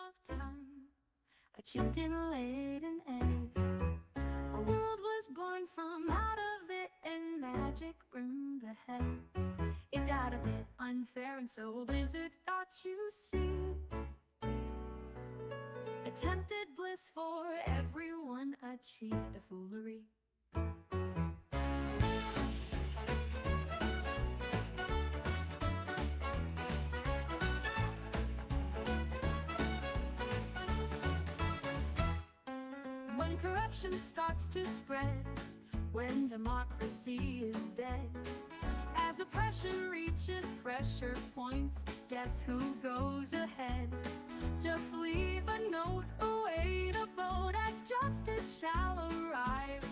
of time, a chicken laid an egg. A world was born from out of it, and magic burned the head. It got a bit unfair, and so a wizard thought, you see, attempted bliss for everyone achieved a foolery. When corruption starts to spread, when democracy is dead, as oppression reaches pressure points, guess who goes ahead? Just leave a note, await a boat, as justice shall arrive.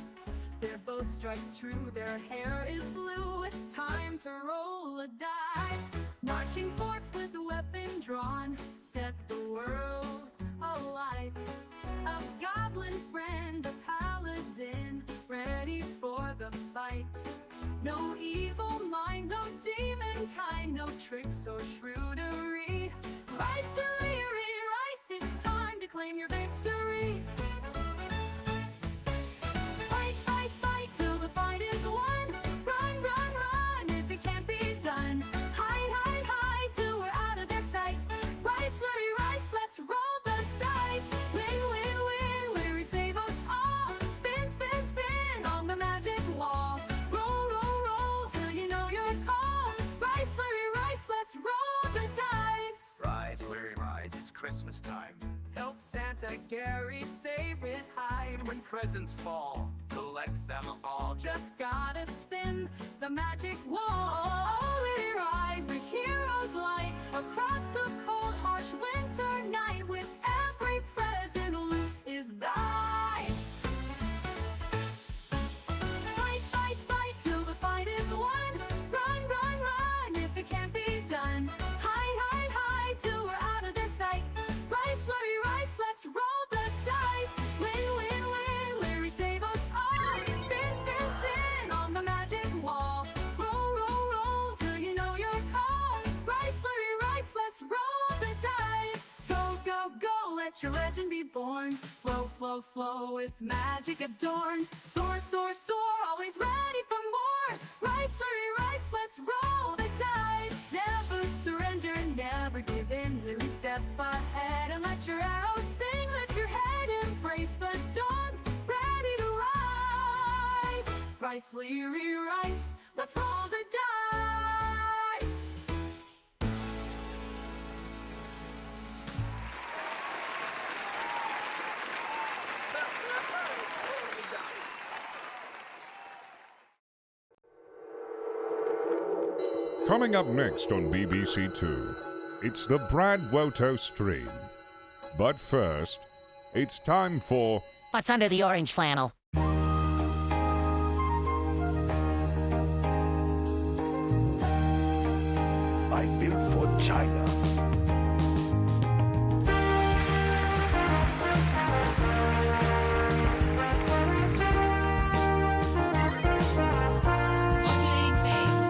Their bow strikes true, their hair is blue, it's time to roll a die. Marching forth with a weapon drawn, set the world alight. A goblin friend, a paladin, ready for the fight. No evil mind, no demon kind, no tricks or shrewdery. Rice, Leary, Rice, it's time to claim your victory. Fight, fight, fight, till the fight is won. Run, run, run, if it can't be done. Hide, hide, hide, till we're out of their sight. Rice, Leary, Rice, let's roll the dice. Win, win, win, Leary, save us all. Spin, spin, spin, on the magic wall. Roll, roll, roll, till you know your call. Rice, Leary, Rice, let's roll the dice. Rise, Leary, rise, it's Christmas time. Help Santa Gary save his hide. When presents fall, collect them all. Just gotta spin the magic wall. Leary, rise, the hero's light across the cold, harsh winter night. With every present, loot is thine. Fight, fight, fight, till the fight is won. Run, run, run, if it can't be done. Hide, hide, hide, till we're out of their sight. Rice, Leary, Rice, let's roll the dice. Win, win, win, Leary, save us all. Spin, spin, spin, on the magic wall. Roll, roll, roll, till you know your call. Rice, Leary, Rice, let's roll the dice. Go, go, go, let your legend be born. Flow, flow, flow, with magic adorned. Soar, soar, soar, always ready for more. Rice, Leary, Rice, let's roll the dice. Never surrender, never give in. Leary, step ahead and let your arrows sing. Lift your head, embrace the dawn, ready to rise. Rice, Leary, Rice, let's roll the dice. Coming up next on BBC Two, it's the Brad Woto stream. But first, it's time for What's under the orange flannel? I built for China. Modulating phase.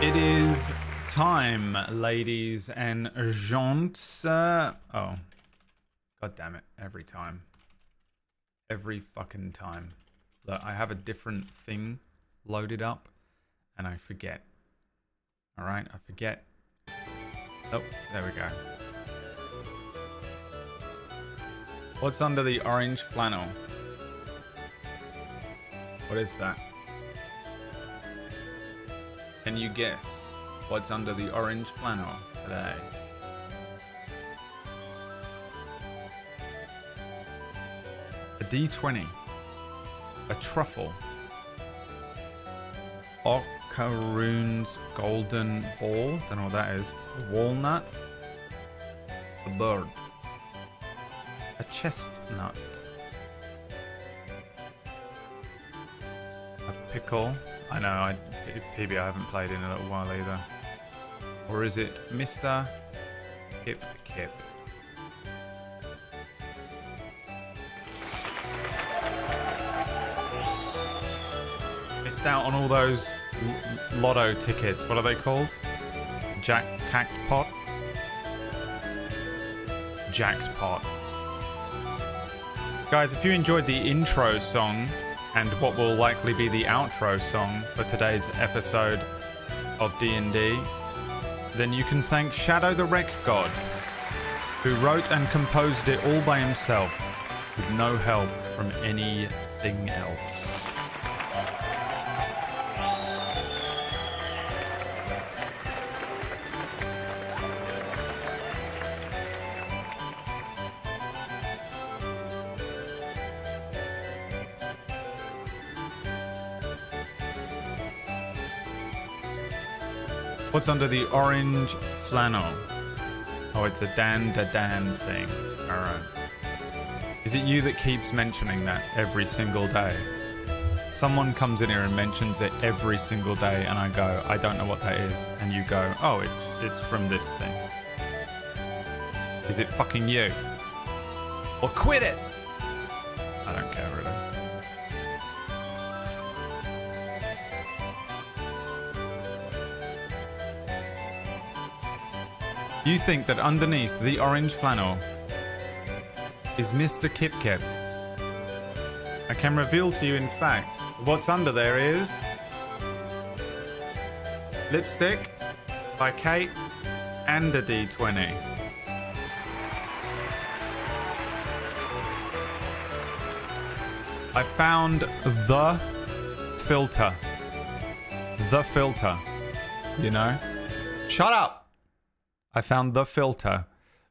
It is time, ladies and gents. Oh, god damn it! Every time, every fucking time. Look, I have a different thing loaded up, and I forget. All right, I forget. Oh, there we go. What's under the orange flannel? What is that? Can you guess what's under the orange flannel today? A D20, a truffle, Occaroon's golden ball, don't know what that is, a walnut, A bird. A chestnut. A pickle. I know, PB I haven't played in a little while either. Or is it Mr. Kip Kip? Missed out on all those lotto tickets. What are they called? Jackpot? Jackpot. Guys, if you enjoyed the intro song and what will likely be the outro song for today's episode of D&D, then you can thank Shadow the Wreck God, who wrote and composed it all by himself with no help from anything else. What's under the orange flannel? Oh, it's a Dan thing. Alright. Is it you that keeps mentioning that every single day? Someone comes in here and mentions it every single day and I go, I don't know what that is. And you go, oh, it's from this thing. Is it fucking you? Well, quit it! I don't care really. You think that underneath the orange flannel is Mr. Kip Kip. I can reveal to you, in fact, what's under there is Lipstick by Kate and a D20. I found the filter. The filter. You know? Shut up! I found the filter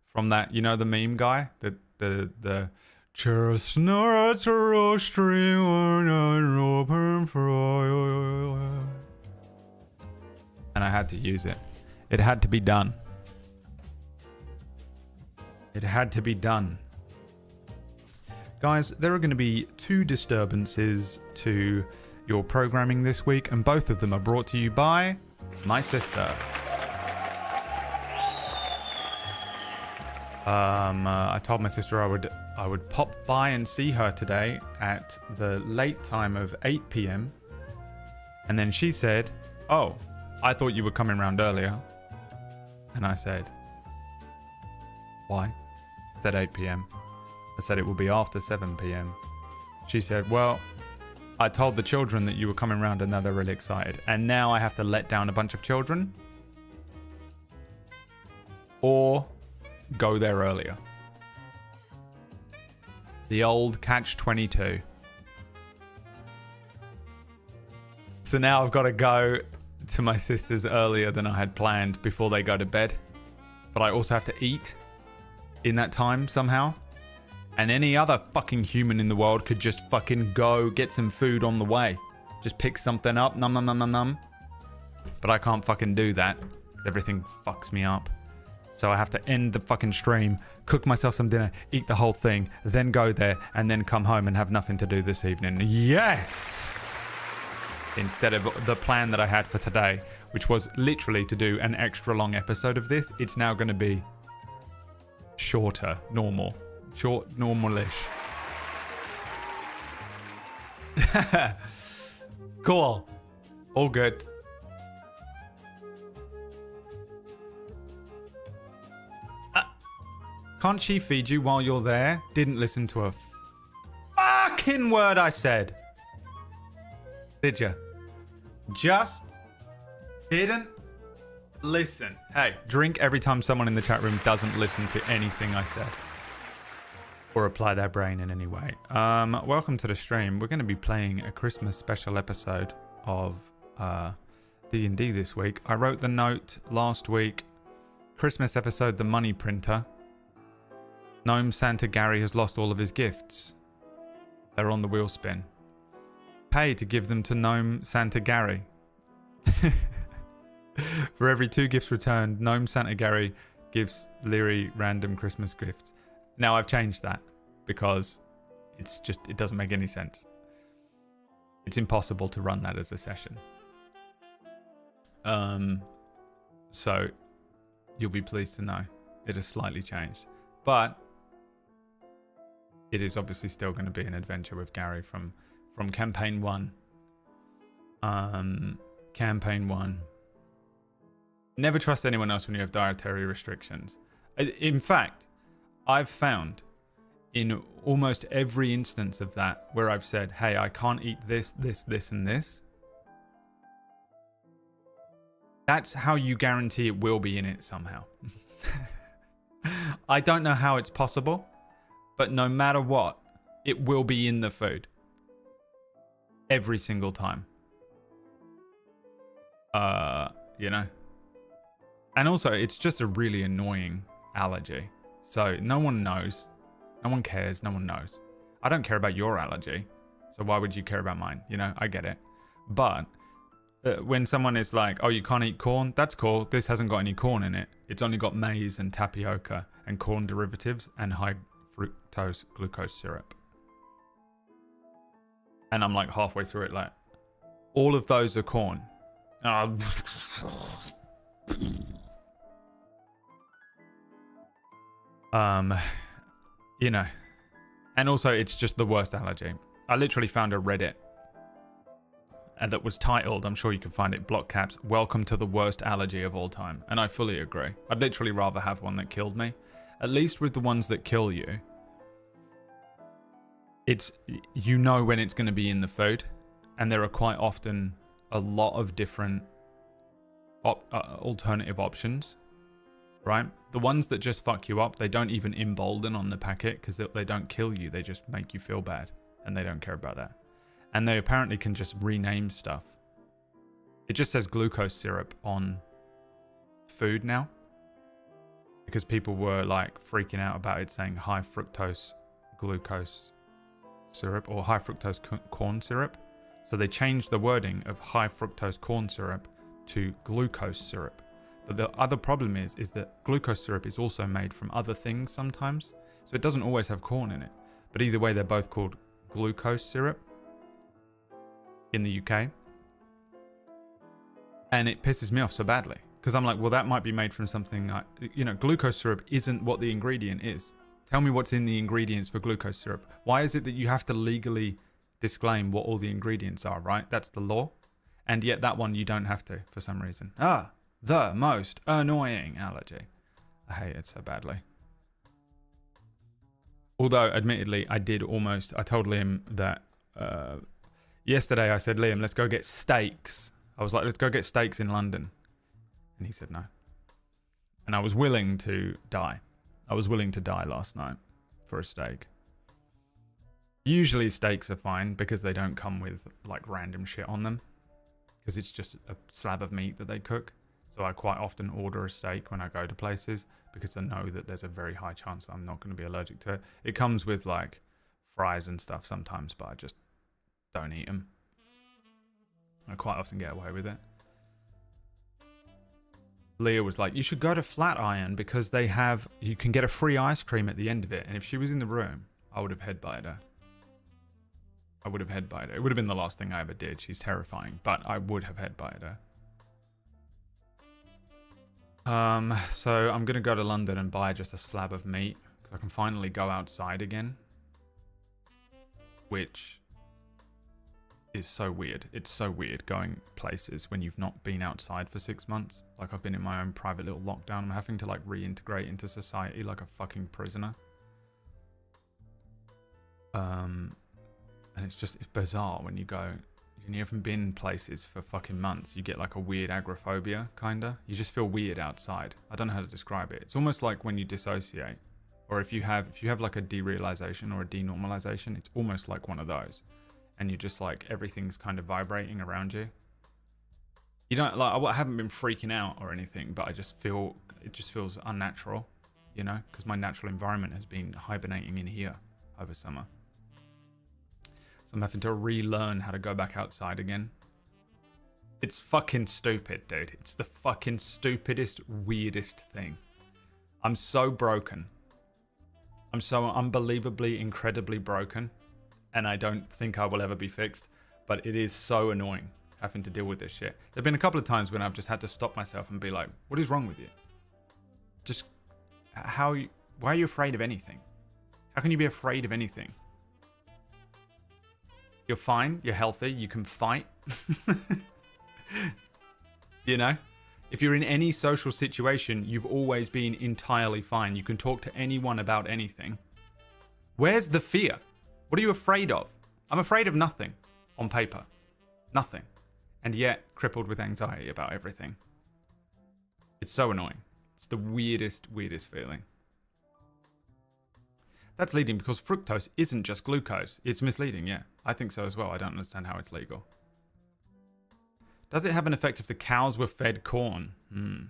from that, you know, the meme guy? The chestnuts roasting on an open fire. And I had to use it. It had to be done. It had to be done. Guys, there are going to be 2 disturbances to your programming this week, and both of them are brought to you by my sister. I told my sister I would pop by and see her today at the late time of 8 p.m. And then she said, oh, I thought you were coming round earlier. And I said, why? I said 8 p.m. I said it will be after 7 p.m. She said, well, I told the children that you were coming round and now they're really excited. And now I have to let down a bunch of children? Or go there earlier. The old catch-22. So now I've got to go to my sister's earlier than I had planned before they go to bed. But I also have to eat in that time somehow. And any other fucking human in the world could just fucking go get some food on the way. Just pick something up, num num num num num. But I can't fucking do that. Everything fucks me up. So I have to end the fucking stream, cook myself some dinner, eat the whole thing, then go there, and then come home and have nothing to do this evening. Yes! Instead of the plan that I had for today, which was literally to do an extra long episode of this, it's now going to be shorter, normal. Short, normal-ish. Cool. All good. Can't she feed you while you're there? Didn't listen to a fucking word I said. Did you? Just didn't listen. Hey, drink every time someone in the chat room doesn't listen to anything I said. Or apply their brain in any way. Welcome to the stream. We're going to be playing a Christmas special episode of D&D this week. I wrote the note last week. Christmas episode, The Money Printer. Gnome Santa Gary has lost all of his gifts. They're on the wheel spin. Pay to give them to Gnome Santa Gary. For every 2 gifts returned, Gnome Santa Gary gives Leary random Christmas gifts. Now I've changed that because it doesn't make any sense. It's impossible to run that as a session. So you'll be pleased to know it has slightly changed, but it is obviously still going to be an adventure with Gary from campaign 1. Campaign 1. Never trust anyone else when you have dietary restrictions. In fact, I've found in almost every instance of that where I've said, hey, I can't eat this, this, this, and this. That's how you guarantee it will be in it somehow. I don't know how it's possible, but no matter what, it will be in the food. Every single time. You know. And also, it's just a really annoying allergy. So no one knows. No one cares. No one knows. I don't care about your allergy. So why would you care about mine? You know, I get it. But when someone is like, oh, you can't eat corn, that's cool. This hasn't got any corn in it. It's only got maize and tapioca and corn derivatives and high fructose glucose syrup. And I'm like halfway through it, like, all of those are corn. You know. And also, it's just the worst allergy. I literally found a Reddit and that was titled, I'm sure you can find it, block caps, welcome to the worst allergy of all time. And I fully agree. I'd literally rather have one that killed me. At least with the ones that kill you, it's, you know when it's going to be in the food. And there are quite often a lot of different alternative options, right? The ones that just fuck you up, they don't even embolden on the packet because they don't kill you. They just make you feel bad and they don't care about that. And they apparently can just rename stuff. It just says glucose syrup on food now because people were like freaking out about it saying high fructose glucose syrup or high fructose corn syrup. So they changed the wording of high fructose corn syrup to glucose syrup. But the other problem is that glucose syrup is also made from other things sometimes. So it doesn't always have corn in it. But either way, they're both called glucose syrup in the UK. And it pisses me off so badly. Because I'm like, well, that might be made from something, you know, glucose syrup isn't what the ingredient is. Tell me what's in the ingredients for glucose syrup. Why is it that you have to legally disclaim what all the ingredients are, right? That's the law. And yet that one you don't have to for some reason. The most annoying allergy. I hate it so badly. Although, admittedly, I told Liam that yesterday I said, Liam, let's go get steaks. I was like, let's go get steaks in London. And he said no. And I was willing to die. I was willing to die last night for a steak. Usually steaks are fine because they don't come with like random shit on them. Because it's just a slab of meat that they cook. So I quite often order a steak when I go to places because I know that there's a very high chance I'm not going to be allergic to it. It comes with like fries and stuff sometimes, but I just don't eat them. I quite often get away with it. Leah was like, you should go to Flatiron because you can get a free ice cream at the end of it. And if she was in the room, I would have headbutted her. It would have been the last thing I ever did. She's terrifying, but I would have headbutted her. So I'm going to go to London and buy just a slab of meat because I can finally go outside again. Which is so weird. It's so weird going places when you've not been outside for 6 months. Like I've been in my own private little lockdown. I'm having to like reintegrate into society like a fucking prisoner. And it's bizarre when you go, and you haven't been places for fucking months. You get like a weird agoraphobia, kinda. You just feel weird outside. I don't know how to describe it. It's almost like when you dissociate, or if you have like a derealization or a denormalization, it's almost like one of those. And you're just like, everything's kind of vibrating around you. You don't like, I haven't been freaking out or anything, but it just feels unnatural, you know, because my natural environment has been hibernating in here over summer. So I'm having to relearn how to go back outside again. It's fucking stupid, dude. It's the fucking stupidest, weirdest thing. I'm so broken. I'm so unbelievably, incredibly broken. And I don't think I will ever be fixed. But it is so annoying having to deal with this shit. There have been a couple of times when I've just had to stop myself and be like, what is wrong with you? Just, why are you afraid of anything? How can you be afraid of anything? You're fine, you're healthy, you can fight. You know? If you're in any social situation, you've always been entirely fine. You can talk to anyone about anything. Where's the fear? What are you afraid of? I'm afraid of nothing on paper. Nothing. And yet crippled with anxiety about everything. It's so annoying. It's the weirdest feeling. That's leading because fructose isn't just glucose. It's misleading, yeah. I think so as well. I don't understand how it's legal. Does it have an effect if the cows were fed corn? Don't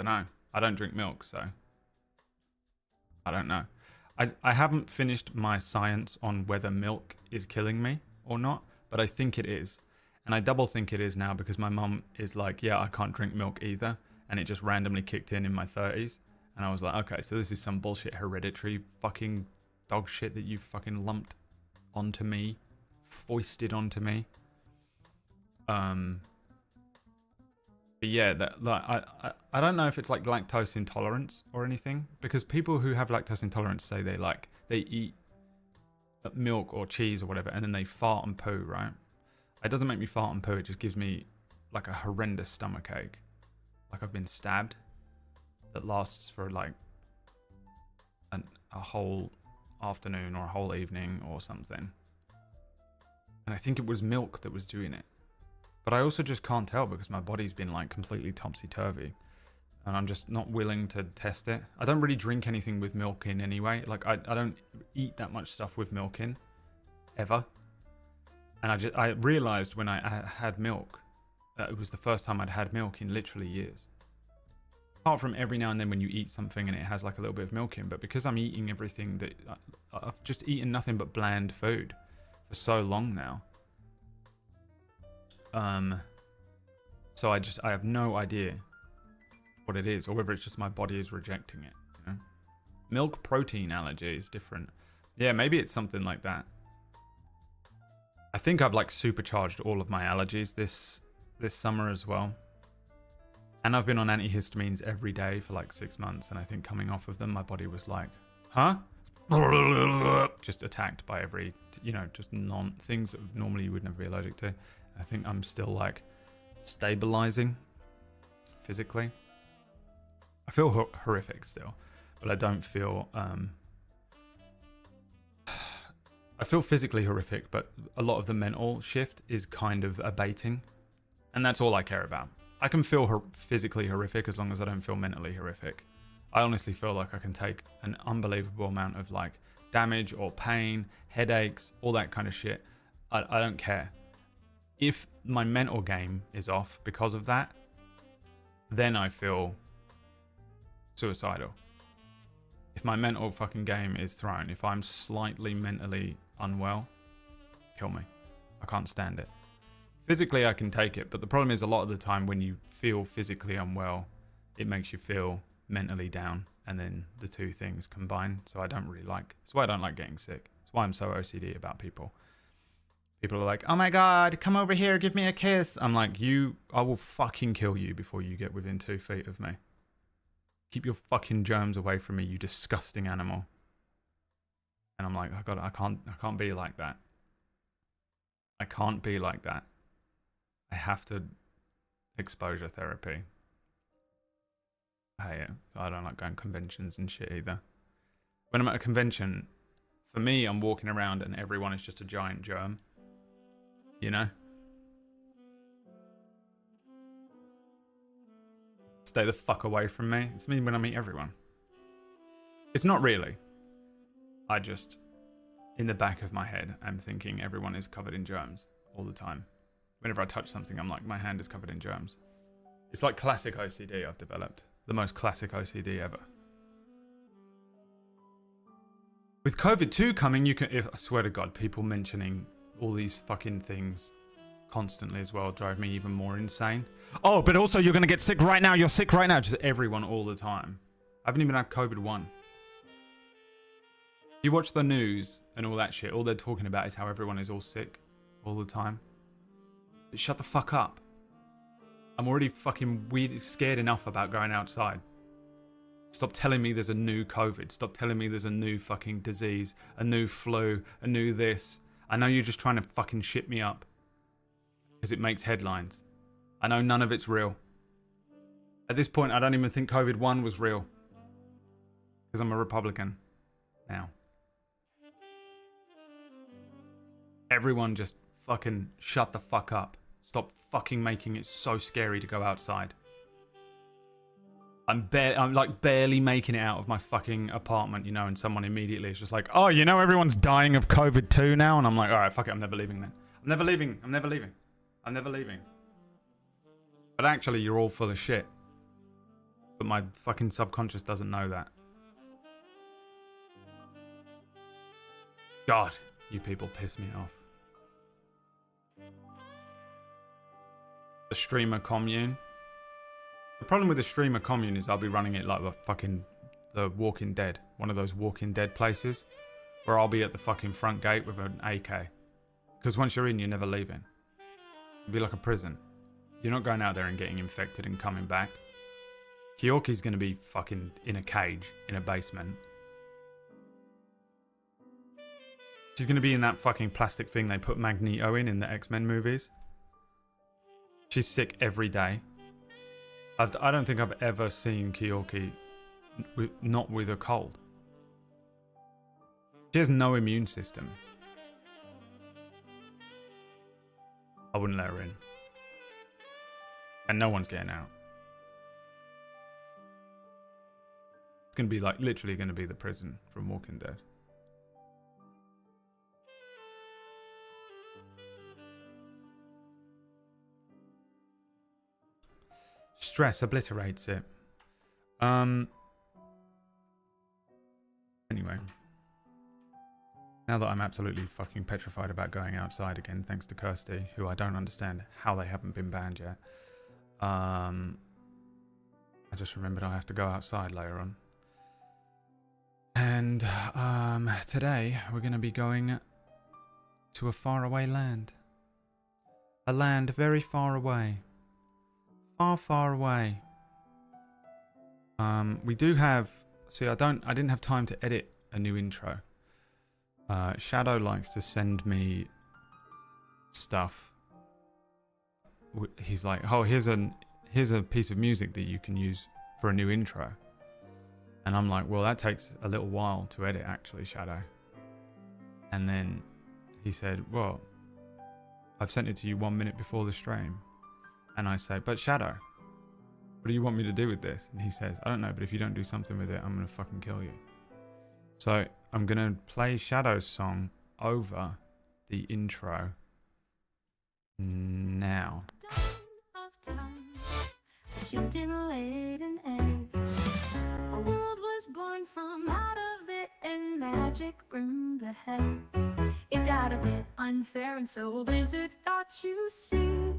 know. I don't drink milk, so I don't know. I haven't finished my science on whether milk is killing me or not, but I think it is. And I double think it is now because my mum is like, yeah, I can't drink milk either. And it just randomly kicked in my 30s. And I was like, okay, so this is some bullshit hereditary fucking dog shit that you fucking lumped onto me, foisted onto me. But yeah, that like I don't know if it's like lactose intolerance or anything, because people who have lactose intolerance say they eat milk or cheese or whatever and then they fart and poo, right? It doesn't make me fart and poo, it just gives me like a horrendous stomach ache. Like I've been stabbed. That lasts for like a whole afternoon or a whole evening or something. And I think it was milk that was doing it. But I also just can't tell because my body's been like completely topsy-turvy. And I'm just not willing to test it. I don't really drink anything with milk in anyway. Like I don't eat that much stuff with milk in. Ever. And I realized when I had milk, that it was the first time I'd had milk in literally years. Apart from every now and then when you eat something and it has like a little bit of milk in, but because I'm eating everything that I've just eaten nothing but bland food for so long now. So I have no idea what it is or whether it's just my body is rejecting it, you know? Milk protein allergy is different. Yeah, maybe it's something like that. I think I've like supercharged all of my allergies this summer as well. And I've been on antihistamines every day for like 6 months. And I think coming off of them, my body was like, huh? Just attacked by every, you know, just things that normally you would never be allergic to. I think I'm still like stabilizing physically. I feel horrific still, but I don't feel, I feel physically horrific, but a lot of the mental shift is kind of abating. And that's all I care about. I can feel physically horrific as long as I don't feel mentally horrific. I honestly feel like I can take an unbelievable amount of like damage or pain, headaches, all that kind of shit. I don't care. If my mental game is off because of that, then I feel suicidal. If my mental fucking game is thrown, if I'm slightly mentally unwell, kill me. I can't stand it. Physically, I can take it, but the problem is a lot of the time when you feel physically unwell, it makes you feel mentally down, and then the two things combine. So I don't really like. That's why I don't like getting sick. That's why I'm so OCD about people. People are like, "Oh my god, come over here, give me a kiss." I'm like, I will fucking kill you before you get within 2 feet of me. Keep your fucking germs away from me, you disgusting animal. And I'm like, I can't be like that. I can't be like that. I have to exposure therapy. I hate it. So I don't like going to conventions and shit either. When I'm at a convention, for me, I'm walking around and everyone is just a giant germ. You know? Stay the fuck away from me. It's me when I meet everyone. It's not really. I just, in the back of my head, I'm thinking everyone is covered in germs all the time. Whenever I touch something, I'm like, my hand is covered in germs. It's like classic OCD I've developed. The most classic OCD ever. With COVID-2 coming, I swear to God, people mentioning all these fucking things constantly as well drive me even more insane. Oh, but also you're going to get sick right now. You're sick right now. Just everyone all the time. I haven't even had COVID-1. You watch the news and all that shit, all they're talking about is how everyone is all sick all the time. But shut the fuck up. I'm already fucking scared enough about going outside. Stop telling me there's a new COVID. Stop telling me there's a new fucking disease, a new flu, a new this. I know you're just trying to fucking shit me up because it makes headlines. I know none of it's real. At this point, I don't even think COVID-1 was real because I'm a Republican now. Everyone just fucking shut the fuck up. Stop fucking making it so scary to go outside. I'm like barely making it out of my fucking apartment, you know, and someone immediately is just like, oh, you know, everyone's dying of COVID too now. And I'm like, all right, fuck it. I'm never leaving then. I'm never leaving. I'm never leaving. I'm never leaving. But actually, you're all full of shit. But my fucking subconscious doesn't know that. God, you people piss me off. The streamer commune. The problem with the streamer commune is I'll be running it like the Walking Dead. One of those Walking Dead places. Where I'll be at the fucking front gate with an AK. Because once you're in, you're never leaving. It'll be like a prison. You're not going out there and getting infected and coming back. Kyoki's going to be fucking in a cage, in a basement. She's going to be in that fucking plastic thing they put Magneto in the X-Men movies. She's sick every day. I don't think I've ever seen Kyoki not with a cold. She has no immune system. I wouldn't let her in. And no one's getting out. It's going to be like, literally going to be the prison from Walking Dead. Stress obliterates it. Anyway. Now that I'm absolutely fucking petrified about going outside again, thanks to Kirsty, who I don't understand how they haven't been banned yet. I just remembered I have to go outside later on. And today we're going to be going to a faraway land. A land very far away. Far, far away. We do have... See, I didn't have time to edit a new intro. Shadow likes to send me stuff. He's like, oh, here's a piece of music that you can use for a new intro. And I'm like, well, that takes a little while to edit, actually, Shadow. And then he said, well, I've sent it to you 1 minute before the stream. And I say, but Shadow, what do you want me to do with this? And he says, I don't know, but if you don't do something with it, I'm going to fucking kill you. So I'm going to play Shadow's song over the intro now. Of time, but you didn't lay an egg. A world was born from out of it, and magic burned the head. It got a bit unfair, and so a wizard thought you see.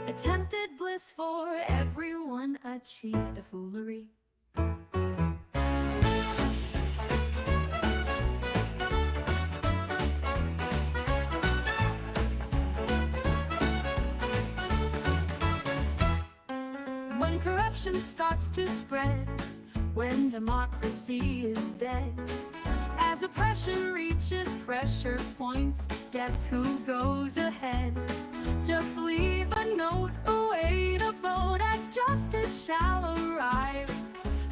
Attempted bliss for everyone, achieved a foolery. When corruption starts to spread, when democracy is dead, as oppression reaches pressure points, guess who goes ahead? Just leave a note, await a boat, as justice shall arrive.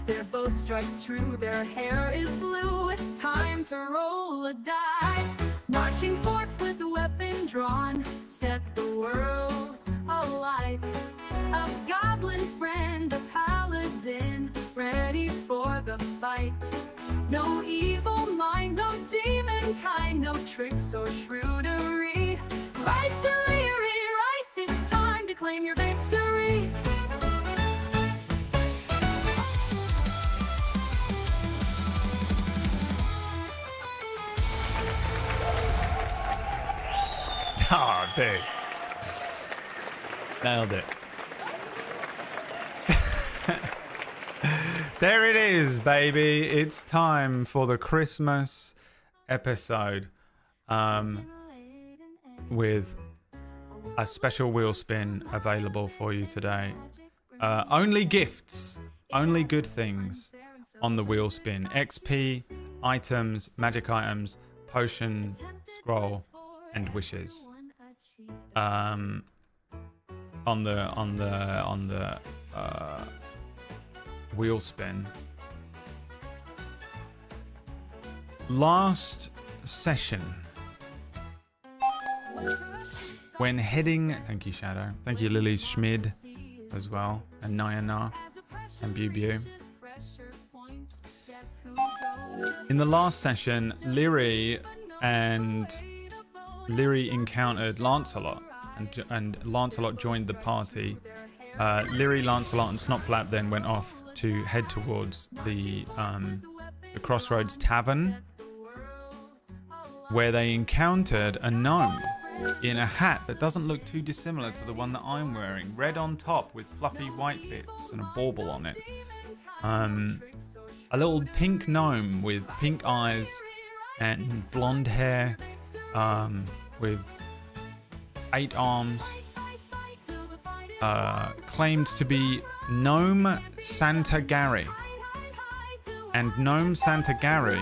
Their bow strikes true, their hair is blue, it's time to roll a die. Marching forth with a weapon drawn, set the world alight. A goblin friend, a paladin, ready for the fight. No evil mind, no demon kind, no tricks or shrewdery. Rice, rice, it's time to claim your victory. Ah, dude. Nailed it. There it is, baby. It's time for the Christmas episode. With a special wheel spin available for you today. Only gifts, only good things on the wheel spin. XP, items, magic items, potion, scroll, and wishes. On the wheel spin. Last session, when heading, thank you Shadow, thank you Lily Schmid as well, and Nayana and Bew. In the last session, Lyri encountered Lancelot, and Lancelot joined the party. Lyri, Lancelot, and Snopflap then went off to head towards the Crossroads Tavern, where they encountered a gnome in a hat that doesn't look too dissimilar to the one that I'm wearing. Red on top with fluffy white bits and a bauble on it. A little pink gnome with pink eyes and blonde hair, with 8 arms. Claimed to be Gnome Santa Gary. And Gnome Santa Gary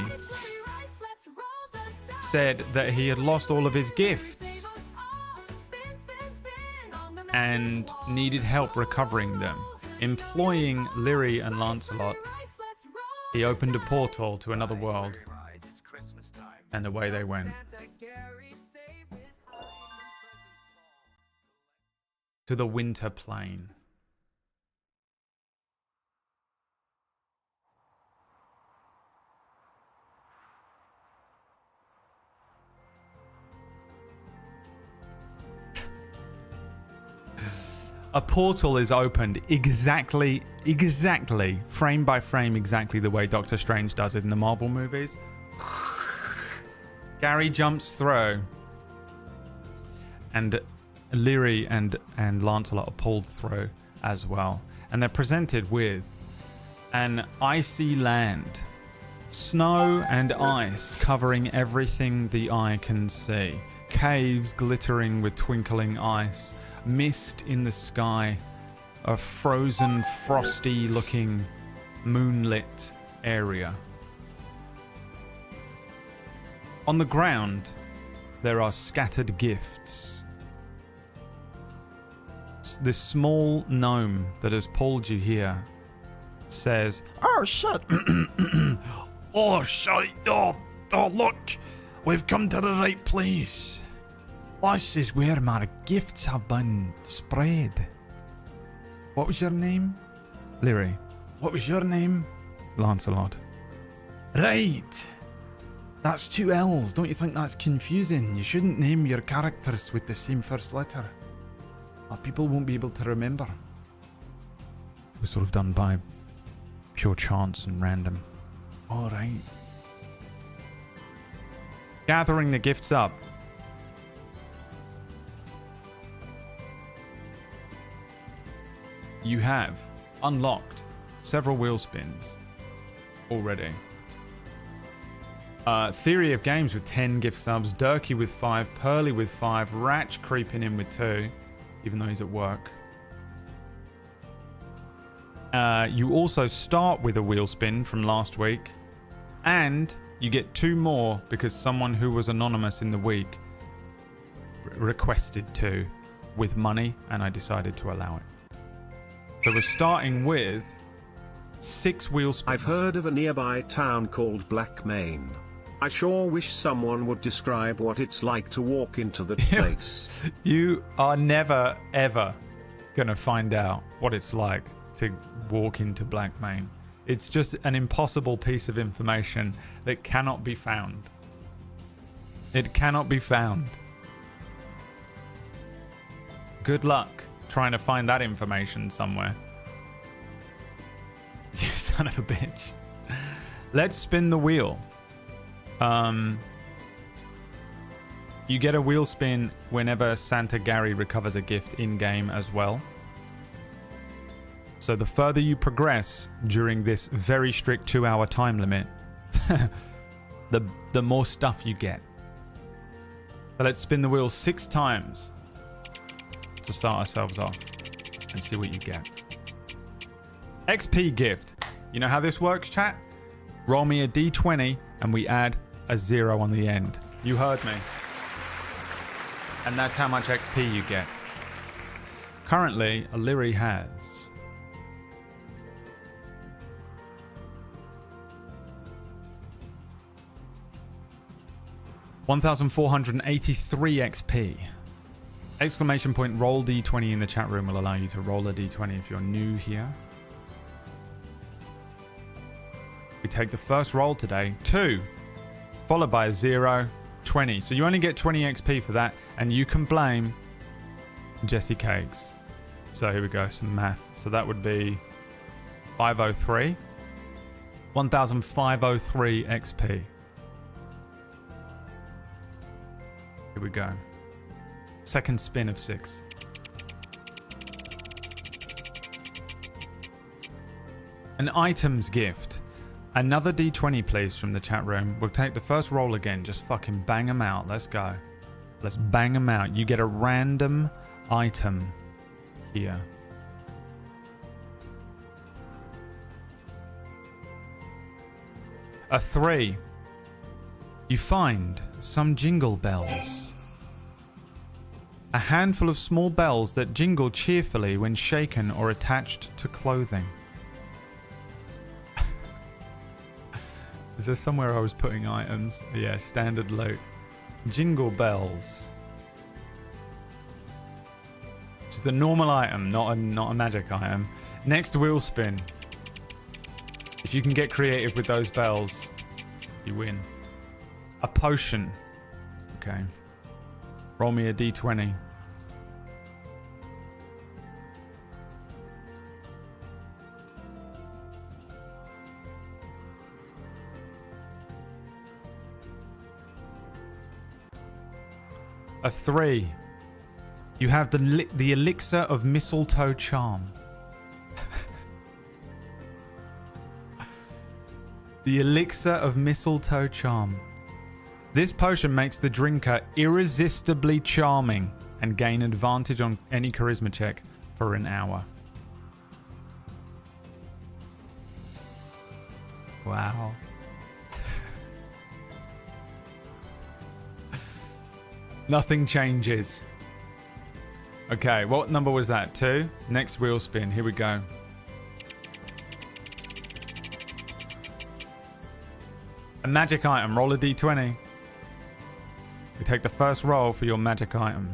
said that he had lost all of his gifts and needed help recovering them. Employing Lyri and Lancelot, he opened a portal to another world, and away they went. To the Winter Plain. A portal is opened exactly, frame by frame, exactly the way Doctor Strange does it in the Marvel movies. Gary jumps through, and Lyri and Lancelot are pulled through as well. And they're presented with an icy land. Snow and ice covering everything the eye can see. Caves glittering with twinkling ice. Mist in the sky. A frozen, frosty looking moonlit area. On the ground, there are scattered gifts. This small gnome that has pulled you here says, "Oh shit! Oh shit! Oh look, we've come to the right place. This is where my gifts have been spread." What was your name? Lyri. What was your name? Lancelot. Right. That's 2 L's. Don't you think that's confusing? You shouldn't name your characters with the same first letter. People won't be able to remember. It was sort of done by pure chance and random. Alright. Gathering the gifts up. You have unlocked several wheel spins already. Theory of Games with 10 gift subs, Durkee with 5, Pearly with 5, Ratch creeping in with 2, even though he's at work. You also start with a wheel spin from last week, and you get 2 more because someone who was anonymous in the week requested 2 with money, and I decided to allow it. So we're starting with 6 wheel spins. I've heard of a nearby town called Blackmain. I sure wish someone would describe what it's like to walk into the place. You are never, ever going to find out what it's like to walk into Blackmain. It's just an impossible piece of information that cannot be found. It cannot be found. Good luck trying to find that information somewhere. You son of a bitch. Let's spin the wheel. You get a wheel spin whenever Santa Gary recovers a gift in-game as well. So the further you progress during this very strict 2-hour time limit, the more stuff you get. So let's spin the wheel 6 times to start ourselves off and see what you get. XP gift. You know how this works, chat? Roll me a d20 and we add a 0 on the end. You heard me. And that's how much XP you get. Currently, Illyri has 1,483 XP. Exclamation point roll d20 in the chat room will allow you to roll a d20 if you're new here. We take the first roll today, 2, followed by a 0, 20. So you only get 20 XP for that, and you can blame Jesse Cakes. So here we go, some math. So that would be 503. 1,503 XP. Here we go. Second spin of 6. An items gift. Another d20 please from the chat room. We'll take the first roll again. Just fucking bang them out. Let's go. Let's bang them out. You get a random item here. A 3. You find some jingle bells. A handful of small bells that jingle cheerfully when shaken or attached to clothing. Is there somewhere I was putting items? Yeah, standard loot. Jingle bells. Just a normal item, not a magic item. Next wheel spin. If you can get creative with those bells, you win. A potion. Okay. Roll me a d20. A 3. You have the elixir of mistletoe charm. The elixir of mistletoe charm. This potion makes the drinker irresistibly charming and gain advantage on any charisma check for an hour. Wow. Nothing changes. Okay, what number was that? 2? Next wheel spin. Here we go. A magic item. Roll a d20. We take the first roll for your magic item.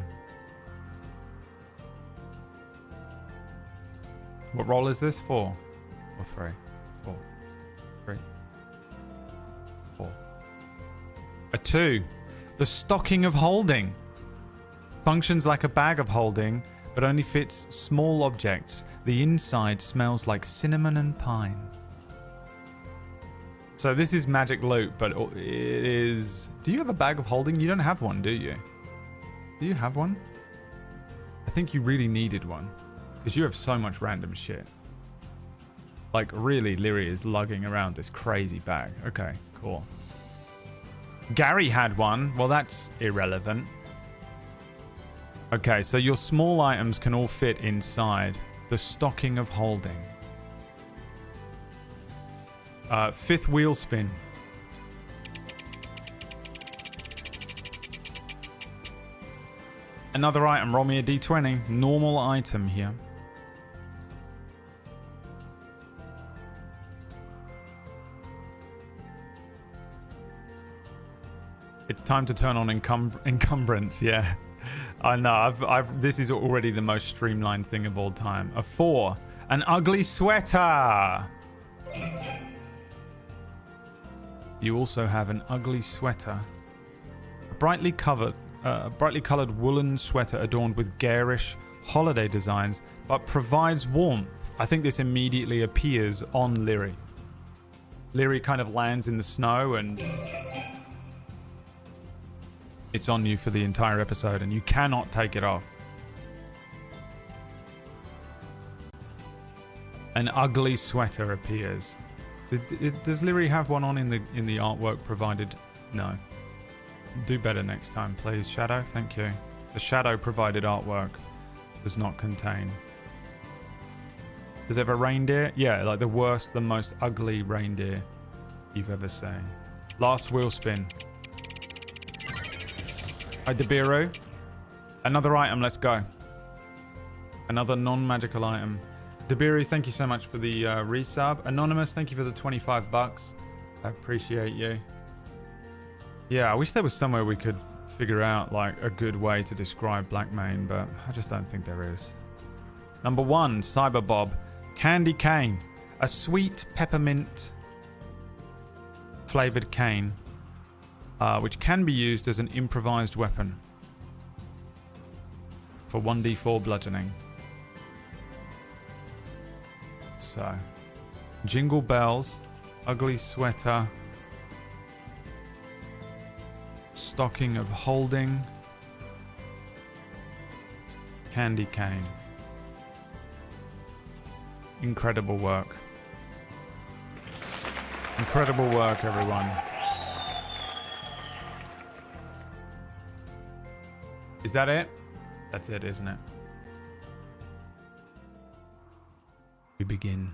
What roll is this? 4 or 3? 4. 3. 4. A 2. The stocking of holding. Functions like a bag of holding, but only fits small objects. The inside smells like cinnamon and pine. So this is magic loot, but it is... Do you have a bag of holding? You don't have one, do you? Do you have one? I think you really needed one, because you have so much random shit. Like, really, Illyri is lugging around this crazy bag. Okay, cool. Gary had one. Well, that's irrelevant. Okay, so your small items can all fit inside the stocking of holding. 5th wheel spin. Another item. Roll me a d20. Normal item here. It's time to turn on encumbrance. Yeah, I know. This is already the most streamlined thing of all time. A 4. An ugly sweater. You also have an ugly sweater. A brightly colored woolen sweater adorned with garish holiday designs, but provides warmth. I think this immediately appears on Illyri. Illyri kind of lands in the snow and it's on you for the entire episode and you cannot take it off. An ugly sweater appears. Does Lyri have one on in the artwork provided? No. Do better next time, please, Shadow. Thank you. The Shadow provided artwork does not contain. Does it have a reindeer? Yeah, like the worst, the most ugly reindeer you've ever seen. Last wheel spin. Hi, Debiru. Another item, let's go. Another non-magical item. Debiru, thank you so much for the resub. Anonymous, thank you for the 25 bucks. I appreciate you. Yeah, I wish there was somewhere we could figure out like a good way to describe Blackmane, but I just don't think there is. Number 1, Cyber Bob. Candy cane. A sweet peppermint flavored cane, which can be used as an improvised weapon for 1d4 bludgeoning. So, Jingle Bells, Ugly Sweater, Stocking of Holding, Candy cane. Incredible work. Incredible work, everyone. Is that it? That's it, isn't it? We begin.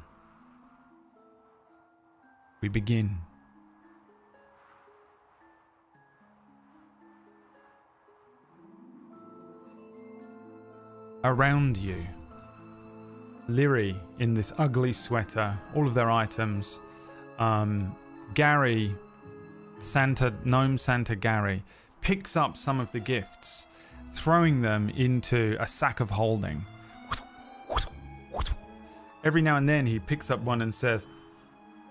We begin. Around you, Lyri in this ugly sweater, all of their items. Gary, Gnome Santa Gary, picks up some of the gifts, throwing them into a sack of holding. Every now and then he picks up one and says,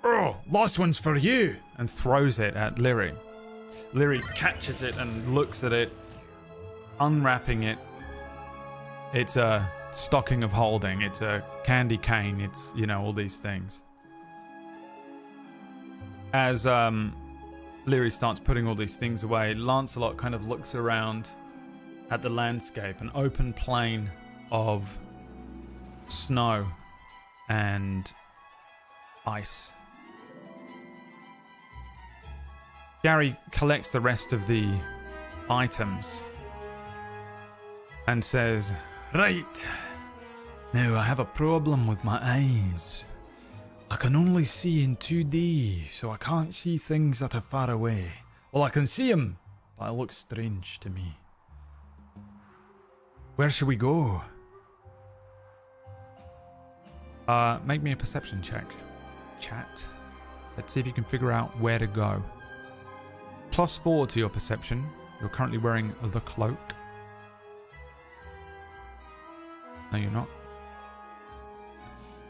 "Oh, last one's for you," and throws it at Lyri. Lyri catches it and looks at it, unwrapping it. It's a stocking of holding, it's a candy cane, it's, you know, all these things. As Lyri starts putting all these things away, Lancelot kind of looks around at the landscape, an open plain of snow and ice. Gary collects the rest of the items and says, "Right, now I have a problem with my eyes. I can only see in 2D, so I can't see things that are far away. Well, I can see them, but it looks strange to me. Where should we go?" Make me a perception check, chat. Let's see if you can figure out where to go. +4 to your perception. You're currently wearing the cloak. No, you're not.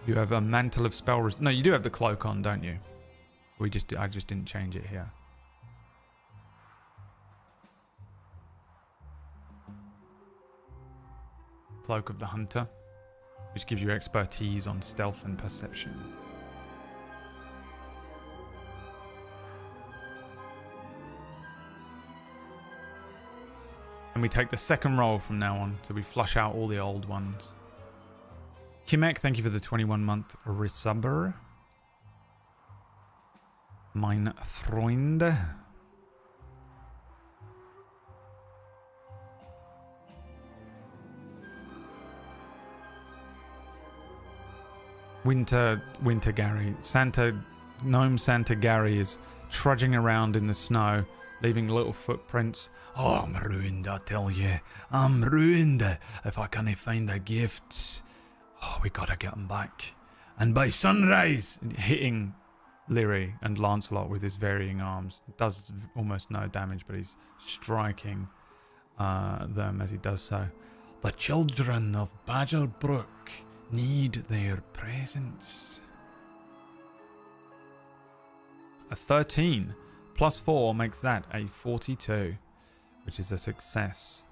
You have a mantle of spell no, you do have the cloak on, don't you? I just didn't change it here. Cloak of the Hunter, which gives you expertise on stealth and perception. And we take the second roll from now on, so we flush out all the old ones. Kimek, thank you for the 21-month resubber. Mein Freund. Winter Gary. Gnome Santa Gary is trudging around in the snow, leaving little footprints. "Oh, I'm ruined, I tell you. I'm ruined if I can't find the gifts. Oh, we gotta get them back. And by sunrise," hitting Lyri and Lancelot with his varying arms. Does almost no damage, but he's striking them as he does so. "The children of Badgerbrook need their presence." A 13 +4 makes that a 42, which is a success.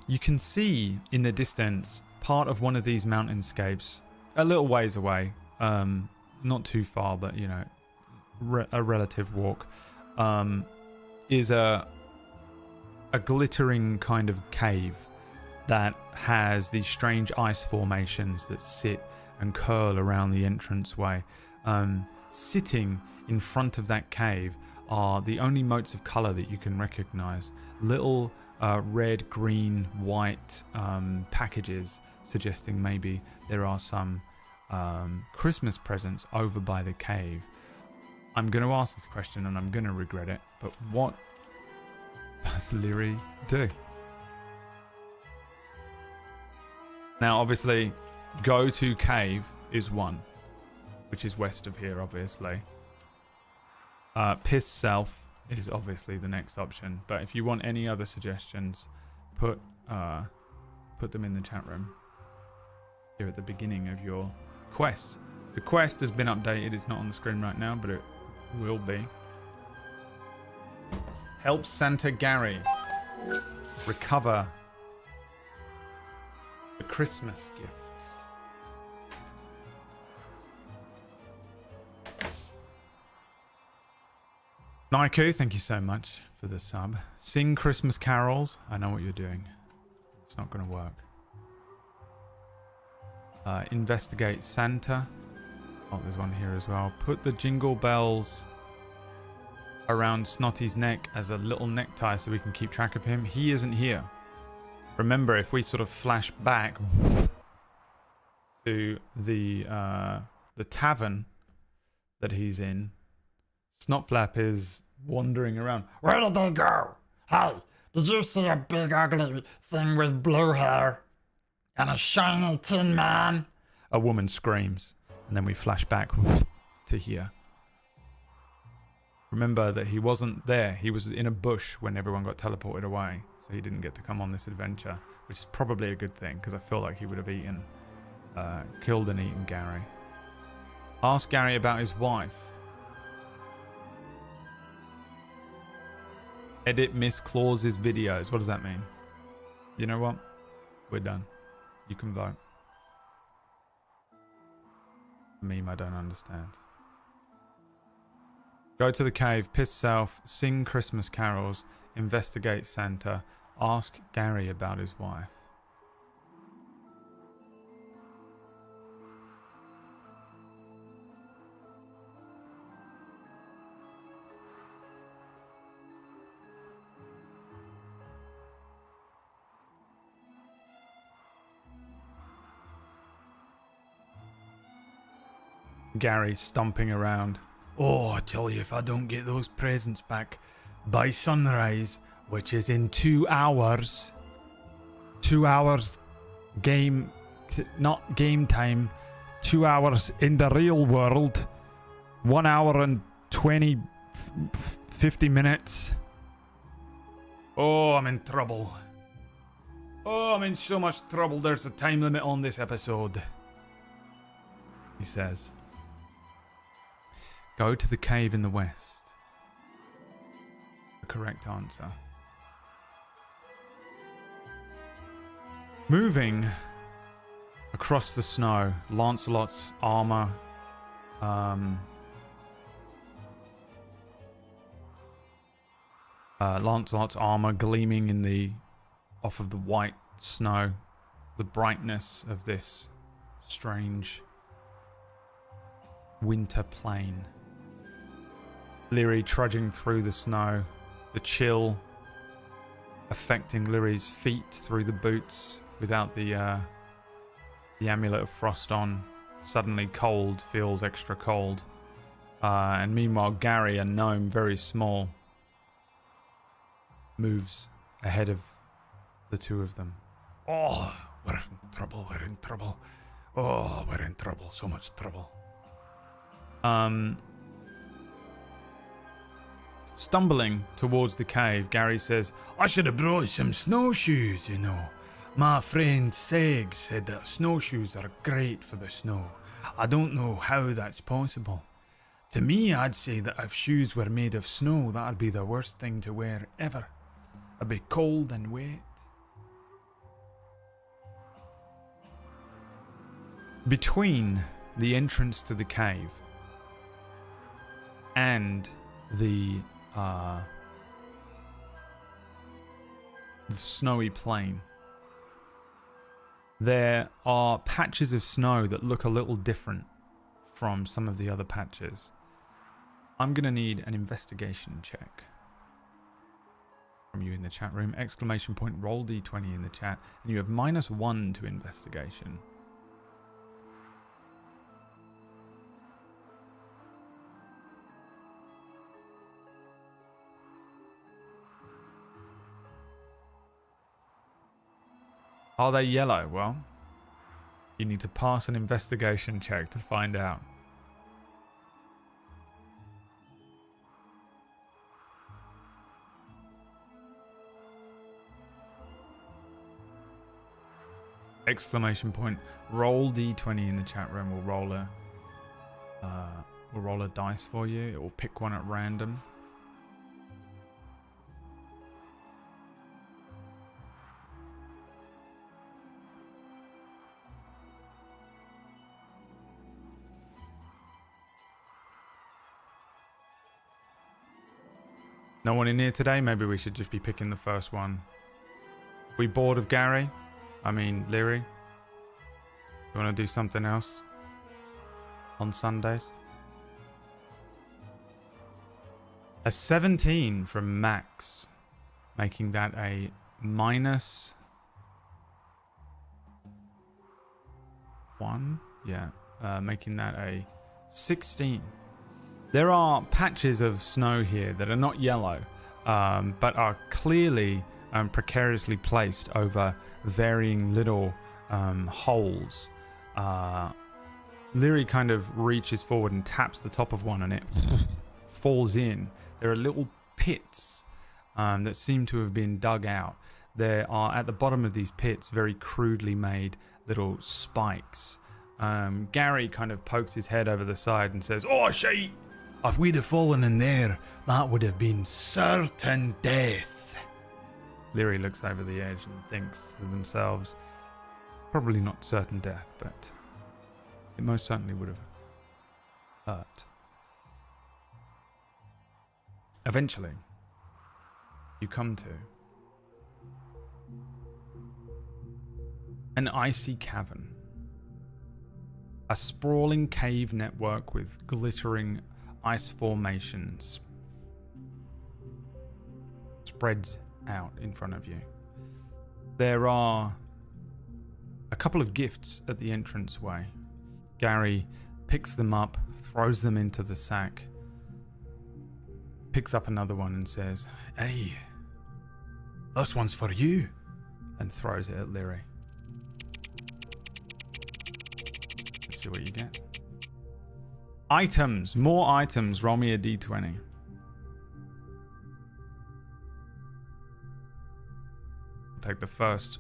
You can see in the distance part of one of these mountainscapes, a little ways away, not too far, but you know, a relative walk, is a glittering kind of cave that has these strange ice formations that sit and curl around the entranceway. Sitting in front of that cave are the only motes of color that you can recognize. Little red, green, white packages, suggesting maybe there are some Christmas presents over by the cave. I'm going to ask this question and I'm going to regret it, but what does Leary do? Now, obviously, go to cave is one, which is west of here, obviously. Piss self is obviously the next option, but if you want any other suggestions, put them in the chat room here at the beginning of your quest. The quest has been updated. It's not on the screen right now, but it will be. Help Santa Gary recover the Christmas gifts. Naiku, thank you so much for the sub. Sing Christmas carols. I know what you're doing. It's not going to work. Investigate Santa. Oh, there's one here as well. Put the jingle bells around Snotty's neck as a little necktie so we can keep track of him. He isn't here. Remember, if we sort of flash back to the tavern that he's in, Snotflap is wandering around. Where did they go? Hey, did you see a big ugly thing with blue hair and a shiny tin man? A woman screams, and then we flash back to here. Remember that he wasn't there. He was in a bush when everyone got teleported away, so he didn't get to come on this adventure, which is probably a good thing, because I feel like he would have killed and eaten Gary. Ask Gary about his wife. Edit Miss Claus's videos. What does that mean? You know what? We're done. You can vote. Meme I don't understand. Go to the cave, piss self, sing Christmas carols, investigate Santa, ask Gary about his wife. Gary stomping around. Oh, I tell you, if I don't get those presents back by sunrise, which is in 2 hours. 2 hours not game time. 2 hours in the real world. 1 hour and 50 minutes. Oh, I'm in trouble. Oh, I'm in so much trouble. There's a time limit on this episode. He says. Go to the cave in the west. The correct answer. Moving across the snow, Lancelot's armor, gleaming in off of the white snow, the brightness of this strange winter plain. Leary trudging through the snow, the chill affecting Leary's feet through the boots without the amulet of frost on. Suddenly cold feels extra cold. And meanwhile, Gary, a gnome very small, moves ahead of the two of them. Oh, we're in trouble, we're in trouble. Oh, we're in trouble, so much trouble. Stumbling towards the cave, Gary says, I should have brought some snowshoes, you know. My friend Seg said that snowshoes are great for the snow. I don't know how that's possible. To me, I'd say that if shoes were made of snow, that'd be the worst thing to wear ever. I'd be cold and wet. Between the entrance to the cave and the snowy plain, there are patches of snow that look a little different from some of the other patches. I'm going to need an investigation check from you in the chat room. Exclamation point, roll d20 in the chat. And you have -1 to investigation. Are they yellow? Well, you need to pass an investigation check to find out. Exclamation point, roll d20 in the chat room. We'll roll a dice for you. It will pick one at random. No one in here today? Maybe we should just be picking the first one. We bored of Gary? I mean, Leary? You want to do something else? On Sundays? A 17 from Max. Making that a -1? Yeah. Making that a 16. There are patches of snow here that are not yellow, but are clearly precariously placed over varying little holes. Leary kind of reaches forward and taps the top of one, and it falls in. There are little pits that seem to have been dug out. There are, at the bottom of these pits, very crudely made little spikes. Gary kind of pokes his head over the side and says, "Oh, shit! If we'd have fallen in there, that would have been certain death." Leary looks over the edge and thinks to themselves, probably not certain death, but it most certainly would have hurt. Eventually, you come to an icy cavern. A sprawling cave network with glittering ice formations spreads out in front of you. There are a couple of gifts at the entranceway. Gary picks them up, throws them into the sack, picks up another one and says, "Hey, this one's for you," and throws it at Leary. Let's see what you get. Items, more items. Roll me a d20. Take the first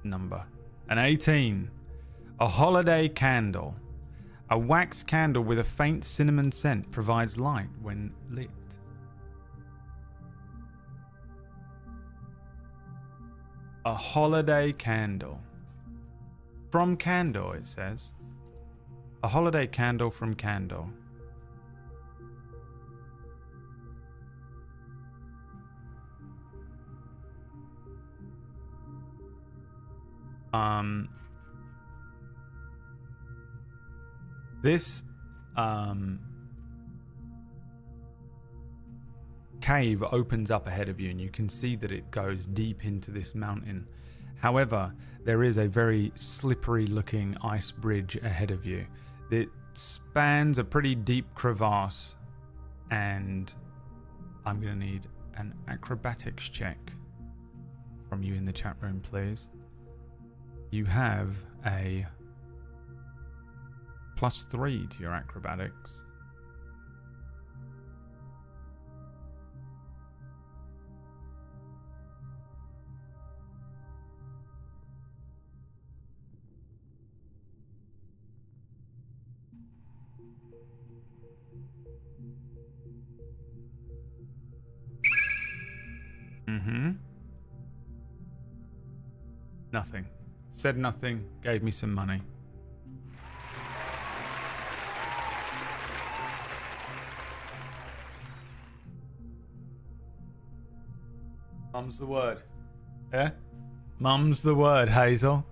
number. An 18. A holiday candle. A wax candle with a faint cinnamon scent provides light when lit. A holiday candle. From Candor, it says. A holiday candle from Candor. This cave opens up ahead of you, and you can see that it goes deep into this mountain. However, there is a very slippery looking ice bridge ahead of you. It spans a pretty deep crevasse, and I'm going to need an acrobatics check from you in the chat room, please. You have a +3 to your acrobatics. Nothing. Said nothing, gave me some money. Mum's the word. Yeah? Mum's the word, Hazel.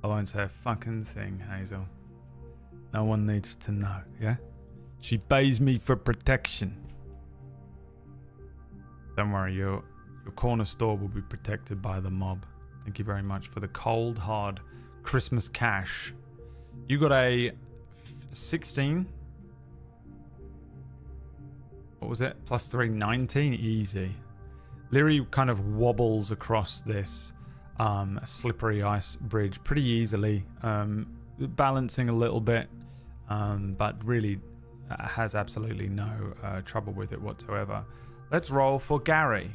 I won't say a fucking thing, Hazel. No one needs to know, yeah? She pays me for protection. Don't worry, your corner store will be protected by the mob. Thank you very much for the cold, hard Christmas cash. You got a 16? What was it? Plus 3, 19? Easy. Leary kind of wobbles across this slippery ice bridge pretty easily, balancing a little bit, but really has absolutely no trouble with it whatsoever. Let's roll for Gary.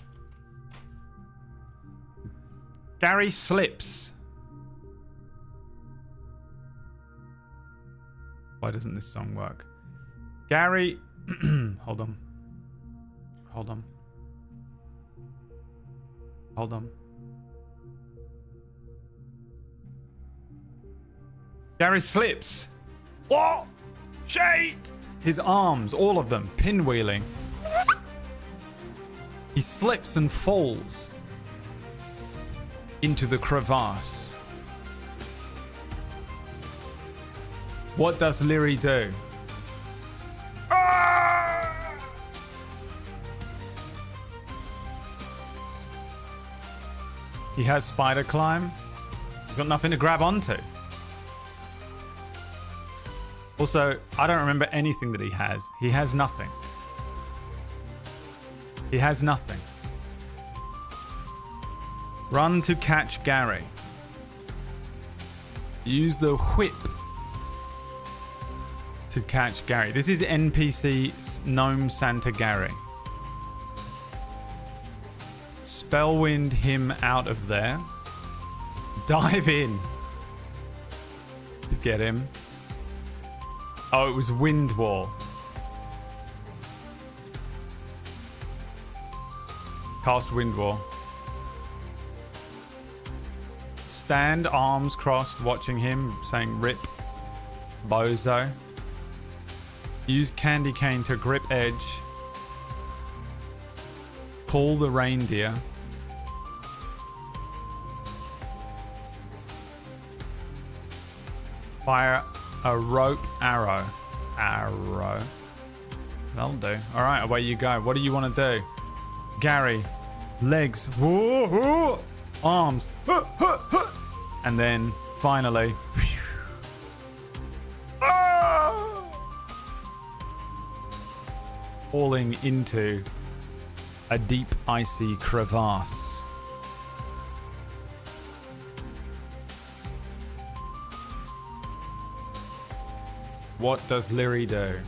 Gary slips. Why doesn't this song work? Gary, hold on. Gary slips. What? Shit! His arms, all of them, pinwheeling. He slips and falls into the crevasse. What does Leary do? He has spider climb. He's got nothing to grab onto. Also, I don't remember anything that he has. He has nothing. He has nothing. Run to catch Gary. Use the whip to catch Gary. This is NPC Gnome Santa Gary. Spellwind him out of there. Dive in to get him. Oh, it was Wind Wall. Cast Wind Wall. Stand arms crossed, watching him, saying rip, bozo. Use candy cane to grip edge. Pull the reindeer. Fire a rope arrow. That'll do. Alright, away you go. What do you want to do? Gary. Legs. Whoa, whoa. Arms. And then, finally... falling into a deep, icy crevasse. What does Leary do?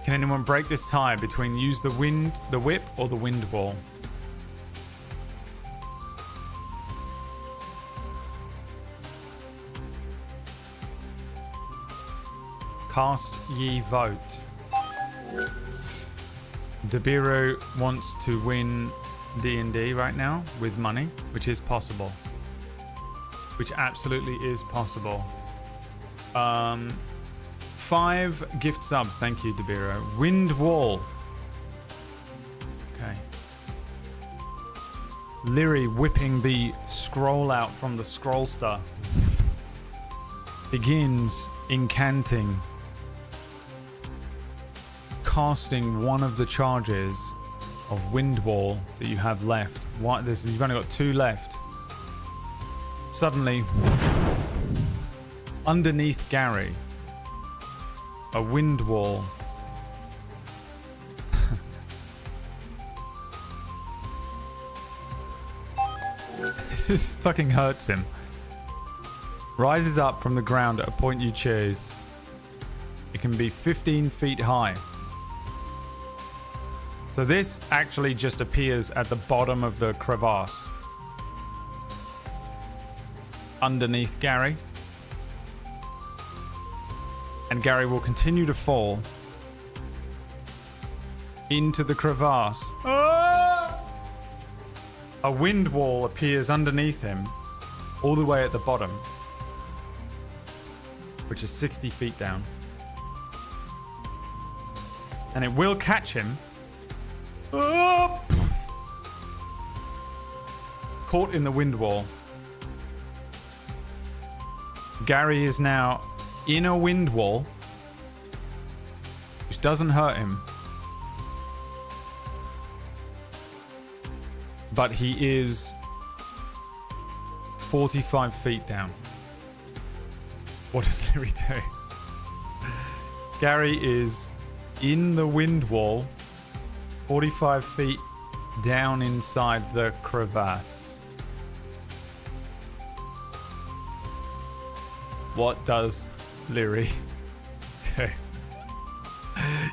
Can anyone break this tie between use the whip or the wind wall? Cast ye vote. Dabiru wants to win D&D right now with money, which is possible. Which absolutely is possible. 5 gift subs, thank you, Dabiru. Wind Wall. Okay. Leary whipping the scroll out from the scroll star. Begins incanting. Casting one of the charges of Wind Wall that you have left. You've only got 2 left. Suddenly, underneath Gary, a wind wall. This just fucking hurts him. Rises up from the ground at a point you choose. It can be 15 feet high. So this actually just appears at the bottom of the crevasse. Underneath Gary. And Gary will continue to fall into the crevasse. Ah! A wind wall appears underneath him, all the way at the bottom, which is 60 feet down. And it will catch him. Ah! Caught in the wind wall. Gary is now in a wind wall, which doesn't hurt him. But he is 45 feet down. What does Leary do? Gary is in the wind wall, 45 feet down inside the crevasse. What does Leary do?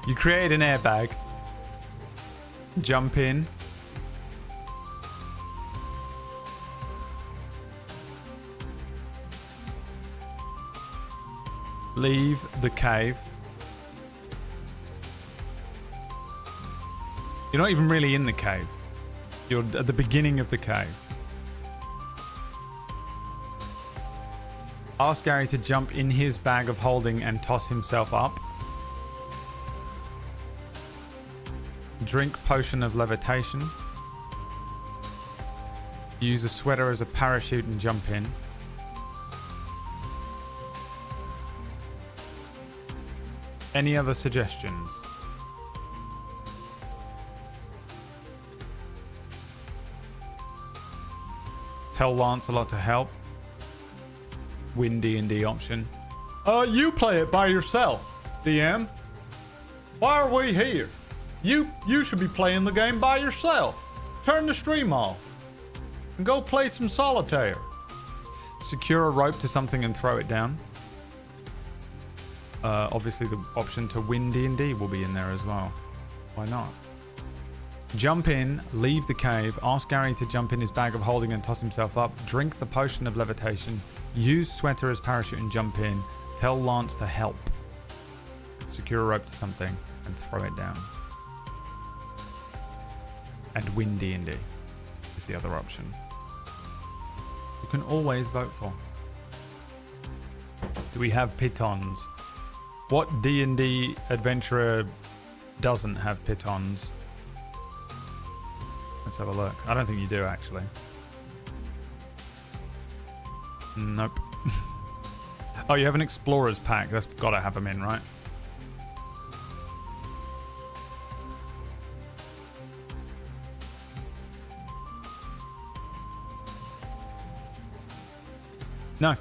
You create an airbag, jump in, leave the cave. You're not even really in the cave. You're at the beginning of the cave. Ask Gary to jump in his bag of holding and toss himself up. Drink potion of levitation. Use a sweater as a parachute and jump in. Any other suggestions? Tell Lancelot to help. Win D&D option. You play it by yourself, DM. Why are we here? You should be playing the game by yourself. Turn the stream off and go play some solitaire. Secure a rope to something and throw it down. Obviously the option to win D&D will be in there as well. Why not? Jump in, leave the cave, ask Gary to jump in his bag of holding and toss himself up, drink the potion of levitation, use sweater as parachute and jump in, tell Lance to help. Secure a rope to something and throw it down. And win D&D is the other option. You can always vote for. Do we have pitons? What D&D adventurer doesn't have pitons? Let's have a look. I don't think you do, actually. Nope. Oh, you have an explorer's pack. That's got to have them in, right? No,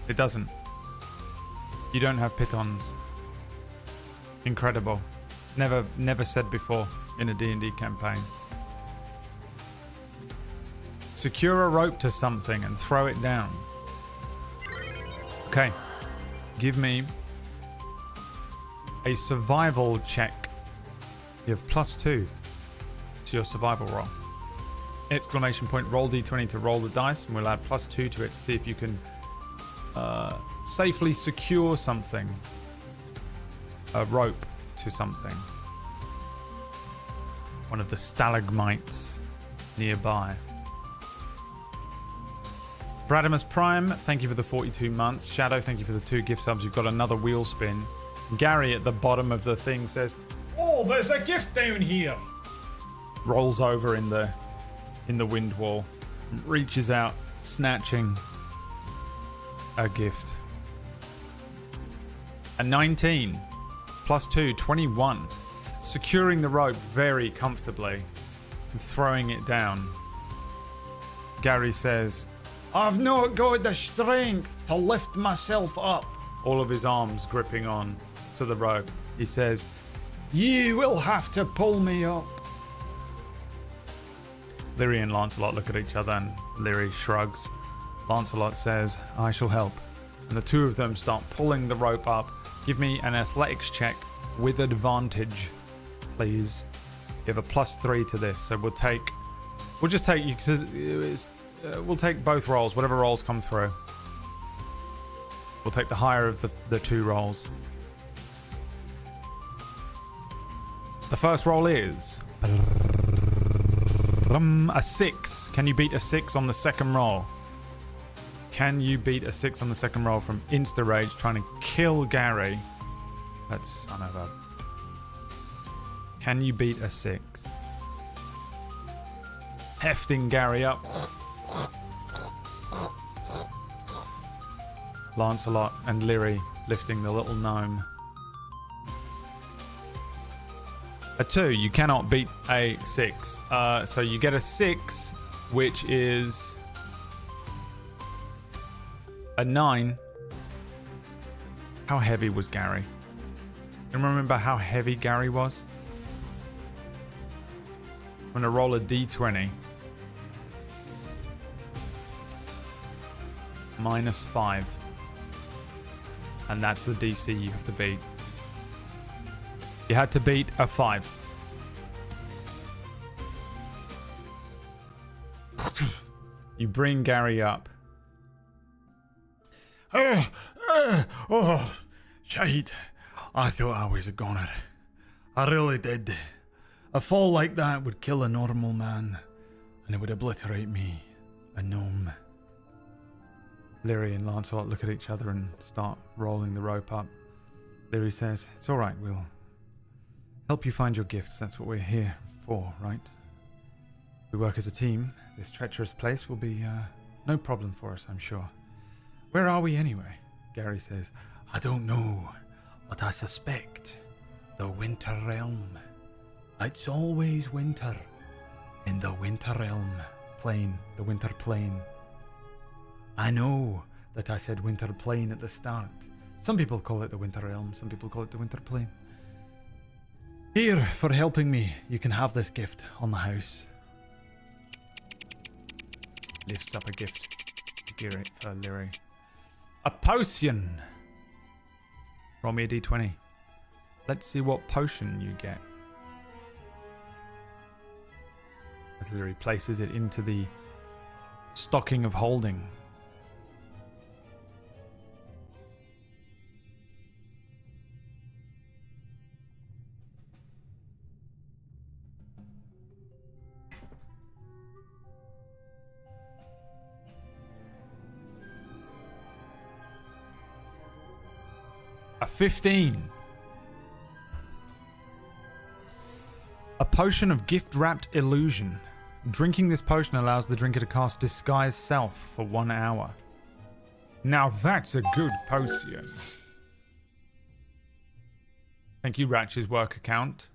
it doesn't. You don't have pitons. Incredible. Never said before in a D&D campaign. Secure a rope to something and throw it down. Okay. Give me a survival check. You have +2 to your survival roll. Exclamation point, roll d20 to roll the dice, and we'll add +2 to it to see if you can safely secure something. A rope to something. One of the stalagmites nearby. Bradimus Prime, thank you for the 42 months. Shadow, thank you for the 2 gift subs. You've got another wheel spin. Gary at the bottom of the thing says, "Oh, there's a gift down here." Rolls over in the wind wall. Reaches out, snatching a gift. A 19. +2, 21. Securing the rope very comfortably and throwing it down. Gary says, "I've not got the strength to lift myself up." All of his arms gripping on to the rope. He says, "You will have to pull me up." Leary and Lancelot look at each other and Leary shrugs. Lancelot says, "I shall help." And the two of them start pulling the rope up. Give me an athletics check with advantage, please. You have a +3 to this, so we'll just take you because we'll take both rolls, whatever rolls come through. We'll take the higher of the two rolls. The first roll is a 6. Can you beat a 6 on the second roll? Can you beat a 6 on the second roll from Insta Rage trying to kill Gary? That's unheard. Can you beat a 6? Hefting Gary up. Lancelot and Lyri lifting the little gnome. A 2, you cannot beat a 6. So you get a 6, which is a 9. How heavy was Gary? Can you remember how heavy Gary was? I'm going to roll a d20. -5. And that's the DC you have to beat. You had to beat a 5. You bring Gary up. Oh, shite. I thought I was a goner. I really did. A fall like that would kill a normal man, and it would obliterate me, a gnome. Lyri and Lancelot look at each other and start rolling the rope up. Lyri says, "It's all right, we'll help you find your gifts. That's what we're here for, right? We work as a team. This treacherous place will be no problem for us, I'm sure. Where are we anyway?" Gary says, I don't know, but I suspect the Winter Realm. It's always winter in the Winter Realm. Plain, the Winter Plain. I know that I said Winter Plain at the start. Some people call it the Winter Realm, some people call it the Winter Plain. Here, for helping me, you can have this gift on the house. Lifts up a gift for Lyri. A potion! Roll me a d20. Let's see what potion you get. As Lyri places it into the stocking of holding. A 15. A potion of gift-wrapped illusion. Drinking this potion allows the drinker to cast Disguise Self for 1 hour. Now that's a good potion. Thank you, Ratch's work account.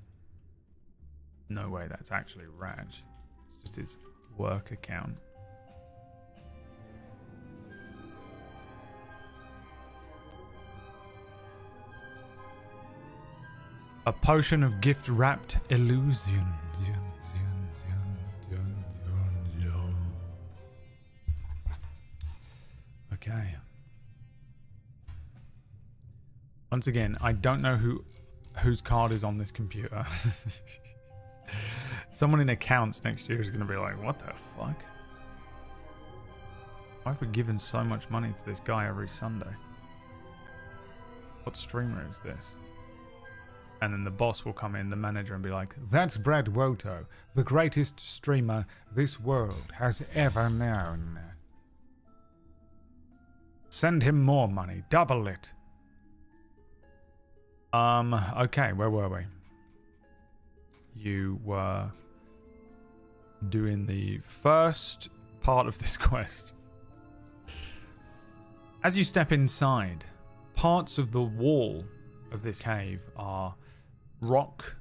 No way that's actually Ratch. It's just his work account. A potion of gift-wrapped illusion. Okay. Once again, I don't know whose card is on this computer. Someone in accounts next year is going to be like, what the fuck? Why have we given so much money to this guy every Sunday? What streamer is this? And then the boss will come in, the manager, and be like, that's Brad Woto, the greatest streamer this world has ever known. Send him more money, double it. Okay, where were we? You were doing the first part of this quest. As you step inside, parts of the wall of this cave are rock,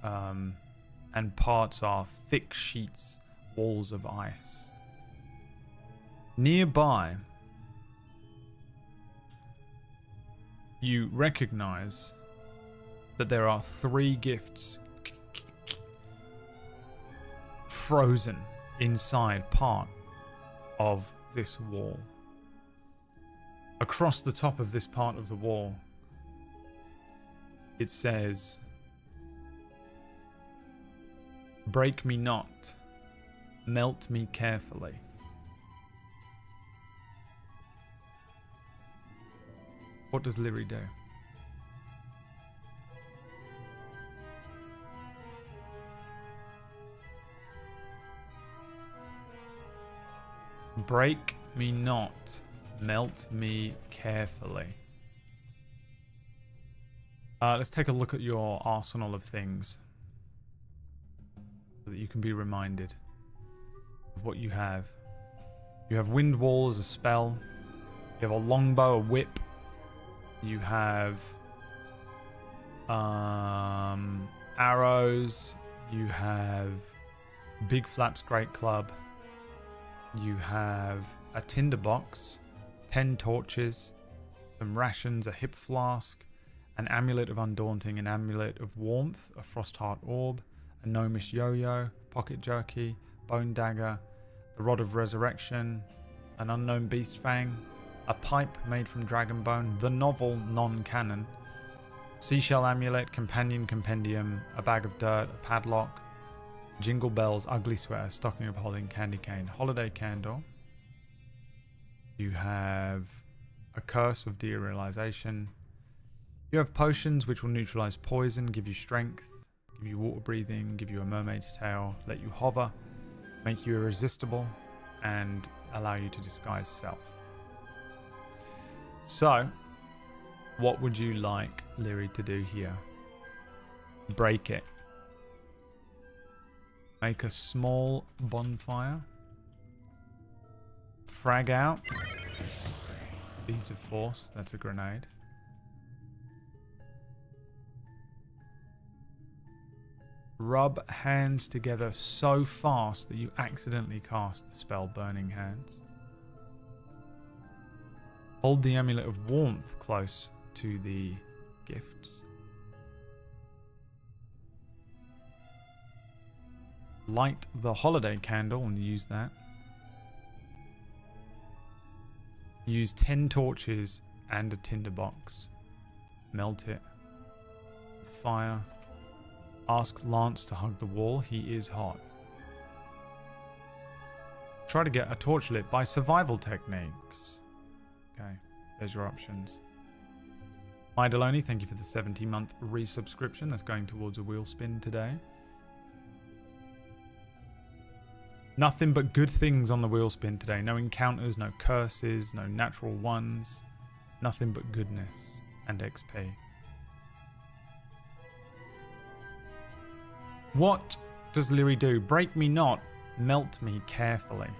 and parts are thick sheets, walls of ice. Nearby, you recognize that there are 3 gifts frozen inside part of this wall. across the top of this part of the wall, it says, "Break me not, melt me carefully." What does Lyri do? Break me not, melt me carefully. Let's take a look at your arsenal of things so that you can be reminded of what you have. You have Wind Wall as a spell. You have a longbow, a whip. You have arrows. You have Big Flap's Great Club. You have a tinderbox, 10 torches, some rations, a hip flask, an amulet of undaunting, an amulet of warmth, a Frostheart orb, a gnomish yo-yo, pocket jerky, bone dagger, the rod of resurrection, an unknown beast fang, a pipe made from dragon bone, the novel non-canon, seashell amulet, companion compendium, a bag of dirt, a padlock, jingle bells, ugly sweater, stocking of holding, candy cane, holiday candle. You have a curse of derealization. You have potions which will neutralize poison, give you strength, give you water breathing, give you a mermaid's tail, let you hover, make you irresistible, and allow you to disguise self. So, what would you like Lyri to do here? Break it. Make a small bonfire. Frag out. Beads of force, that's a grenade. Rub hands together so fast that you accidentally cast the spell Burning Hands. Hold the amulet of warmth close to the gifts. Light the holiday candle and use that. Use 10 torches and a tinderbox. Melt it with fire. Ask Lance to hug the wall. He is hot. Try to get a torch lit by survival techniques. Okay, there's your options. My Delony, thank you for the 70-month resubscription. That's going towards a wheel spin today. Nothing but good things on the wheel spin today. No encounters, no curses, no natural ones. Nothing but goodness and XP. What does Lyri do? Break me not, melt me carefully.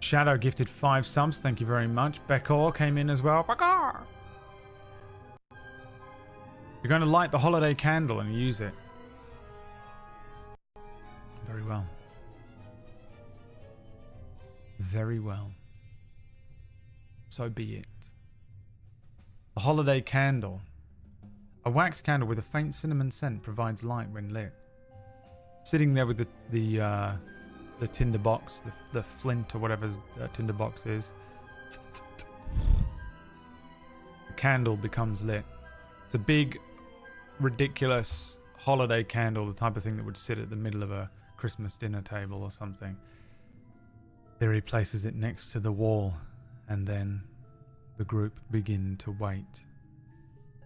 Shadow gifted 5 subs. Thank you very much. Bekor came in as well. Bekor! You're going to light the holiday candle and use it. Very well. Very well. So be it. The holiday candle. A wax candle with a faint cinnamon scent provides light when lit. Sitting there with the tinderbox, the flint or whatever the tinderbox is. The candle becomes lit. It's a big, ridiculous holiday candle, the type of thing that would sit at the middle of a Christmas dinner table or something. There he places it next to the wall, and then the group begin to wait,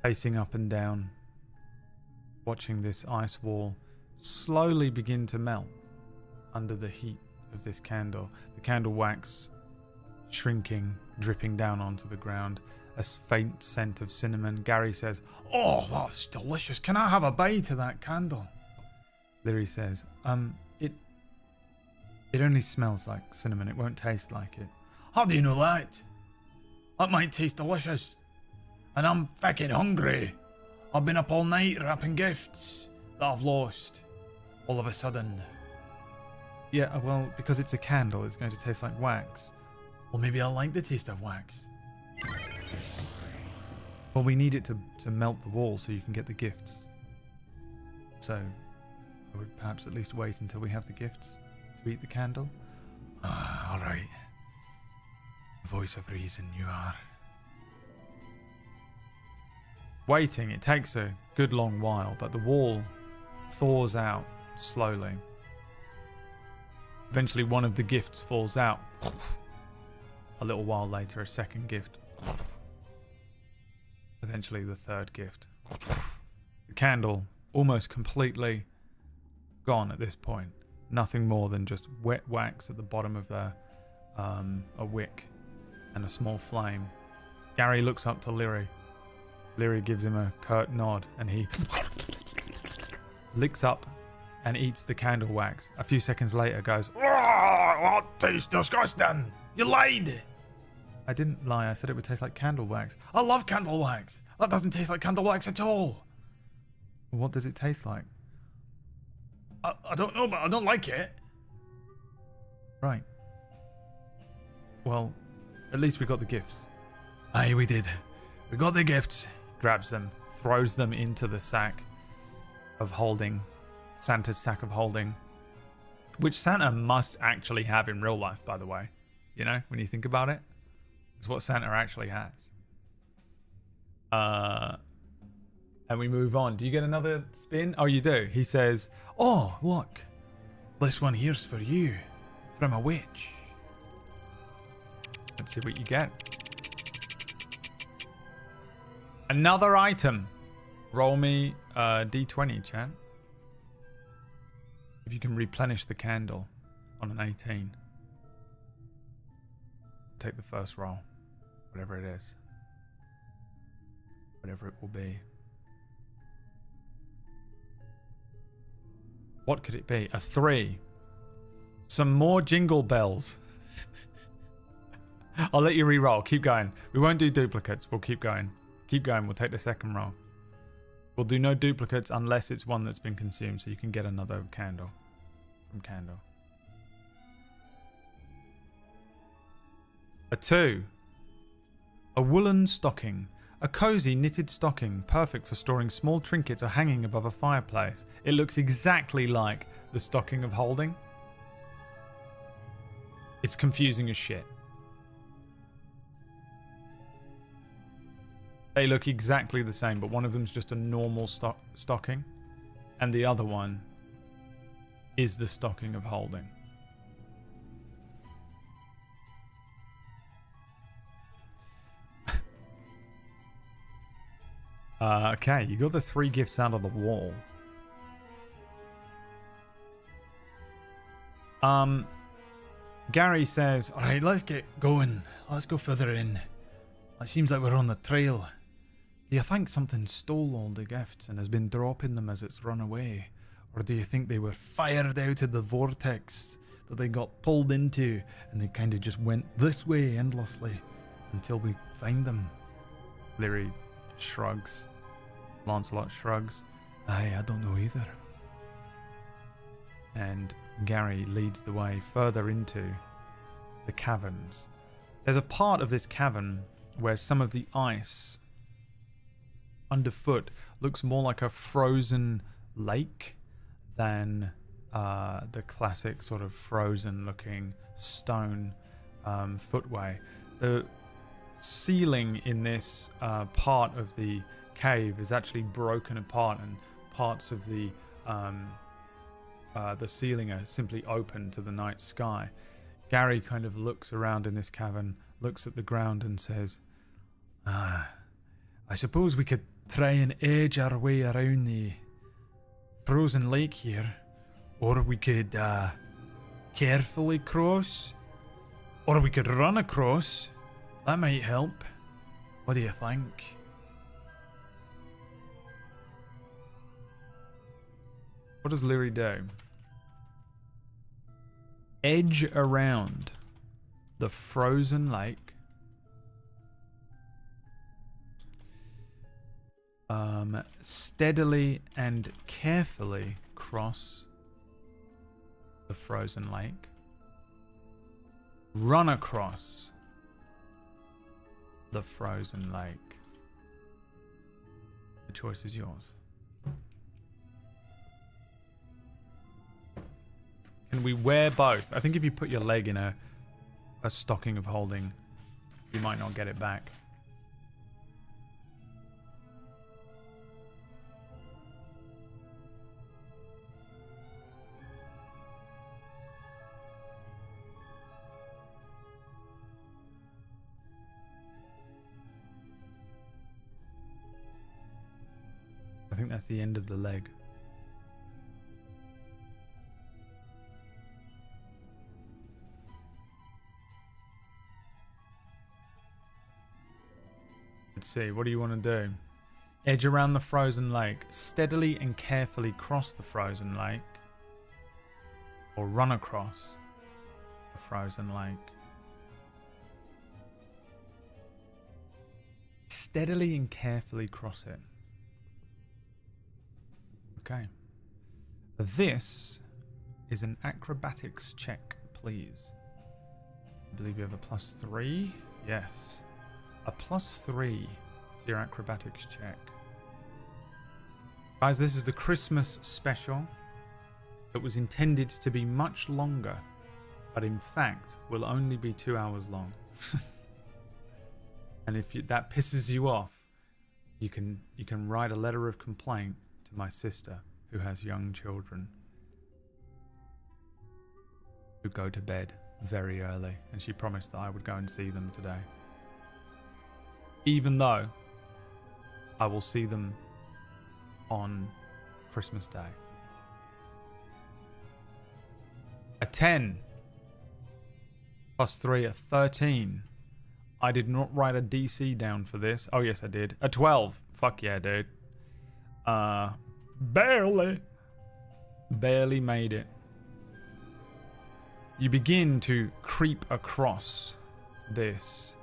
pacing up and down, watching this ice wall slowly begin to melt under the heat of this candle. The candle wax shrinking, dripping down onto the ground. A faint scent of cinnamon. Gary says, Oh, that's delicious. Can I have a bite of that candle? Leary says, it only smells like cinnamon. It won't taste like it. How do you know that? That might taste delicious. And I'm fucking hungry. I've been up all night wrapping gifts that I've lost. All of a sudden. Yeah, well, because it's a candle, it's going to taste like wax. Well, maybe I like the taste of wax. Well, we need it to melt the wall so you can get the gifts. So, I would perhaps at least wait until we have the gifts to eat the candle. Alright. Voice of reason, you are. Waiting, it takes a good long while, but the wall thaws out slowly. Eventually, one of the gifts falls out. A little while later, a second gift. Eventually, the third gift. The candle almost completely gone at this point. Nothing more than just wet wax at the bottom of a wick and a small flame. Gary looks up to Leary. Leary gives him a curt nod and he licks up and eats the candle wax. A few seconds later goes, That tastes disgusting. You lied. I didn't lie, I said it would taste like candle wax. I love candle wax. That doesn't taste like candle wax at all. What does it taste like? I don't know, but I don't like it. Right. Well, at least we got the gifts. Aye, we did. We got the gifts. Grabs them, throws them into the sack of holding, Santa's sack of holding, which Santa must actually have in real life, by the way. You know, when you think about it, it's what Santa actually has. And we move on. Do you get another spin? Oh, you do. He says, Oh, look. This one here's for you. From a witch. let's see what you get. Another item. Roll me D20, chat. If you can replenish the candle on an 18. Take the first roll. Whatever it is. Whatever it will be. What could it be? A 3. Some more jingle bells. I'll let you re-roll. Keep going. We won't do duplicates. We'll keep going. Keep going. We'll take the second roll. We'll do no duplicates unless it's one that's been consumed, so you can get another candle from candle. A 2. A woolen stocking. A cozy knitted stocking, perfect for storing small trinkets or hanging above a fireplace. It looks exactly like the stocking of holding. It's confusing as shit. They look exactly the same, but one of them's just a normal stocking, and the other one is the stocking of holding. Okay, you got the 3 gifts out of the wall. Gary says, Alright, let's get going. Let's go further in. It seems like we're on the trail. do you think something stole all the gifts and has been dropping them as it's run away? Or do you think they were fired out of the vortex that they got pulled into and they kind of just went this way endlessly until we find them? Leary shrugs. Lancelot shrugs. I don't know either. And Gary leads the way further into the caverns. There's a part of this cavern where some of the ice underfoot looks more like a frozen lake than the classic sort of frozen looking stone footway. The ceiling in this part of the cave is actually broken apart, and parts of the ceiling are simply open to the night sky. Gary kind of looks around in this cavern, looks at the ground and says, I suppose we could try and edge our way around the frozen lake here, or we could carefully cross, Or we could run across. That might help. What do you think? What does Leary do? Edge around the frozen lake. Steadily and carefully cross the frozen lake. Run across the frozen lake. The choice is yours. Can we wear both? I think if you put your leg in a stocking of holding, you might not get it back. I think that's the end of the leg. Let's see, what do you want to do? Edge around the frozen lake. Steadily and carefully cross the frozen lake. Or run across the frozen lake. Steadily and carefully cross it. Okay. This is an acrobatics check, please. I believe you have a +3. Yes. A +3 to your acrobatics check. Guys, this is the Christmas special that was intended to be much longer, but in fact will only be 2 hours long. And if that pisses you off, you can write a letter of complaint to my sister who has young children who go to bed very early, and she promised that I would go and see them today. Even though I will see them on Christmas Day. A 10 +3, a 13. I did not write a DC down for this. Oh yes, I did. A 12. Fuck yeah, dude. Barely made it. You begin to creep across this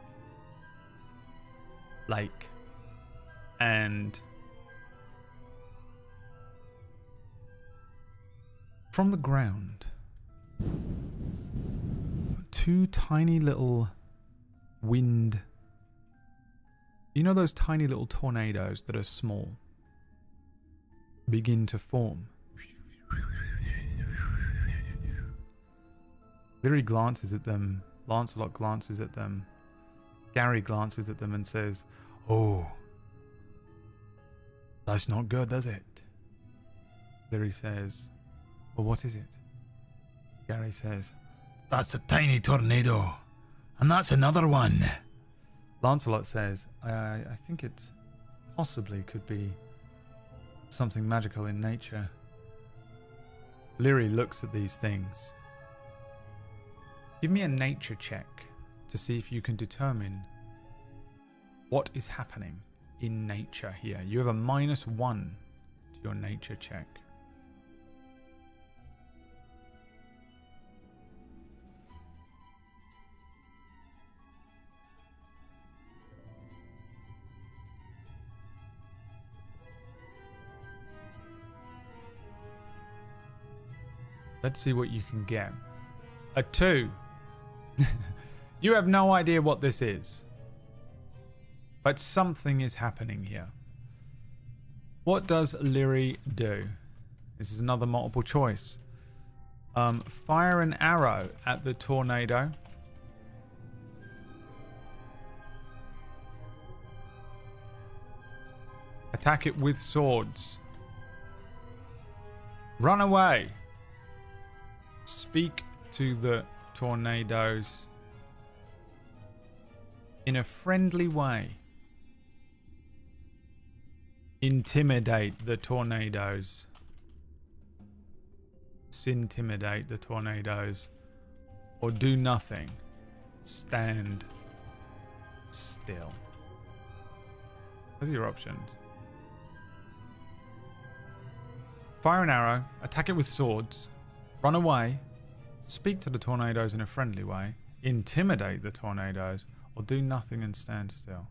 lake, and from the ground, two tiny little wind, you know those tiny little tornadoes that are small, begin to form. Leary glances at them, Lancelot glances at them, Gary glances at them and says, "Oh, that's not good, is it?" Leary says, "Well, what is it?" Gary says, That's a tiny tornado. And that's another one. Lancelot says, I think it possibly could be something magical in nature. Leary looks at these things. Give me a nature check to see if you can determine what is happening in nature here. You have a -1 to your nature check. Let's see what you can get. A 2. You have no idea what this is. But something is happening here. What does Leary do? This is another multiple choice. Fire an arrow at the tornado. Attack it with swords. Run away. Speak to the tornadoes in a friendly way. Intimidate the tornadoes. Intimidate the tornadoes. Or do nothing. stand still. Those are your options. Fire an arrow, attack it with swords, run away, speak to the tornadoes in a friendly way, intimidate the tornadoes, or do nothing and stand still.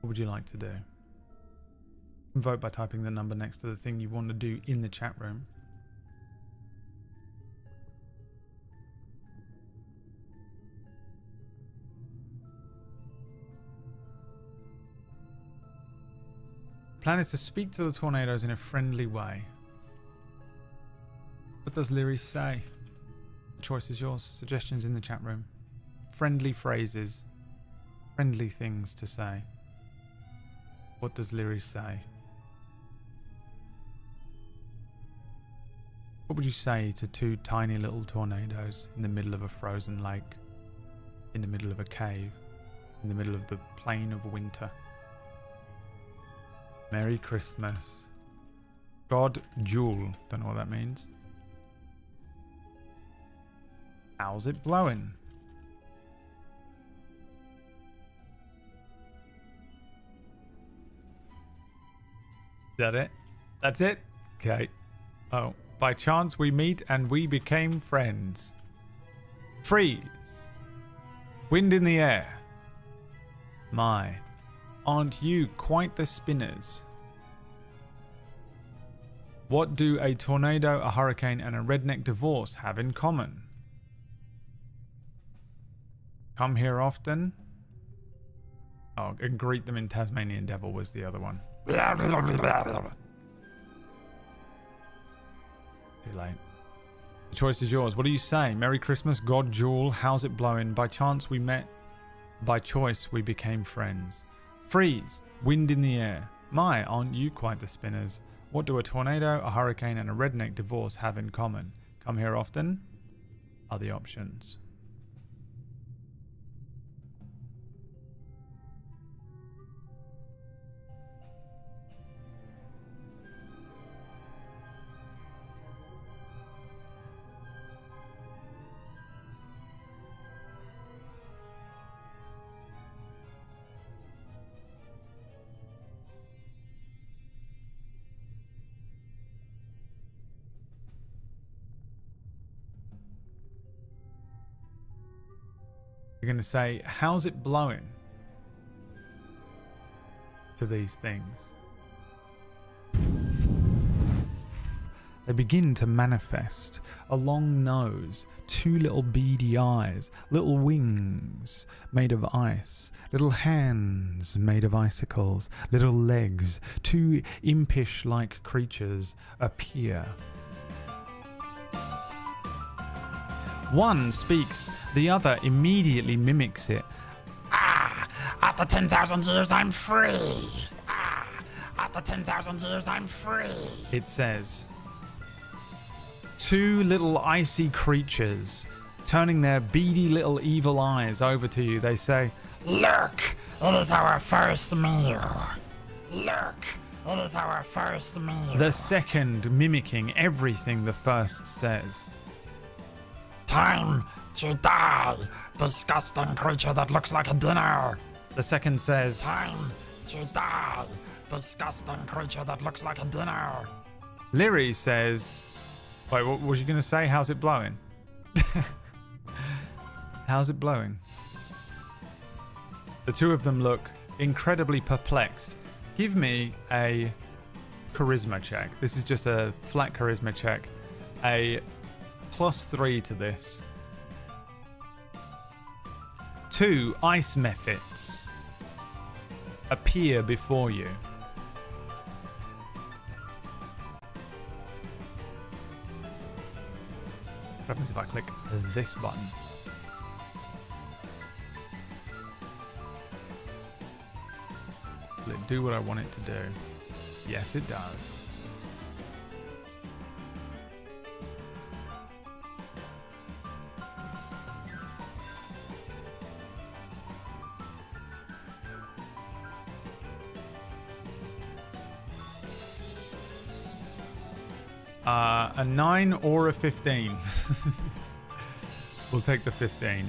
What would you like to do? Vote by typing the number next to the thing you want to do in the chat room. Plan is to speak to the tornadoes in a friendly way. What does Lyri say? The choice is yours. Suggestions in the chat room. Friendly phrases. Friendly things to say. What does Lyri say? What would you say to two tiny little tornadoes in the middle of a frozen lake? In the middle of a cave? In the middle of the plain of winter? Merry Christmas. God Jewel. Don't know what that means. How's it blowing? Is that it? That's it? Okay. Oh. By chance we meet and we became friends. Freeze. Wind in the air. My. Aren't you quite the spinners? What do a tornado, a hurricane, and a redneck divorce have in common? Come here often? Oh, and greet them in Tasmanian Devil was the other one. Too late. The choice is yours. What do you say? Merry Christmas, God Jewel, how's it blowing? By chance we met. By choice we became friends. Freeze. Wind in the air. My, aren't you quite the spinners? What do a tornado, a hurricane, and a redneck divorce have in common? Come here often? Are the options. You're going to say, how's it blowing? To these things. They begin to manifest. A long nose, two little beady eyes, little wings made of ice, little hands made of icicles, little legs, two impish-like creatures appear. One speaks, the other immediately mimics it. Ah, after 10,000 years I'm free. Ah, after 10,000 years I'm free. It says. Two little icy creatures, turning their beady little evil eyes over to you, they say, Look, it is our first meal. Look, it is our first meal. the second mimicking everything the first says. Time to die, disgusting creature that looks like a dinner. The second says, Time to die, disgusting creature that looks like a dinner. Lyri says, wait, what was you going to say? How's it blowing? How's it blowing? The two of them look incredibly perplexed. Give me a charisma check. This is just a flat charisma check. A +3 to this. 2 ice mephits appear before you. What happens if I click this button? Will it do what I want it to do? Yes, it does. A 9 or a 15. We'll take the 15.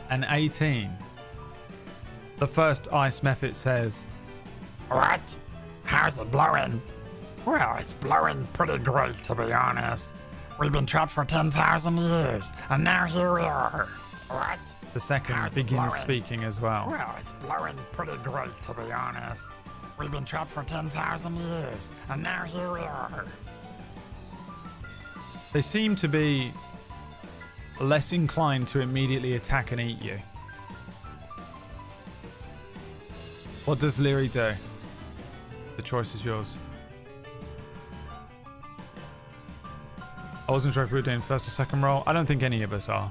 An 18. The first ice method says, What? How's it blowing? Well, it's blowing pretty great, to be honest. We've been trapped for 10,000 years, and now here we are. What? the second How's it begins blowing? speaking as well. Well, it's blowing pretty great, to be honest. We've been trapped for 10,000 years, and now here we are. They seem to be less inclined to immediately attack and eat you. What does Leary do? The choice is yours. I wasn't sure if we were doing first or second roll. I don't think any of us are.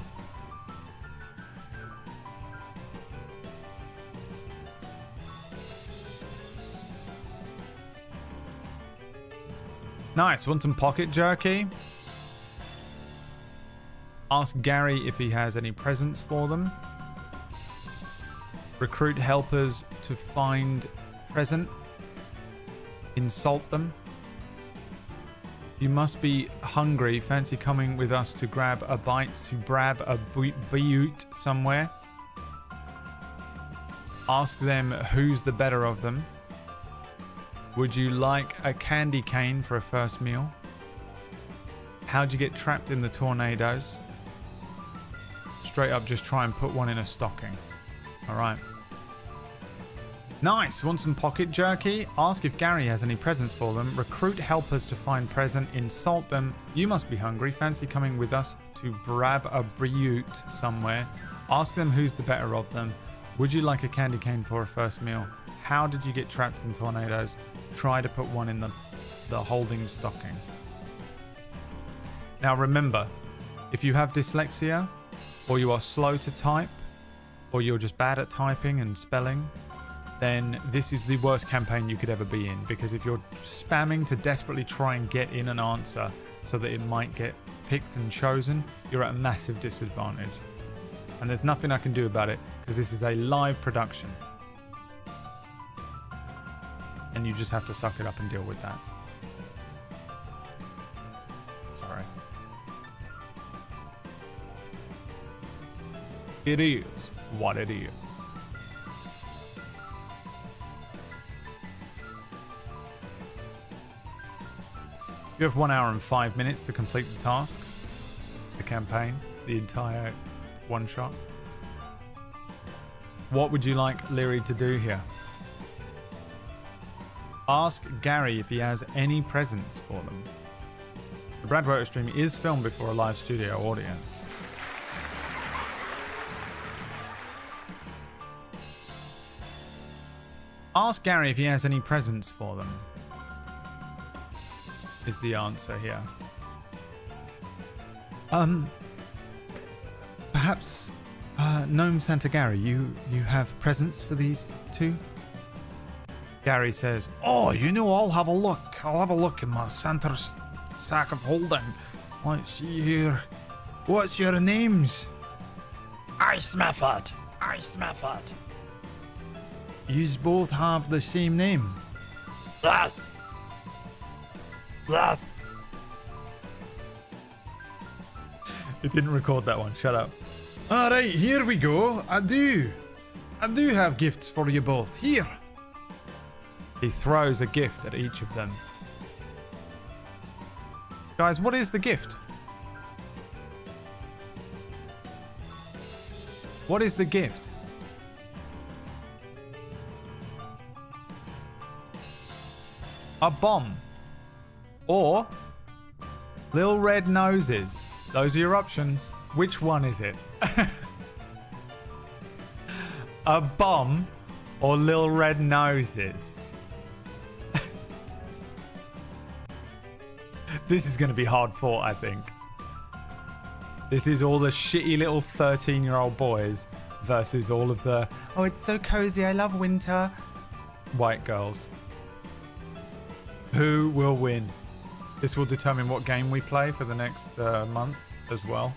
Nice. Want some pocket jerky? Ask Gary if he has any presents for them. Recruit helpers to find present. Insult them. You must be hungry. Fancy coming with us to grab a bite, to grab a butte somewhere. Ask them who's the better of them. Would you like a candy cane for a first meal? How'd you get trapped in the tornadoes? Straight up, just try and put one in a stocking. Alright. Nice. Want some pocket jerky? Ask if Gary has any presents for them. Recruit helpers to find present. Insult them. You must be hungry. Fancy coming with us to grab a butte somewhere. Ask them who's the better of them. Would you like a candy cane for a first meal? How did you get trapped in tornadoes? Try to put one in the holding stocking. Now remember, if you have dyslexia, or you are slow to type, or you're just bad at typing and spelling, then this is the worst campaign you could ever be in, because if you're spamming to desperately try and get in an answer so that it might get picked and chosen, you're at a massive disadvantage. And there's nothing I can do about it, because this is a live production. And you just have to suck it up and deal with that. Sorry. It is what it is. You have 1 hour and 5 minutes to complete the task, the campaign, the entire one shot. What would you like Leary to do here? Ask Gary if he has any presents for them. The Brad Woto stream is filmed before a live studio audience. Ask Gary if he has any presents for them. Is the answer here. Perhaps, Gnome Santa Gary, you have presents for these two? Gary says, Oh, you know, I'll have a look. I'll have a look in my Santa's sack of holding. Let's see here. What's your names? Ice Method. Ice Method. Yous both have the same name. Yes. Yes. it didn't record that one, shut up. Alright, here we go. I do have gifts for you both. Here. He throws a gift at each of them. Guys, what is the gift? What is the gift? A bomb. Or Lil Red Noses. Those are your options. Which one is it? A bomb or Lil Red Noses? This is going to be hard fought, I think. This is all the shitty little 13-year-old boys versus all of the, oh, it's so cozy, I love winter, white girls. Who will win? This will determine what game we play for the next month as well.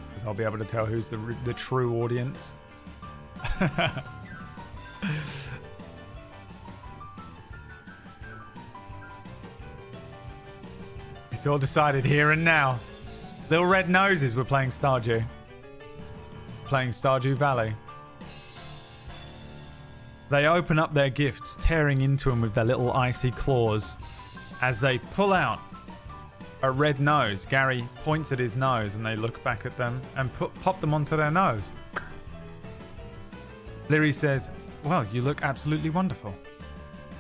Because I'll be able to tell who's the true audience. It's all decided here and now. Little Red Noses, we're playing Stardew. Playing Stardew Valley. They open up their gifts, tearing into them with their little icy claws. As they pull out a red nose, Gary points at his nose and they look back at them and pop them onto their nose. Leary says, well, you look absolutely wonderful.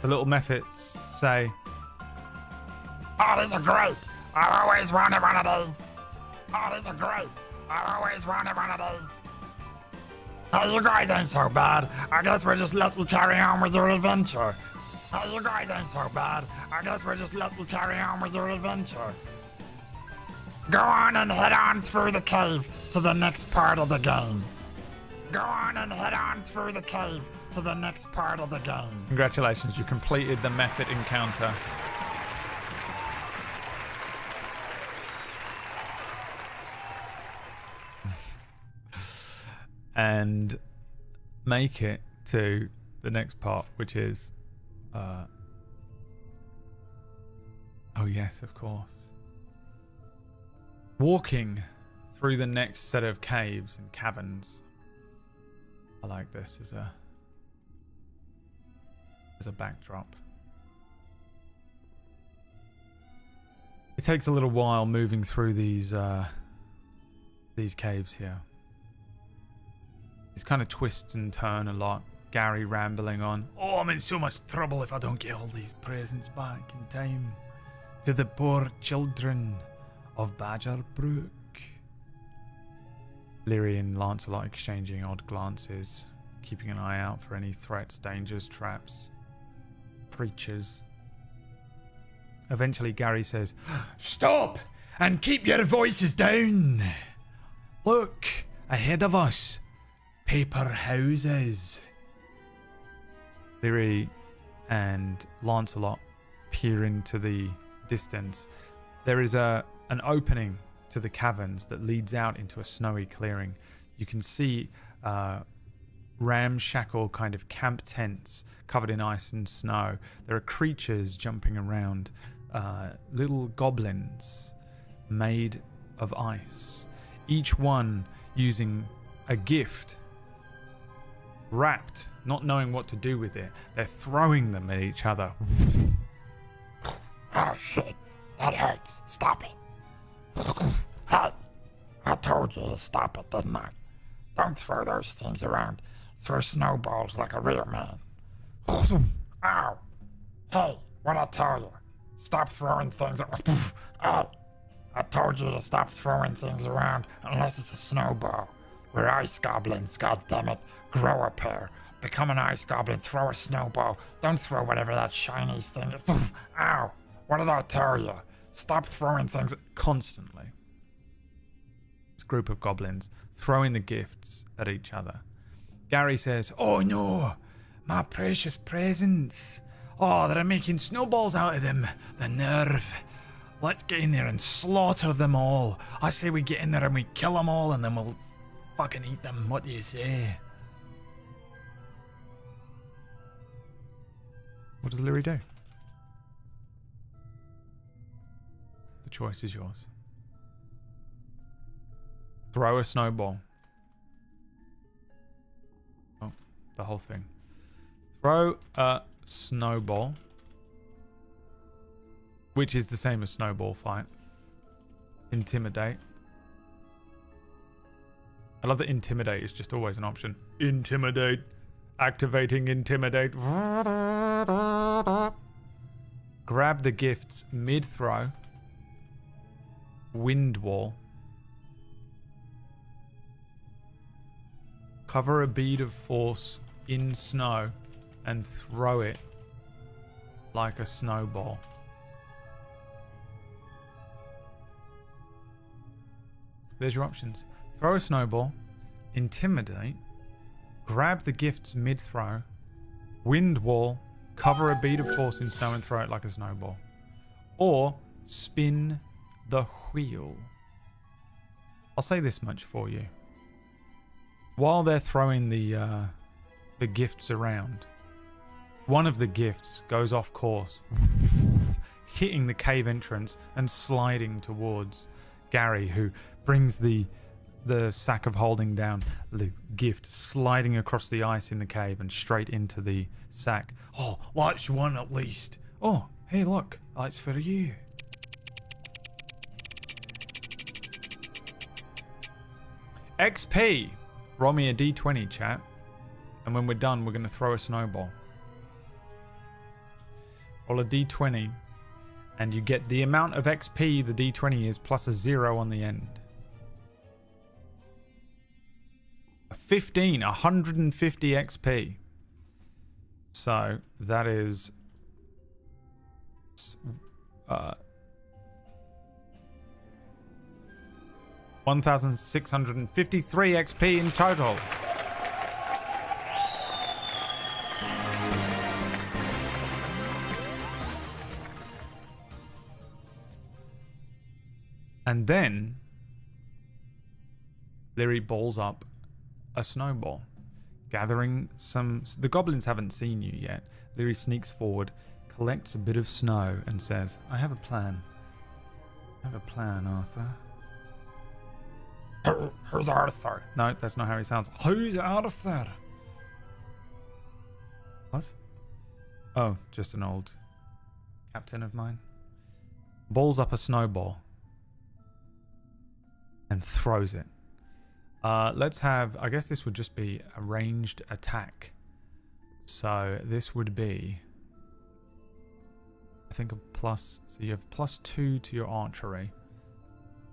The little Mephits say, oh, these are great. I always wanted one of these. Oh, these are great. I always wanted one of these. Hey, you guys ain't so bad. I guess we'll just let you carry on with your adventure. Hey, you guys ain't so bad. I guess we'll just let you carry on with your adventure. Go on and head on through the cave to the next part of the game. Go on and head on through the cave to the next part of the game. congratulations, you completed the Mephit encounter. And make it to the next part, which is oh yes, of course, walking through the next set of caves and caverns. I like this as a backdrop. It takes a little while moving through these caves here. It's kind of twist and turn a lot. Gary rambling on. Oh, I'm in so much trouble if I don't get all these presents back in time. To the poor children of Badger Brook. Leary and Lancelot exchanging odd glances, keeping an eye out for any threats, dangers, traps, creatures. Eventually Gary says, Stop! And keep your voices down! Look, ahead of us. Paper houses. Leary and Lancelot peer into the distance. There is an opening to the caverns that leads out into a snowy clearing. You can see ramshackle kind of camp tents covered in ice and snow. There are creatures jumping around, little goblins made of ice, each one using a gift wrapped, not knowing what to do with it. They're throwing them at each other. Oh shit, that hurts. Stop it. Hey, I told you to stop it, didn't I? Don't throw those things around. Throw snowballs like a real man. Ow. Hey, what'd I tell you? Stop throwing things around. Hey, I told you to stop throwing things around unless it's a snowball. We're ice goblins, goddammit. Grow a pair. Become an ice goblin. Throw a snowball. Don't throw whatever that shiny thing is. Ow. What did I tell you? Stop throwing things Constantly. This group of goblins throwing the gifts at each other. Gary says, Oh no, my precious presents. Oh, they're making snowballs out of them. The nerve. Let's get in there and slaughter them all. I say we get in there and we kill them all and then we'll fucking eat them. What do you say? what does Leary do? The choice is yours. Throw a snowball. Oh, the whole thing. Throw a snowball, which is the same as snowball fight. Intimidate. I love that intimidate is just always an option. Intimidate. Activating intimidate. Grab the gifts mid-throw. Wind wall. Cover a bead of force in snow and throw it like a snowball. There's your options. Throw a snowball, intimidate, grab the gifts mid-throw, wind wall, cover a bead of force in snow and throw it like a snowball. Or spin the wheel. I'll say this much for you. While they're throwing the gifts around, one of the gifts goes off course, hitting the cave entrance and sliding towards Gary, who brings the sack of holding down the gift, sliding across the ice in the cave and straight into the sack. Oh, watch one at least. Oh, hey, look, that's for you. XP. Roll me a d20, chat. And when we're done, we're going to throw a snowball. Roll a d20. And you get the amount of XP the d20 is plus a 0 on the end. A 15, 150 XP. So that is 1,653 XP in total. And then Leary balls up a snowball, gathering some... The goblins haven't seen you yet. Leary sneaks forward, collects a bit of snow and says, I have a plan. I have a plan, Arthur. Who's Arthur? No, that's not how he sounds. Who's Arthur? What? Oh, just an old captain of mine. Balls up a snowball and throws it. Let's have... I guess this would just be a ranged attack. So this would be... I think a plus... So you have +2 to your archery.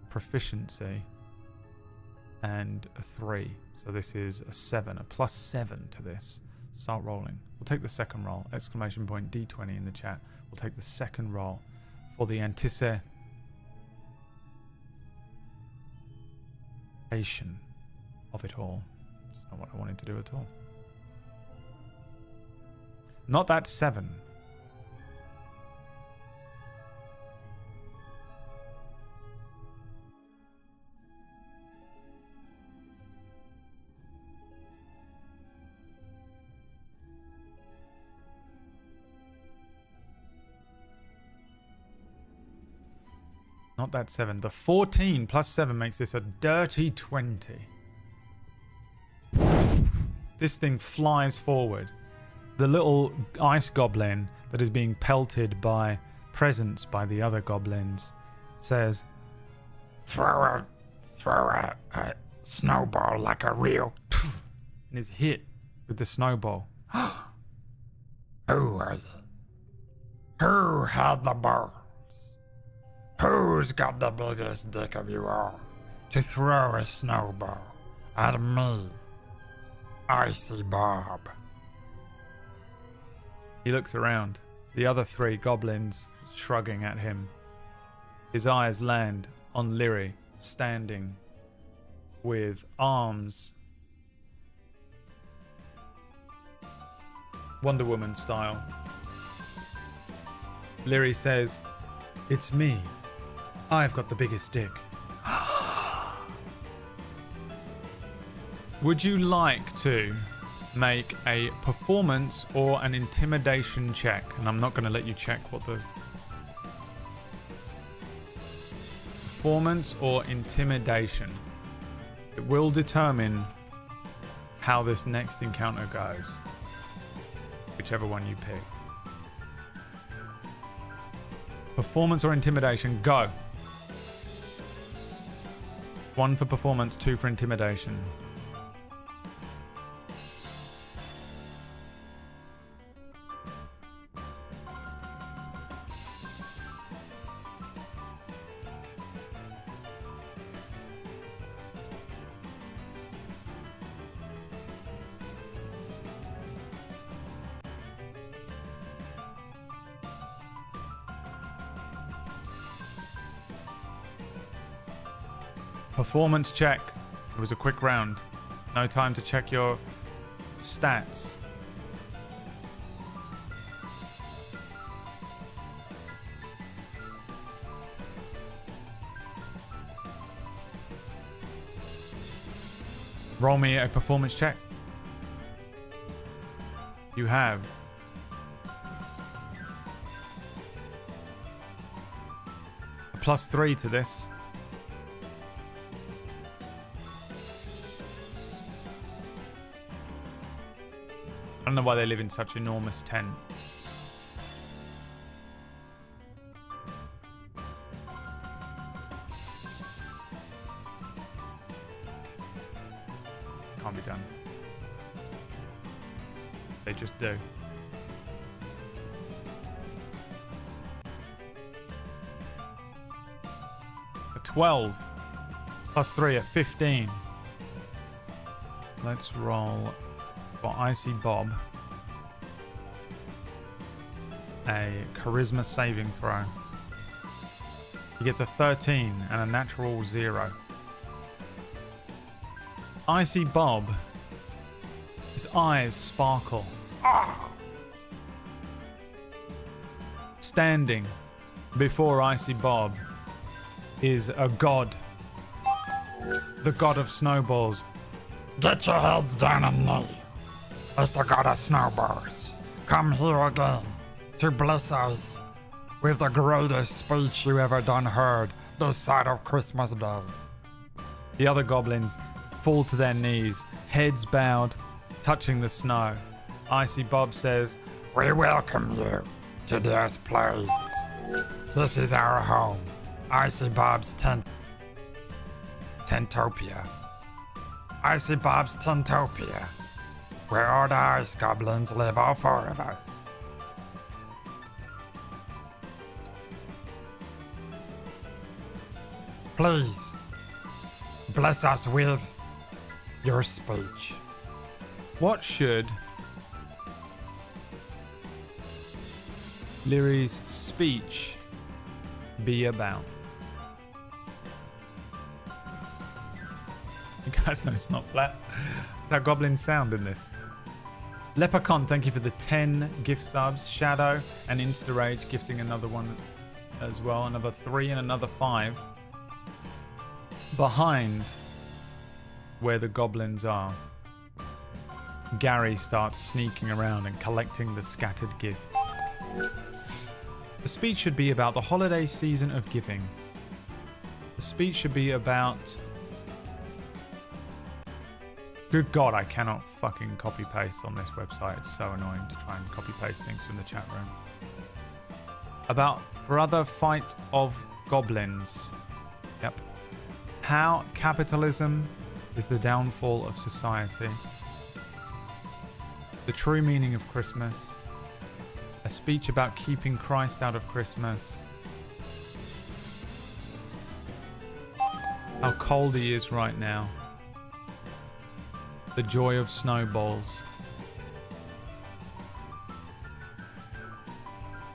Proficiency. And a 3. So this is a 7. A +7 to this. Start rolling. We'll take the second roll. Exclamation point D20 in the chat. We'll take the second roll for the anticipation of it all. It's not what I wanted to do at all. Not that 7. Not that 7. The 14 plus 7 makes this a dirty 20. This thing flies forward. The little ice goblin that is being pelted by presents by the other goblins says, Throw a snowball like a real. and is hit with the snowball. Who was it? Who had the balls? Who's got the biggest dick of you all to throw a snowball at me, Icy Bob? He looks around. The other 3 goblins shrugging at him. His eyes land on Leary, standing with arms Wonder Woman style. Leary says, "It's me. I've got the biggest dick." Would you like to make a performance or an intimidation check? And I'm not going to let you check what the... Performance or intimidation. It will determine how this next encounter goes. Whichever one you pick. Performance or intimidation, go. 1 for performance, 2 for intimidation. Performance check. It was a quick round. No time to check your stats. Roll me a performance check. You have a +3 to this. I don't know why they live in such enormous tents. Can't be done. They just do. A 12 +3, a 15. Let's roll for Icy Bob a charisma saving throw. He gets a 13 and a natural 0. Icy Bob, his eyes sparkle. Standing before Icy Bob is a god. The god of snowballs. Get your heads down and kneel. It's the god of snowballs. Come here again to bless us with the greatest speech you ever done heard this side of Christmas Day. The other goblins fall to their knees, heads bowed, touching the snow. Icy Bob says, We welcome you to this place. This is our home, Icy Bob's Tentopia. Icy Bob's Tentopia, where all the ice goblins live, all 4 of us. Please, bless us with your speech. what should Lyri's speech be about? You guys know it's not flat. That's how goblins sound in this. Leprechaun, thank you for the 10 gift subs. Shadow and Insta Rage gifting another one as well. Another 3 and another 5. Behind where the goblins are, Gary starts sneaking around and collecting the scattered gifts. The speech should be about the holiday season of giving. The speech should be about... Good God, I cannot fucking copy paste on this website. It's so annoying to try and copy paste things from the chat room. About brother fight of goblins. Yep. How capitalism is the downfall of society. The true meaning of Christmas. A speech about keeping Christ out of Christmas. How cold he is right now. The joy of snowballs.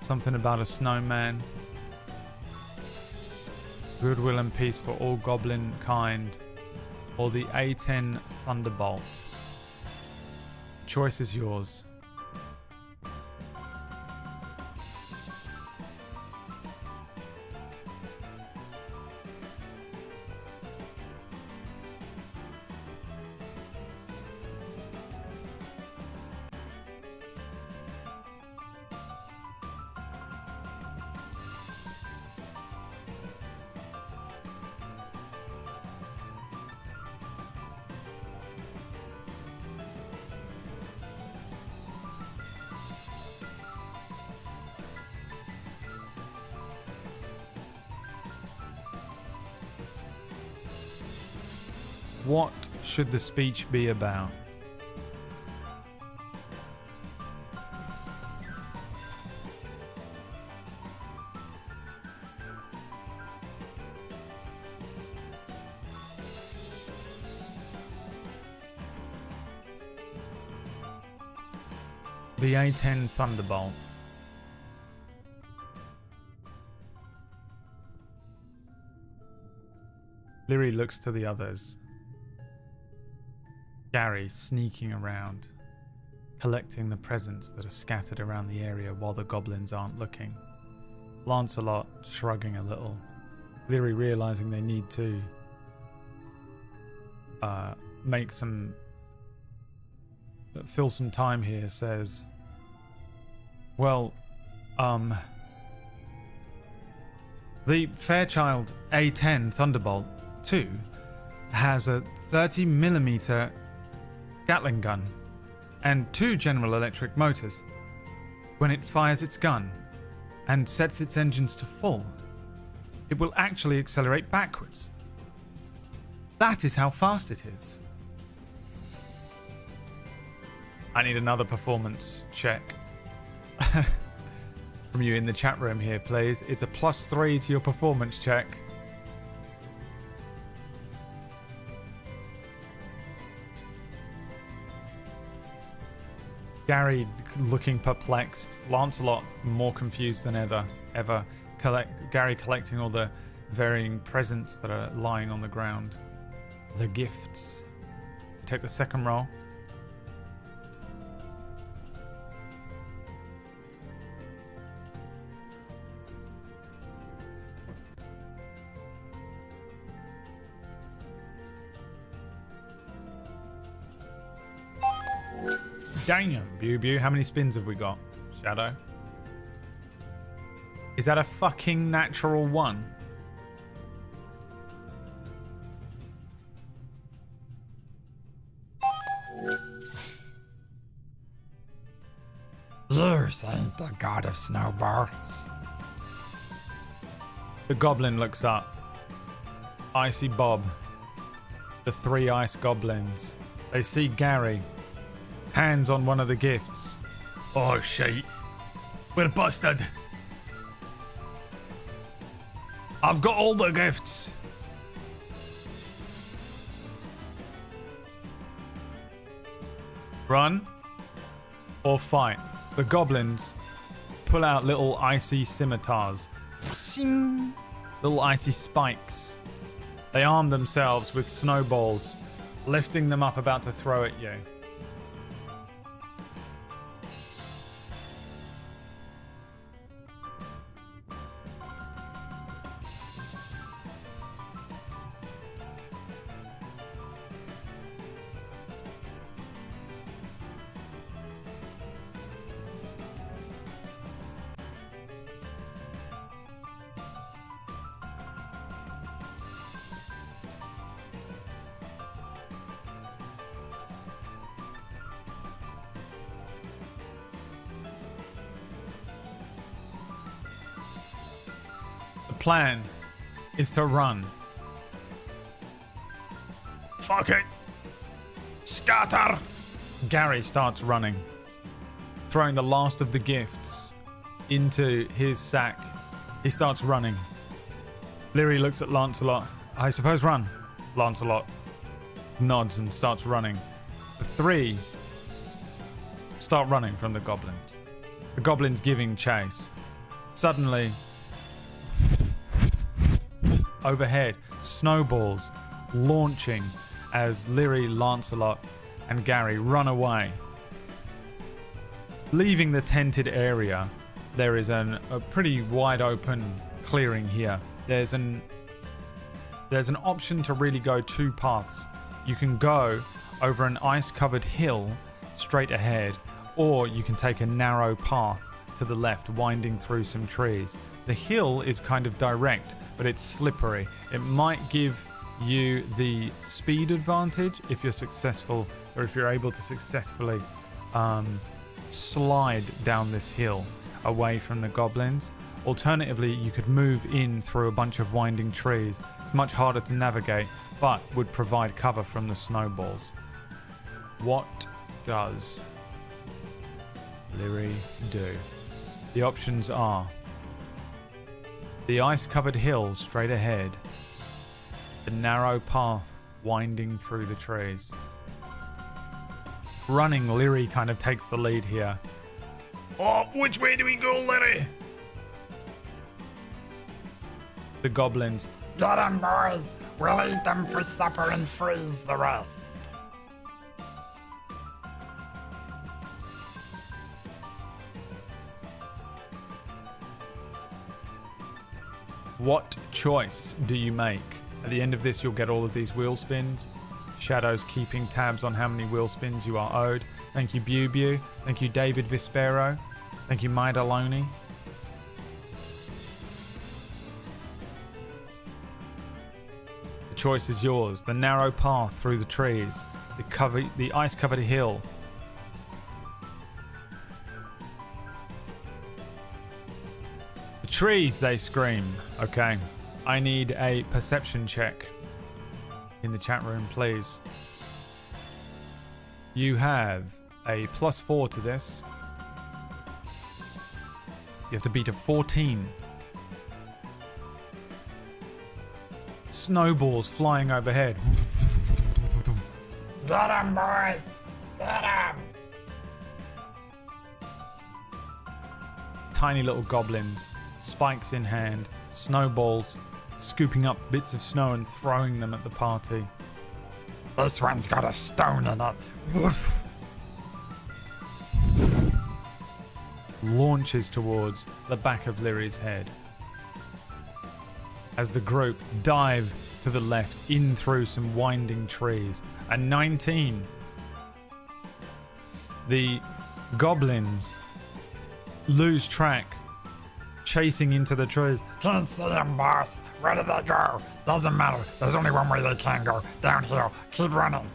Something about a snowman. Goodwill and peace for all goblin kind. Or the A10 Thunderbolt. Choice is yours. What should the speech be about? The A10 Thunderbolt. Lyri looks to the others. Gary sneaking around, collecting the presents that are scattered around the area while the goblins aren't looking. Lancelot shrugging a little. Lyri realizing they need to fill some time here, says, well, the Fairchild A10 Thunderbolt 2 has a 30mm Gatling gun and 2 General Electric motors. When it fires its gun and sets its engines to full, it will actually accelerate backwards. That is how fast it is. I need another performance check from you in the chat room here, please. It's a +3 to your performance check. Gary looking perplexed. Lancelot more confused than ever. Gary collecting all the varying presents that are lying on the ground. The gifts. Take the second roll. Damn, Bew. How many spins have we got? Shadow? Is that a fucking natural 1? Yours ain't the god of snowballs. The goblin looks up. Icy Bob. The 3 ice goblins. They see Gary. Hands on one of the gifts. Oh shit. We're busted. I've got all the gifts. Run or fight. The goblins pull out little icy scimitars. Little icy spikes. They arm themselves with snowballs, lifting them up, about to throw at you. Plan is to run. Fuck it. Scatter. Gary starts running, throwing the last of the gifts into his sack. He starts running. Lyri looks at Lancelot. I suppose run. Lancelot nods and starts running. The 3 start running from the goblins. The goblins giving chase. Suddenly, overhead, snowballs launching as Lyri, Lancelot, and Gary run away. Leaving the tented area, there is a pretty wide open clearing here. There's an option to really go 2 paths. You can go over an ice-covered hill straight ahead, or you can take a narrow path to the left, winding through some trees. The hill is kind of direct, but it's slippery. It might give you the speed advantage if you're successful, or if you're able to successfully slide down this hill away from the goblins. Alternatively, you could move in through a bunch of winding trees. It's much harder to navigate, but would provide cover from the snowballs. What does Lyri do? The options are the ice-covered hill straight ahead, the narrow path winding through the trees. Running, Lyri kind of takes the lead here. Oh, which way do we go, Lyri? The goblins Get 'em, boys. We'll eat them for supper and freeze the rest. What choice do you make? At the end of this, you'll get all of these wheel spins. Shadow's keeping tabs on how many wheel spins you are owed. Thank you, Bubu. Thank you, David Vispero. Thank you, Maidaloni. The choice is yours. The narrow path through the trees, the ice-covered hill. The trees, they scream. Okay, I need a perception check in the chat room, please. You have a +4 to this. You have to beat a 14. Snowballs flying overhead. Get 'em, boys. Get 'em. Tiny little goblins, spikes in hand, snowballs, scooping up bits of snow and throwing them at the party. This one's got a stone in it. Woof. Launches towards the back of Lyri's head. As the group dive to the left in through some winding trees. A 19. The goblins lose track, chasing into the trees. Can't see 'em, boss. Where did they go? Doesn't matter. There's only one way they can go. Downhill. Keep running.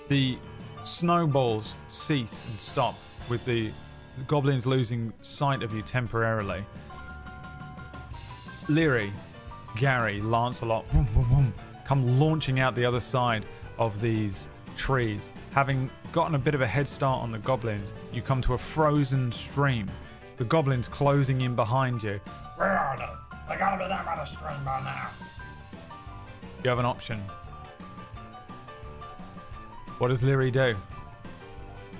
The snowballs cease and stop with the goblins losing sight of you temporarily. Lyri, Gary, Lancelot come launching out the other side of these trees. Having gotten a bit of a head start on the goblins, you come to a frozen stream. The goblins closing in behind you. Where are they? They gotta be down by the stream by now. You have an option. What does Lyri do?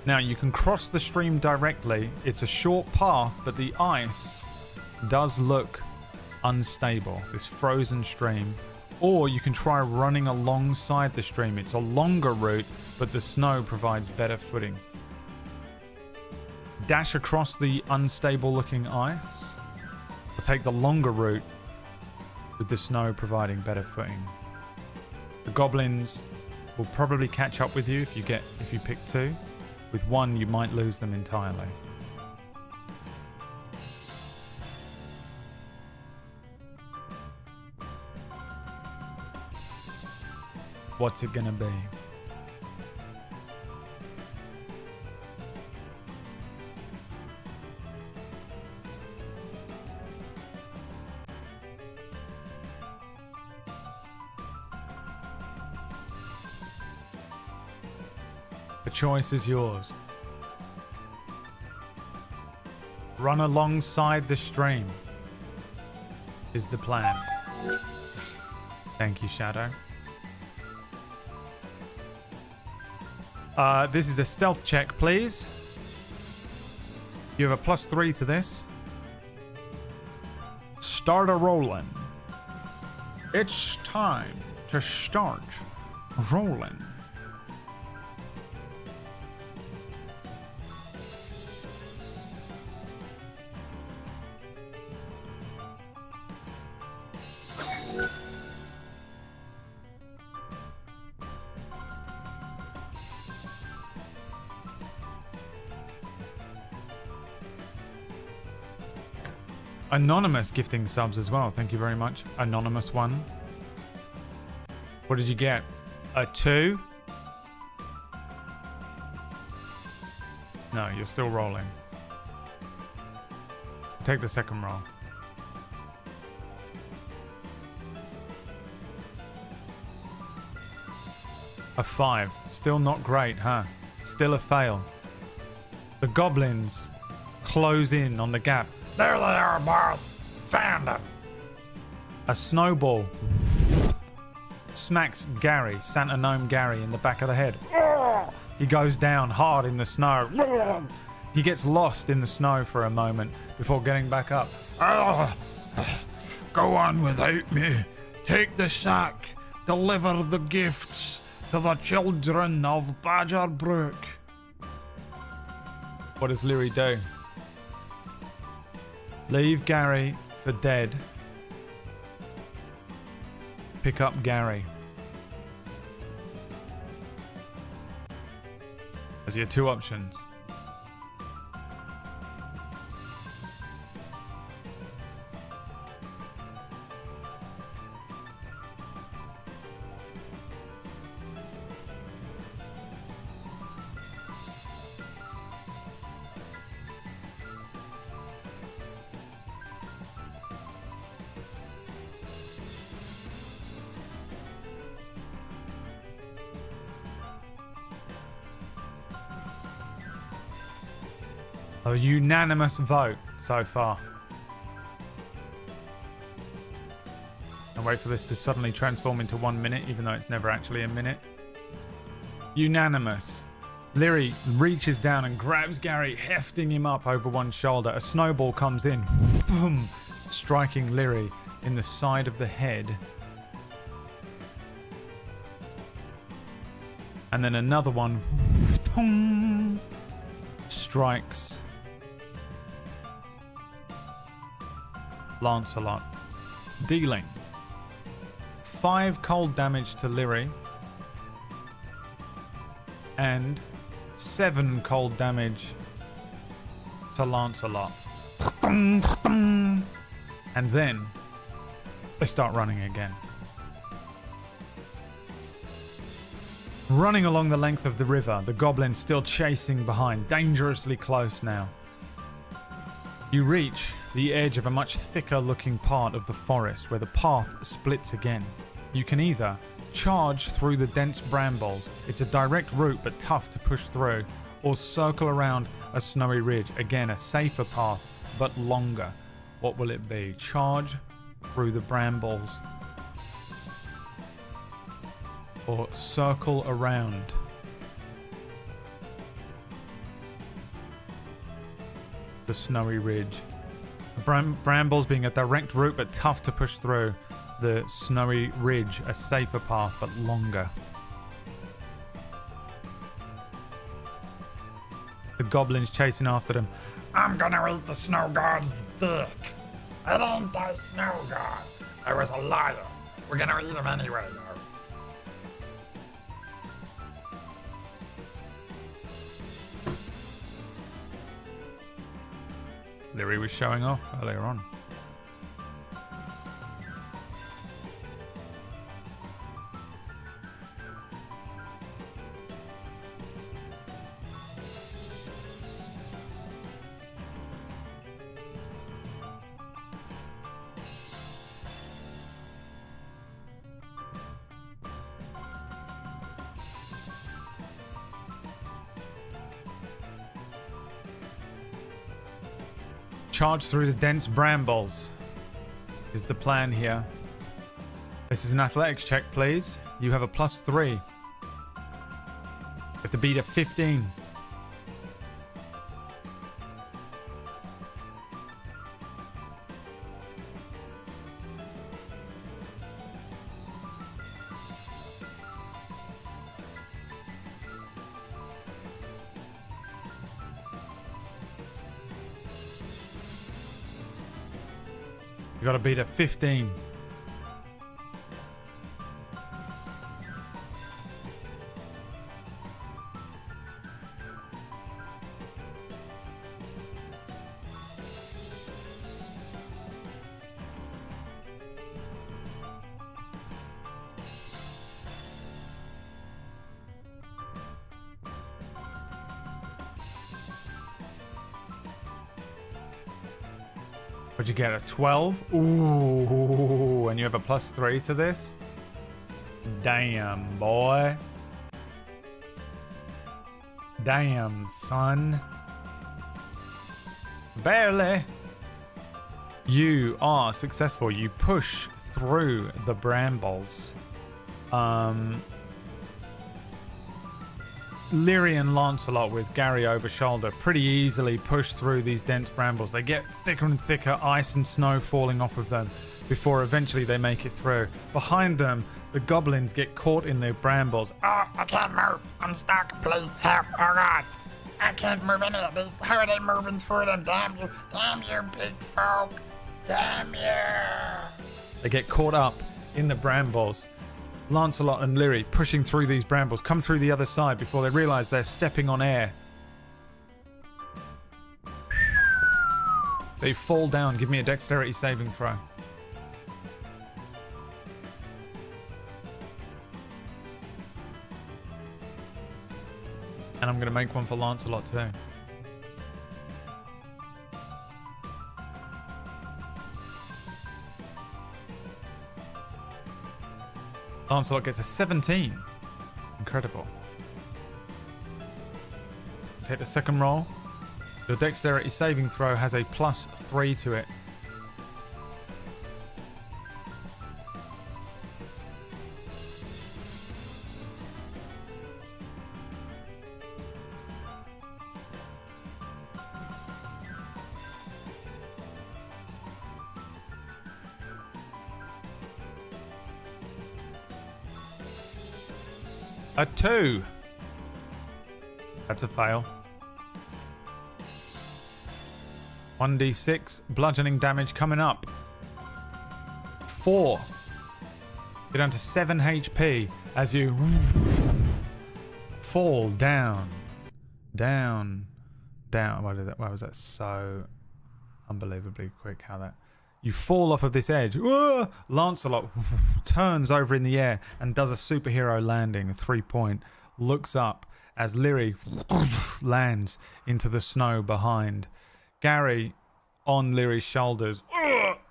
Now, you can cross the stream directly. It's a short path, but the ice does look unstable, this frozen stream. Or you can try running alongside the stream. It's a longer route, but the snow provides better footing. Dash across the unstable looking ice, or take the longer route with the snow providing better footing. The goblins will probably catch up with you if you pick two. With one, you might lose them entirely. What's it gonna be? The choice is yours. Run alongside the stream is the plan. Thank you, Shadow. This is a stealth check, please. You have a +3 to this. Start a rolling. It's time to start rolling. Anonymous gifting subs as well. Thank you very much. Anonymous one. What did you get? A 2? No, you're still rolling. Take the second roll. A 5. Still not great, huh? Still a fail. The goblins close in on the gap. There they are, boss. Found them. A snowball smacks Gary, Santa Gnome Gary, in the back of the head. He goes down hard in the snow. He gets lost in the snow for a moment before getting back up. Go on without me. Take the sack, deliver the gifts to the children of Badger Brook. What does Leary do? Leave Gary for dead. Pick up Gary. Those are your two options. A unanimous vote so far. And wait for this to suddenly transform into 1 minute, even though it's never actually a minute. Unanimous. Leary reaches down and grabs Gary, hefting him up over one shoulder. A snowball comes in, boom, striking Leary in the side of the head. And then another one strikes Lancelot, dealing 5 cold damage to Leary and 7 cold damage to Lancelot. And then they start running again. Running along the length of the river, the goblins still chasing behind, dangerously close now. You reach the edge of a much thicker looking part of the forest where the path splits again. You can either charge through the dense brambles, it's a direct route but tough to push through, or circle around a snowy ridge, again a safer path but longer. What will it be? Charge through the brambles or circle around? The snowy ridge. Brambles being a direct route but tough to push through. The snowy ridge, a safer path but longer. The goblins chasing after them. I'm gonna eat the snow god's dick. It ain't the snow god. I was a liar. We're gonna eat him anyway, though. Leary was showing off earlier on. Charge through the dense brambles is the plan here. This is an athletics check, please. You have a +3. You have to beat a 15. You gotta beat a 15. What'd you get, a 12? Ooh, and you have a +3 to this? Damn, boy. Damn, son. Barely. You are successful. You push through the brambles. Leary and Lancelot, with Gary over shoulder, pretty easily push through these dense brambles. They get thicker and thicker, ice and snow falling off of them before eventually they make it through. Behind them, the goblins get caught in the brambles. Oh, I can't move. I'm stuck. Please help. Oh, God. I can't move any of these. How are they moving through them? Damn you. Damn you, big folk. Damn you. They get caught up in the brambles. Lancelot and Leary pushing through these brambles, come through the other side before they realize they're stepping on air. They fall down. Give me a dexterity saving throw. And I'm going to make one for Lancelot too. Lancelot gets a 17. Incredible. Take the second roll. Your dexterity saving throw has a +3 to it. A 2. That's a fail. 1d6 bludgeoning damage coming up. 4. You're down to 7 HP as you fall down. Down. Why was that so unbelievably quick? How that... You fall off of this edge. Whoa! Lancelot turns over in the air and does a superhero landing, a 3-point. Looks up as Leary lands into the snow behind. Gary, on Leary's shoulders,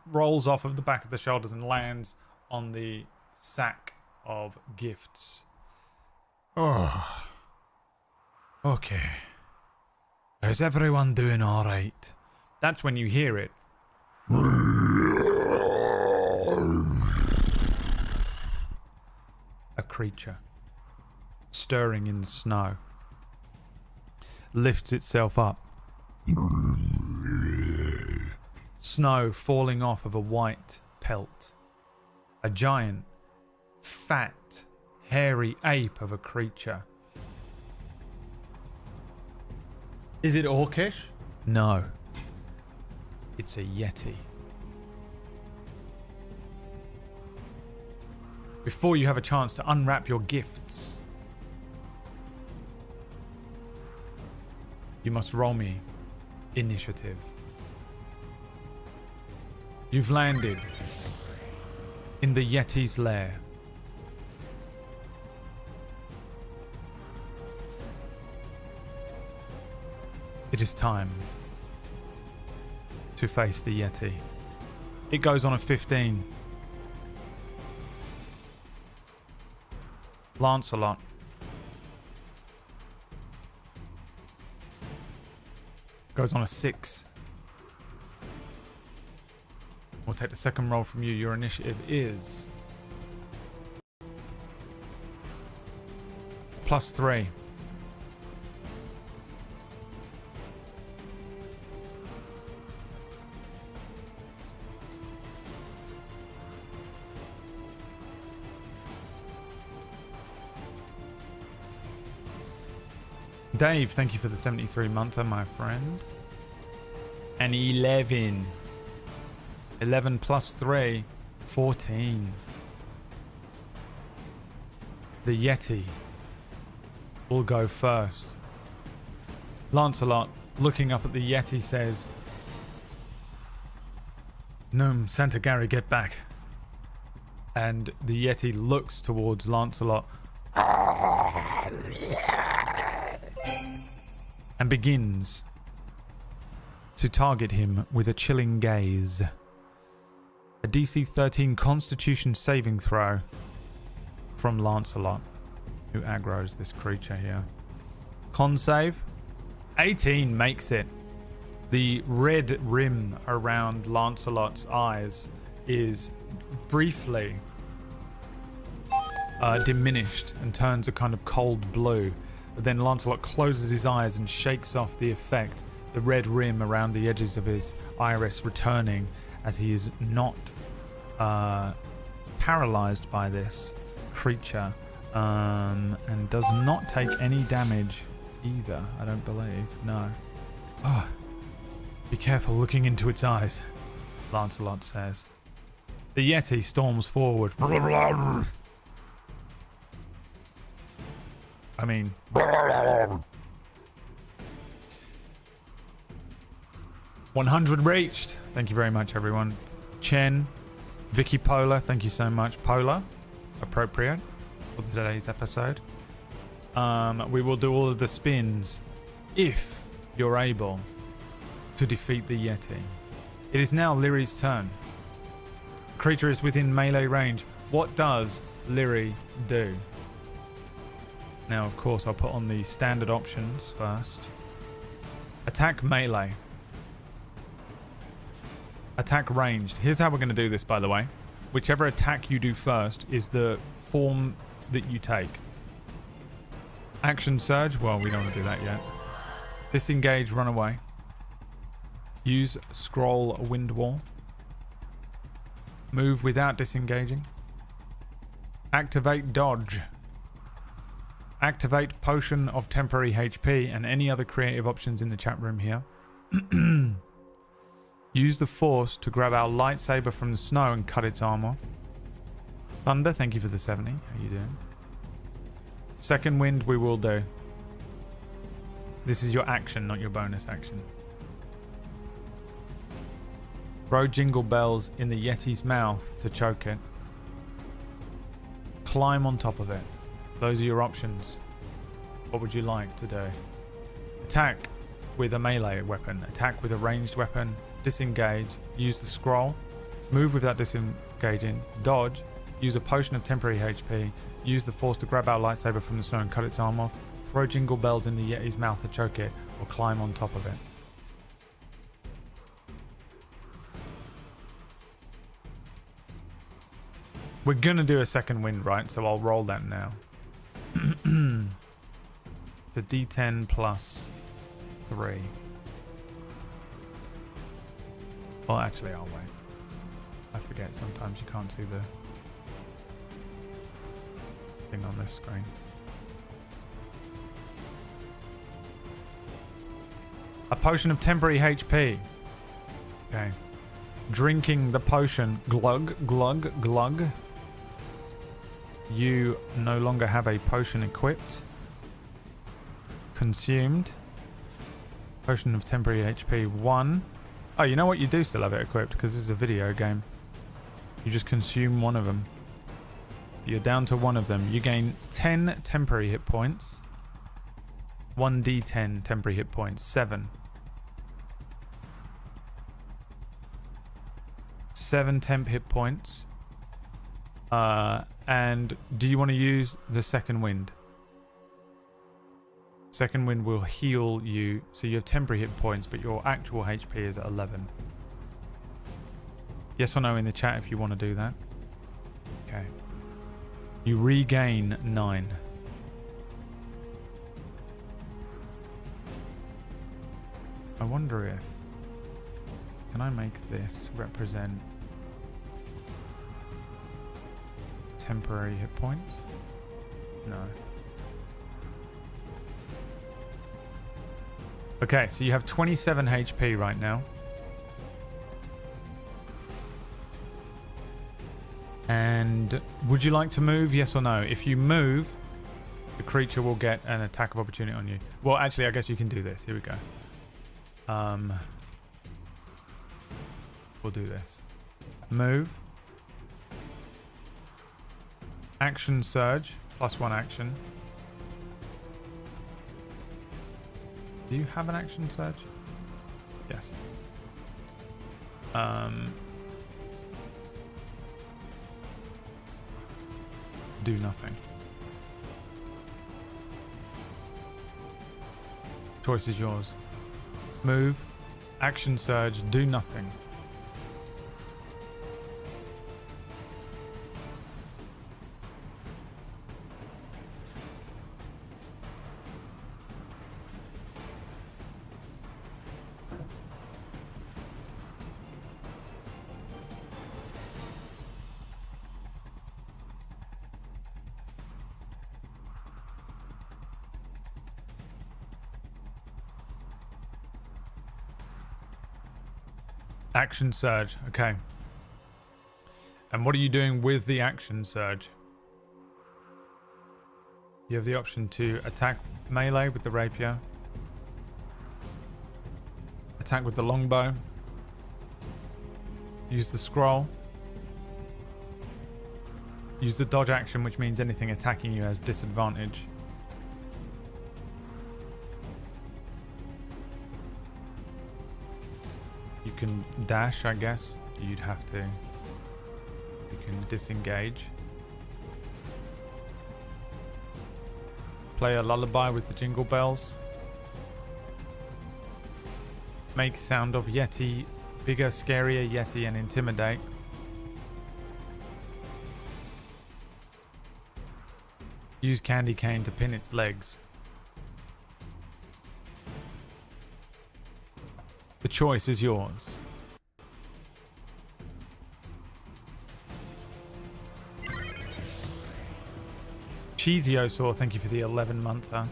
rolls off of the back of the shoulders and lands on the sack of gifts. Oh. Okay. Is everyone doing alright? That's when you hear it. A creature, stirring in the snow, lifts itself up. Snow falling off of a white pelt. A giant, fat, hairy ape of a creature. Is it orcish? No. It's a yeti. Before you have a chance to unwrap your gifts, you must roll me initiative. You've landed in the Yeti's lair. It is time to face the Yeti. It goes on a 15. Lancelot. Goes on a 6. We'll take the second roll from you. Your initiative is +3. Dave, thank you for the 73-monther, my friend. And 11. 11 plus 3, 14. The Yeti will go first. Lancelot, looking up at the Yeti, says, "Gnome, Santa Gary, get back." And the Yeti looks towards Lancelot and begins to target him with a chilling gaze. A DC 13 Constitution saving throw from Lancelot, who aggroes this creature here. Con save, 18 makes it. The red rim around Lancelot's eyes is briefly diminished and turns a kind of cold blue. but then Lancelot closes his eyes and shakes off the effect, the red rim around the edges of his iris returning as he is not paralyzed by this creature, and does not take any damage either, I don't believe. No. Oh, be careful looking into its eyes, Lancelot says. The Yeti storms forward. I mean... 100 reached. Thank you very much, everyone. Chen, Vicky Polar, thank you so much. Polar, appropriate for today's episode. We will do all of the spins if you're able to defeat the Yeti. It is now Lyri's turn. Creature is within melee range. What does Lyri do? Now, of course, I'll put on the standard options first. Attack melee. Attack ranged. Here's how we're going to do this, by the way. Whichever attack you do first is the form that you take. Action surge. Well, we don't want to do that yet. Disengage, run away. Use scroll wind wall. Move without disengaging. Activate dodge. Activate potion of temporary HP and any other creative options in the chat room here. Use the force to grab our lightsaber from the snow and cut its arm off. Thunder, thank you for the 70. How you doing? Second wind we will do. This is your action, not your bonus action. Throw jingle bells in the Yeti's mouth to choke it. Climb on top of it. Those are your options. What would you like to do? Attack with a melee weapon. Attack with a ranged weapon. Disengage. Use the scroll. Move without disengaging. Dodge. Use a potion of temporary HP. Use the force to grab our lightsaber from the snow and cut its arm off. Throw jingle bells in the Yeti's mouth to choke it. Or climb on top of it. We're gonna do a second wind, right? So I'll roll that now. The D10 plus 3. Well, actually, I'll wait. I forget sometimes you can't see the thing on this screen. A potion of temporary HP. Okay. Drinking the potion. Glug, glug, glug. You no longer have a potion equipped. Consumed. Potion of temporary HP 1. Oh, you know what? You do still have it equipped because this is a video game. You just consume one of them. You're down to one of them. You gain 10 temporary hit points. 1d10 temporary hit points. 7. 7 temp hit points. And do you want to use the second wind? Second wind will heal you, so you have temporary hit points, but your actual HP is at 11. Yes or no in the chat if you want to do that. Okay. You regain 9. I wonder if... Can I make this represent temporary hit points? No. Okay, so you have 27 HP right now. And would you like to move? Yes or no? If you move, the creature will get an attack of opportunity on you. Well, actually, I guess you can do this. Here we go. We'll do this. Move. Action surge. +1 action. Do you have an action surge? Yes. Do nothing. Choice is yours. Move. Action surge. Do nothing. Action surge. Okay. And what are you doing with the action surge? You have the option to attack melee with the rapier, attack with the longbow, use the scroll, use the dodge action, which means anything attacking you has disadvantage. You can dash, I guess. You'd have to. You can disengage. Play a lullaby with the jingle bells. Make sound of Yeti bigger, scarier Yeti and intimidate. Use candy cane to pin its legs. The choice is yours. Cheesiosaur, thank you for the 11-monther.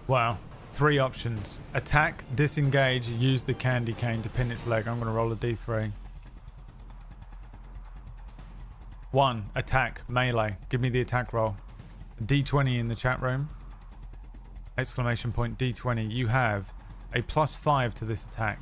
Wow, 3 options. Attack, disengage, use the candy cane to pin its leg. I'm going to roll a d3. 1, attack, melee. Give me the attack roll. D20 in the chat room. Exclamation point D20. You have a +5 to this attack.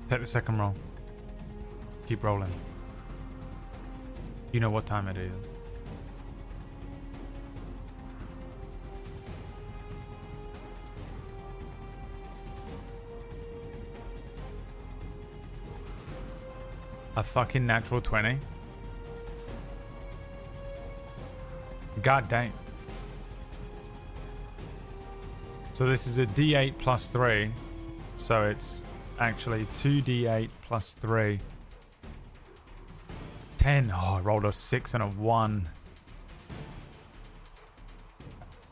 Take the second roll. Keep rolling. You know what time it is. A fucking natural 20. God dang. So this is a D8 +3. So it's actually 2d8 +3. 10. Oh, I rolled a 6 and a 1.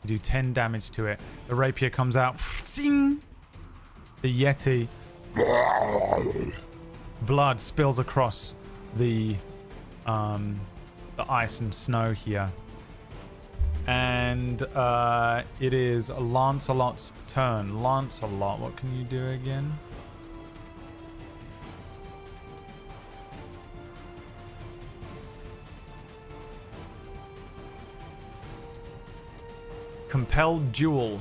You do 10 damage to it. The rapier comes out. The Yeti. Blood spills across the ice and snow here. And it is Lancelot's turn. Lancelot, what can you do again? Compelled duel.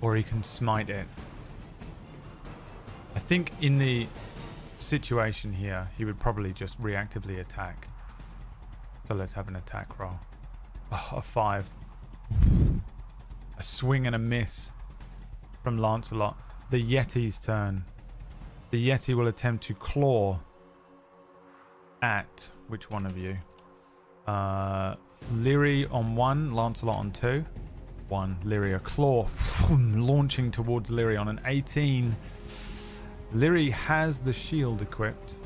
Or he can smite it. I think in the situation here, he would probably just reactively attack. So let's have an attack roll. Oh, a 5. A swing and a miss from Lancelot. The Yeti's turn. The Yeti will attempt to claw at which one of you? Lyri on 1, Lancelot on 2. 1, Lyri, a claw launching towards Lyri on an 18. Lyri has the shield equipped.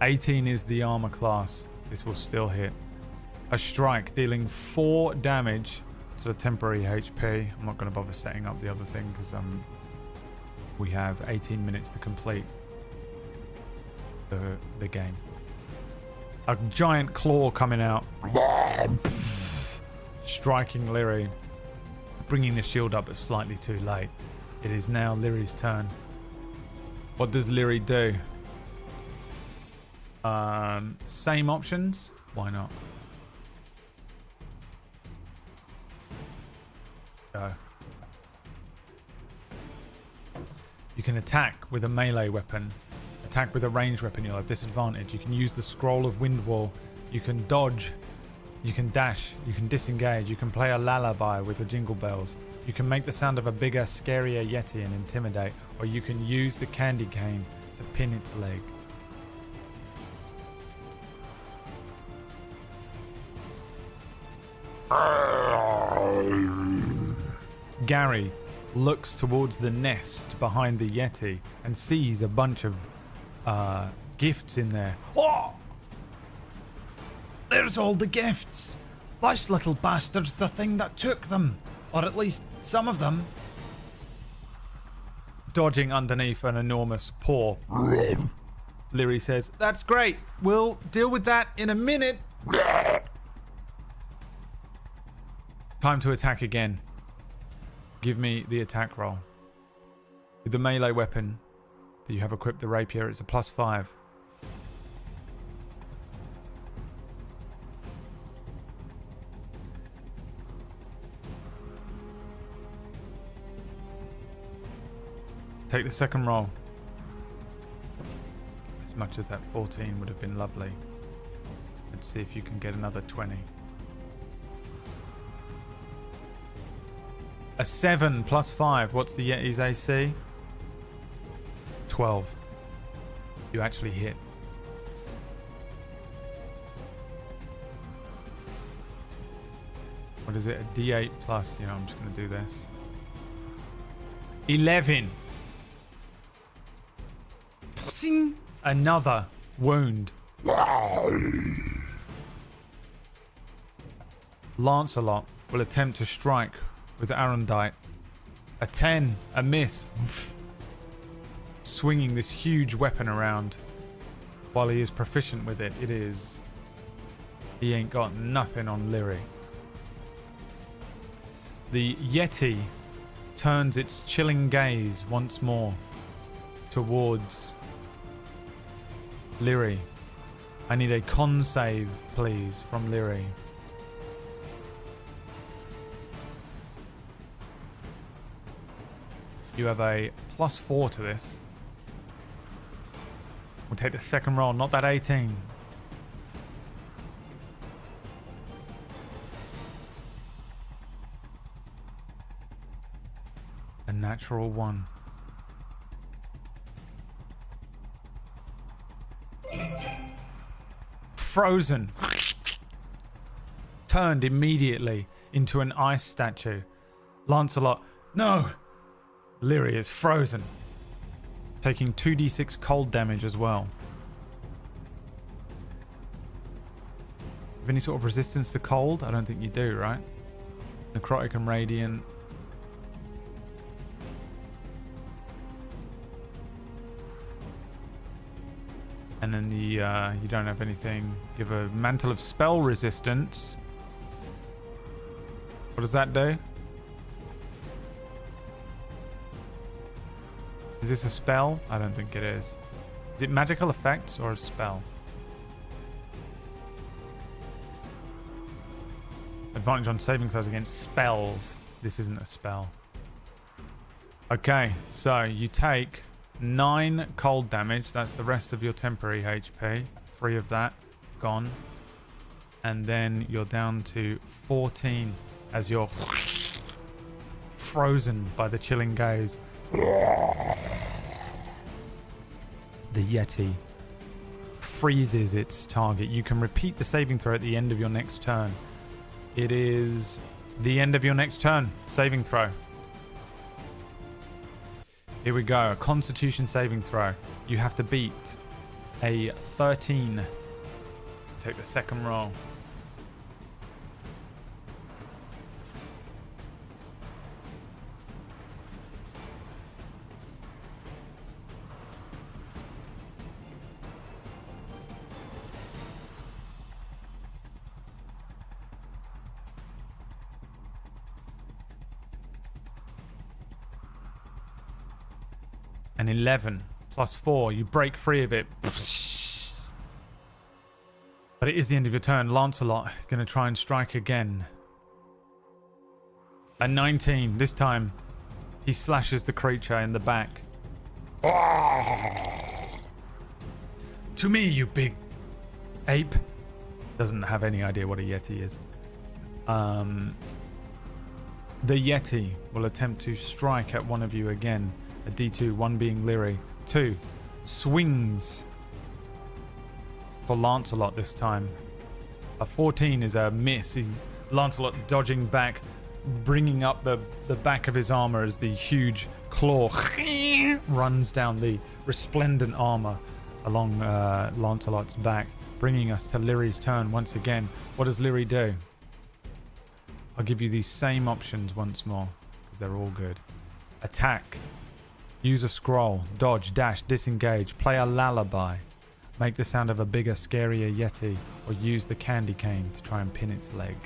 18 is the armor class. This will still hit. A strike dealing 4 damage to the temporary HP. I'm not going to bother setting up the other thing because we have 18 minutes to complete the game. A giant claw coming out, striking Lyri, bringing the shield up but slightly too late. It is now Lyri's turn. What does Lyri do? Same options? Why not? Go. You can attack with a melee weapon. Attack with a ranged weapon, you'll have disadvantage. You can use the Scroll of Windwall You can dodge. You can dash. You can disengage. You can play a lullaby with the jingle bells. You can make the sound of a bigger, scarier Yeti and intimidate. Or you can use the candy cane to pin its leg. Gary looks towards the nest behind the Yeti and sees a bunch of gifts in there. Oh! There's all the gifts. This little bastard's the thing that took them. Or at least some of them. Dodging underneath an enormous paw, Leary says, "That's great. We'll deal with that in a minute." Time to attack again. Give me the attack roll. With the melee weapon that you have equipped, the rapier, it's a +5. Take the second roll. As much as that 14 would have been lovely. Let's see if you can get another 20. A 7 +5. What's the Yeti's AC? 12. You actually hit. What is it? A D8 plus. You know, I'm just going to do this. 11. Another wound. Lancelot will attempt to strike with Arundite. A 10, a miss. Swinging this huge weapon around while he is proficient with it. He ain't got nothing on Leary. The Yeti turns its chilling gaze once more towards Leary. I need a con save, please, from Leary. You have a +4 to this. We'll take the second roll, not that 18. A natural 1. Frozen. Turned immediately into an ice statue. Lancelot, no! Leary is frozen. Taking 2d6 cold damage as well. Have any sort of resistance to cold? I don't think you do, right? Necrotic and Radiant. And then you don't have anything. You have a Mantle of Spell Resistance. What does that do? Is this a spell? I don't think it is. Is it magical effects or a spell? Advantage on saving throws against spells. This isn't a spell. Okay, so you take 9 cold damage. That's the rest of your temporary HP. 3 of that gone. And then you're down to 14 as you're frozen by the chilling gaze. The Yeti freezes its target. You can repeat the saving throw at the end of your next turn. It is the end of your next turn. Saving throw. Here we go. A Constitution saving throw. You have to beat a 13. Take the second roll. An 11 +4. You break free of it. But it is the end of your turn. Lancelot going to try and strike again. A 19. This time he slashes the creature in the back. To me, you big ape. doesn't have any idea what a Yeti is. The Yeti will attempt to strike at one of you again. A D2, one being Leary. 2 swings for Lancelot this time. A 14 is a miss. Lancelot dodging back, bringing up the back of his armor as the huge claw runs down the resplendent armor along Lancelot's back, bringing us to Leary's turn once again. What does Leary do? I'll give you these same options once more, because they're all good. Attack. Use a scroll. Dodge, dash, disengage. Play a lullaby. Make the sound of a bigger, scarier Yeti, or use the candy cane to try and pin its leg.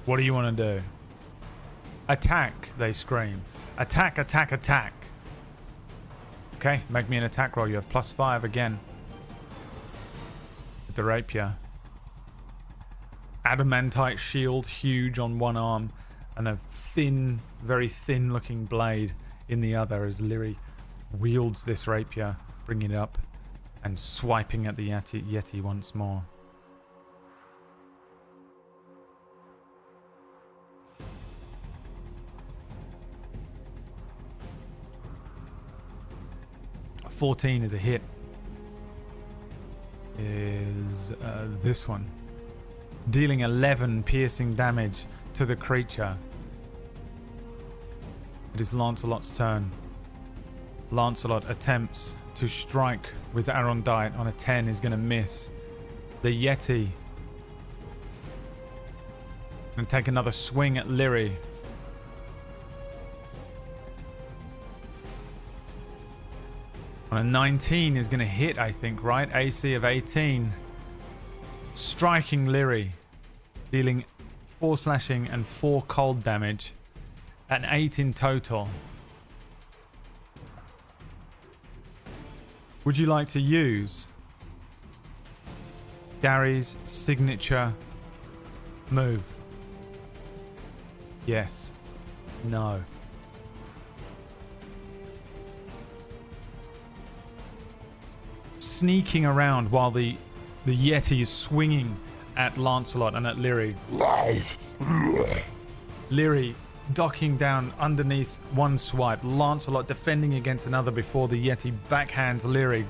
What do you want to do? Attack, they scream. Attack, attack, attack. Okay, make me an attack roll. You have +5 again. With the rapier. Adamantite shield, huge on one arm, and a thin, very thin looking blade in the other as Leary wields this rapier, bringing it up and swiping at the Yeti once more. A 14 is a hit. Is this one. Dealing 11 piercing damage to the creature. It is Lancelot's turn. Lancelot attempts to strike with Arondite on a 10, is going to miss. The Yeti going to take another swing at Leary. On a 19 is going to hit, I think, right? AC of 18. Striking Leary, dealing 4 slashing and 4 cold damage. An 8 in total. Would you like to use Gary's signature move? Yes. No. Sneaking around while the Yeti is swinging at Lancelot and at Leary. Leary docking down underneath one swipe. Lancelot defending against another before the Yeti backhands Leary.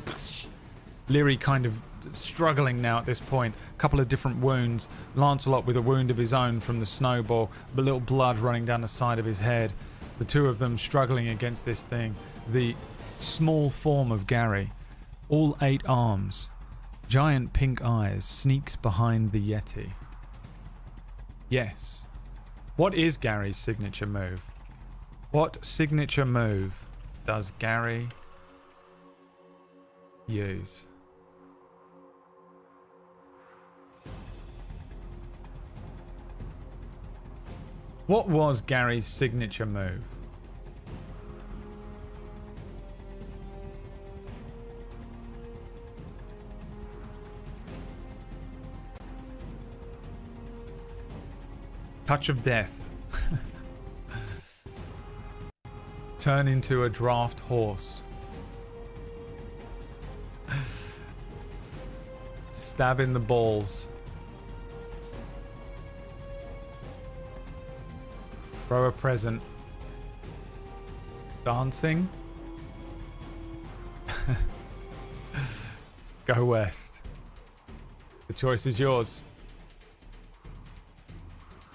Leary kind of struggling now at this point. A couple of different wounds. Lancelot with a wound of his own from the snowball. A little blood running down the side of his head. The two of them struggling against this thing. The small form of Gary. All 8 arms. Giant pink eyes sneaks behind the Yeti. Yes. What is Gary's signature move? What signature move does Gary use? What was Gary's signature move? Touch of Death. Turn into a draft horse. Stab in the balls. Throw a present. Dancing. Go west. The choice is yours.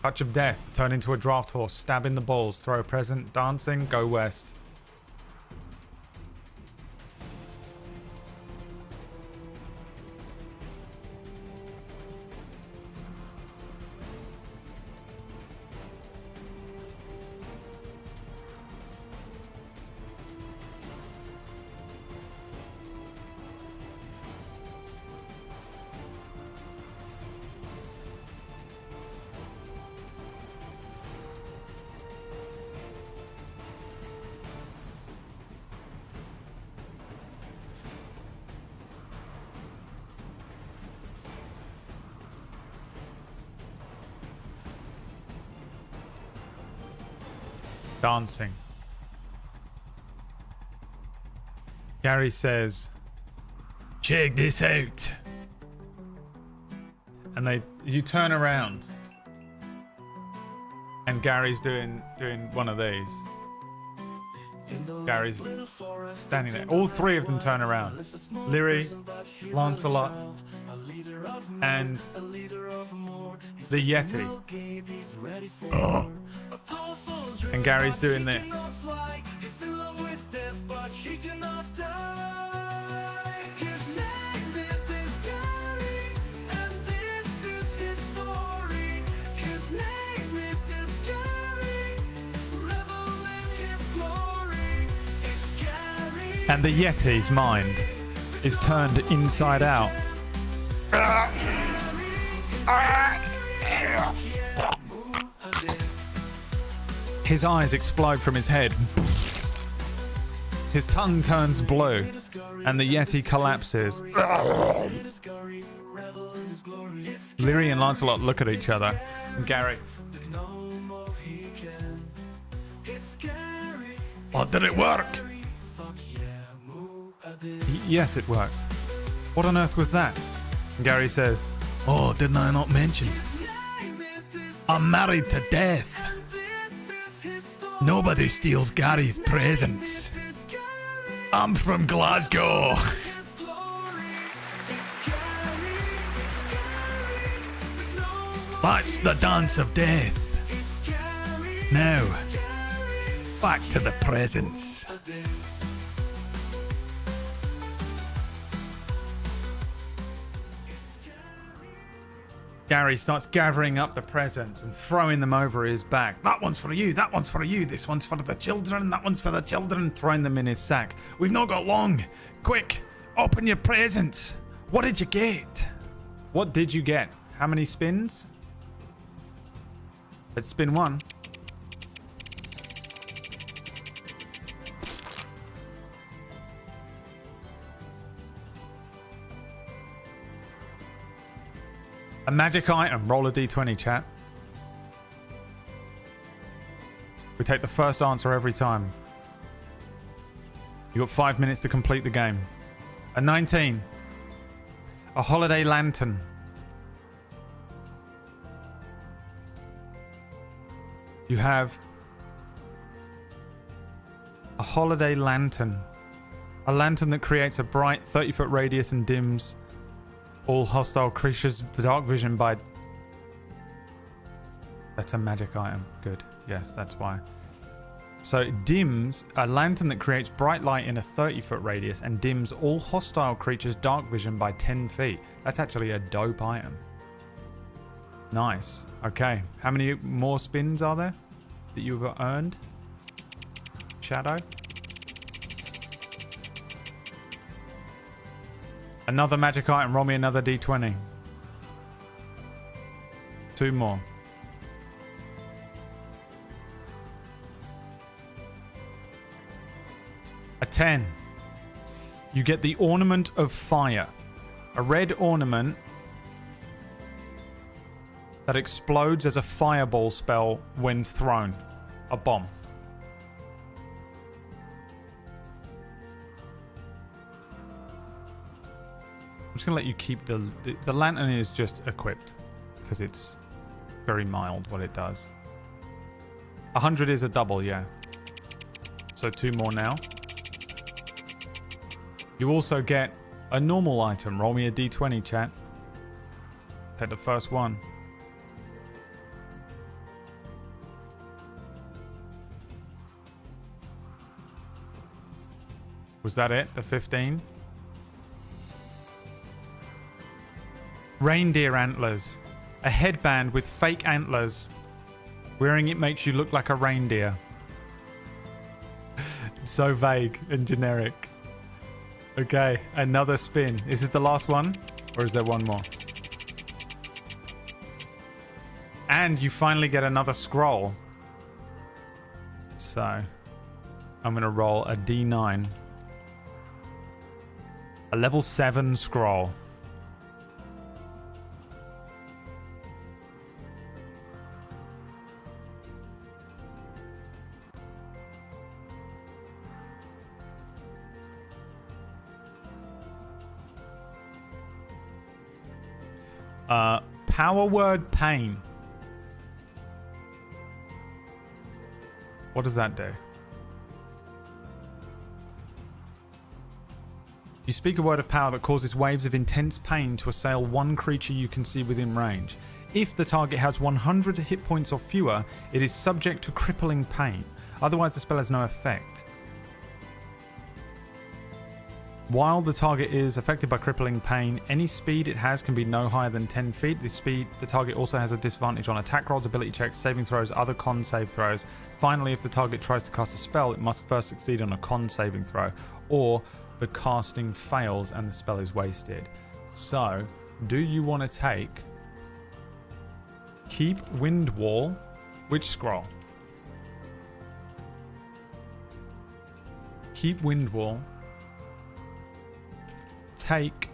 Touch of Death, turn into a draft horse, stab in the balls, throw a present, dancing, go west. dancing. Gary says, Check this out. and you turn around, and Gary's doing one of these. Gary's standing there. All three of them turn around. Leary, Lancelot, and the Yeti. And Gary's doing this. And the Yeti's mind is turned inside out. His eyes explode from his head. His tongue turns blue, and the Yeti collapses. Leary and Lancelot look at each other, and Gary. Oh, did it work? Yes, it worked. What on earth was that? And Gary says, Oh, didn't I not mention? I'm married to death. Nobody steals Gary's presents. I'm from Glasgow. That's the dance of death. Now, back to the presents. Gary starts gathering up the presents and throwing them over his back. That one's for you, that one's for you, this one's for the children, that one's for the children, throwing them in his sack. We've not got long. Quick, open your presents. What did you get? What did you get? How many spins? Let's spin one. A magic item. Roll a d20, chat. We take the first answer every time. You got 5 minutes to complete the game. A 19. A holiday lantern. You have a holiday lantern. A lantern that creates a bright 30-foot radius and dims all hostile creatures with dark vision by... That's a magic item. Good. Yes, that's why. So it dims a lantern that creates bright light in a 30-foot radius and dims all hostile creatures' dark vision by 10 feet. That's actually a dope item. Nice. Okay. How many more spins are there that you've earned? Shadow? Another magic item. Roll me another d20. 2 more. A 10. You get the Ornament of Fire. A red ornament that explodes as a fireball spell when thrown. A bomb. I'm just going to let you keep the lantern is just equipped because it's very mild what it does. 100 is a double, yeah. So 2 more now. You also get a normal item. Roll me a d20, chat. Take the first one. Was that it? The 15? Reindeer antlers. A headband with fake antlers. Wearing it makes you look like a reindeer. It's so vague and generic. Okay, another spin. Is it the last one? Or is there one more? And you finally get another scroll. So, I'm going to roll a d9. A level 7 scroll. Power word pain. What does that do? You speak a word of power that causes waves of intense pain to assail one creature you can see within range. If the target has 100 hit points or fewer, it is subject to crippling pain. Otherwise, the spell has no effect. While the target is affected by crippling pain, any speed it has can be no higher than 10 feet. The target also has a disadvantage on attack rolls, ability checks, saving throws, other con save throws. Finally, if the target tries to cast a spell, it must first succeed on a con saving throw, or the casting fails and the spell is wasted. So, do you want to take Keep Wind Wall? Which scroll? Keep Wind Wall. Take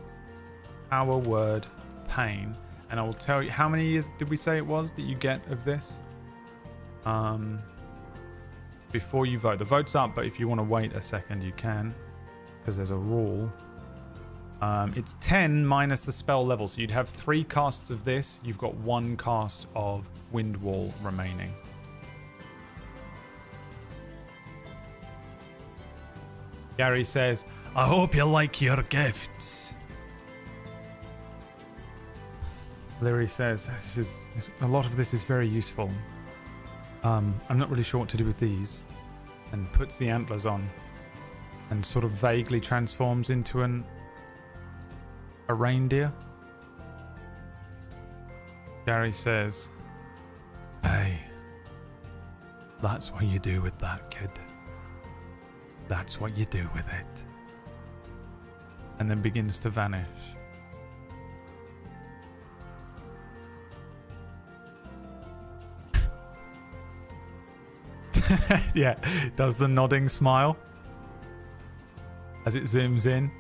our word pain, and I will tell you how many years did we say it was that you get of this before you vote. The vote's up, but if you want to wait a second you can, because there's a rule. It's 10 minus the spell level, so you'd have 3 casts of this. You've got 1 cast of Wind Wall remaining. Gary says, I hope you like your gifts. Leary says, a lot of this is very useful. I'm not really sure what to do with these. And puts the antlers on and sort of vaguely transforms into a reindeer. Gary says, Hey, that's what you do with that, kid. That's what you do with it. and then begins to vanish. Yeah, does the nodding smile as it zooms in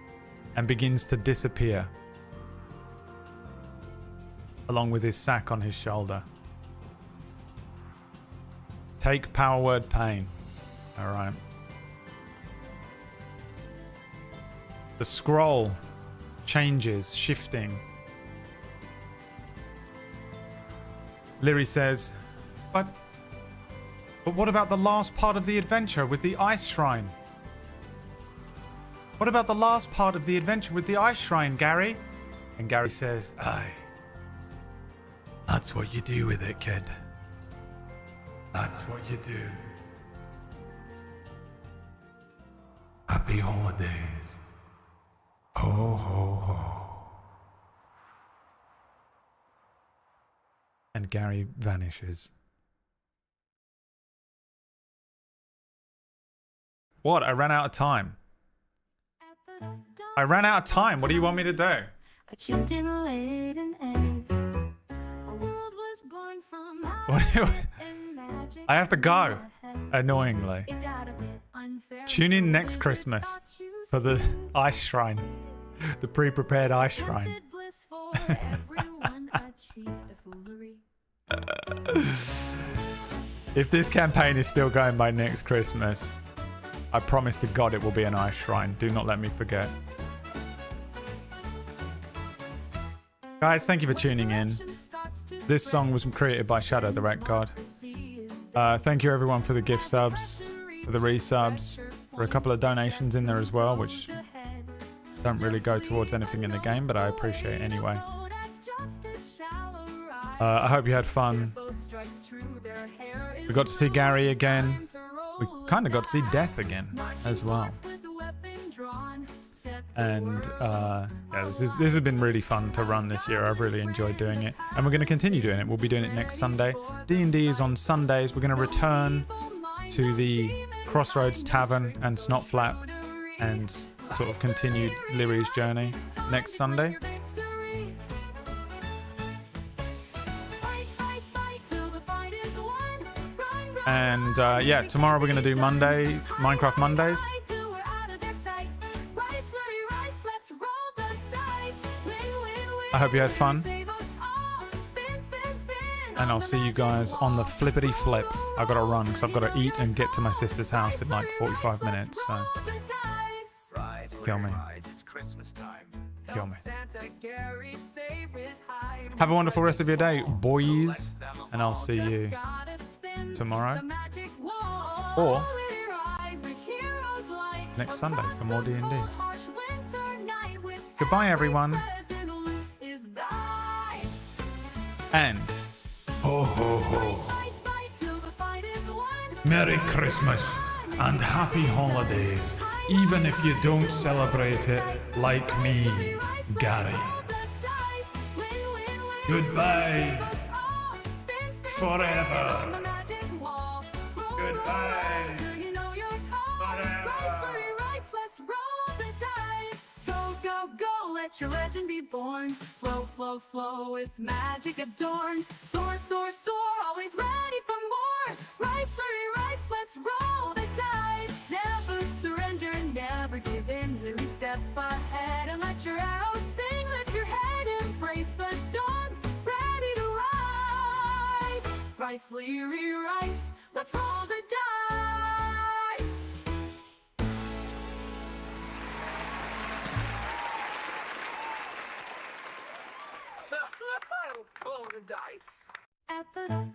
and begins to disappear, along with his sack on his shoulder. Take power word pain. All right. The scroll changes, shifting. Lyri says, But what about the last part of the adventure with the ice shrine? What about the last part of the adventure with the ice shrine, Gary? And Gary says, Aye. That's what you do with it, kid. That's what you do. Happy holidays. Ho, ho, ho. And Gary vanishes. What? I ran out of time. I ran out of time. What do you want me to do? I chipped in a laid an egg. A world was born from What do you- and magic I have to go. in my head. Annoyingly. It got a bit unfair, Tune in so next is it Christmas thought you for the see? ice shrine. The pre-prepared ice shrine. Tempted bliss for everyone achieved a foolery. If this campaign is still going by next Christmas, I promise to God it will be an ice shrine. Do not let me forget. Guys, thank you for tuning in. This song was created by Shadow the Rat God. Thank you everyone for the gift subs, for the resubs, for a couple of donations in there as well, which don't really go towards anything in the game, but I appreciate it anyway. I hope you had fun. We got to see Gary again. We kind of got to see Death again as well. And yeah, this has been really fun to run this year. I've really enjoyed doing it, and we're going to continue doing it. We'll be doing it next Sunday. D&D is on Sundays. We're going to return to the Crossroads Tavern and Snotflap and sort of continue Lyri's journey next Sunday. And yeah, tomorrow we're going to do Minecraft Mondays. I hope you had fun. And I'll see you guys on the flippity flip. I've got to run because I've got to eat and get to my sister's house in like 45 minutes. So Rise, Kill me. rise, it's Christmas time. kill me. Santa Gary save his hide. Have a wonderful rest of your day, boys. And I'll see you tomorrow or next Sunday for more D&D. Goodbye, everyone. And Ho ho ho. Merry Christmas and happy holidays, even if you don't celebrate it like me, Gary. Goodbye. Forever. Goodbye. Let your legend be born. Flow, flow, flow with magic adorned. Soar, soar, soar, always ready for more. Rice, flurry, rice, let's roll the dice. Never surrender, never give in. Lily, step ahead and let your arrows sing. Lift your head, embrace the dawn. Ready to rise. Rice, Leary, rice, let's roll the dice. Roll the dice. At the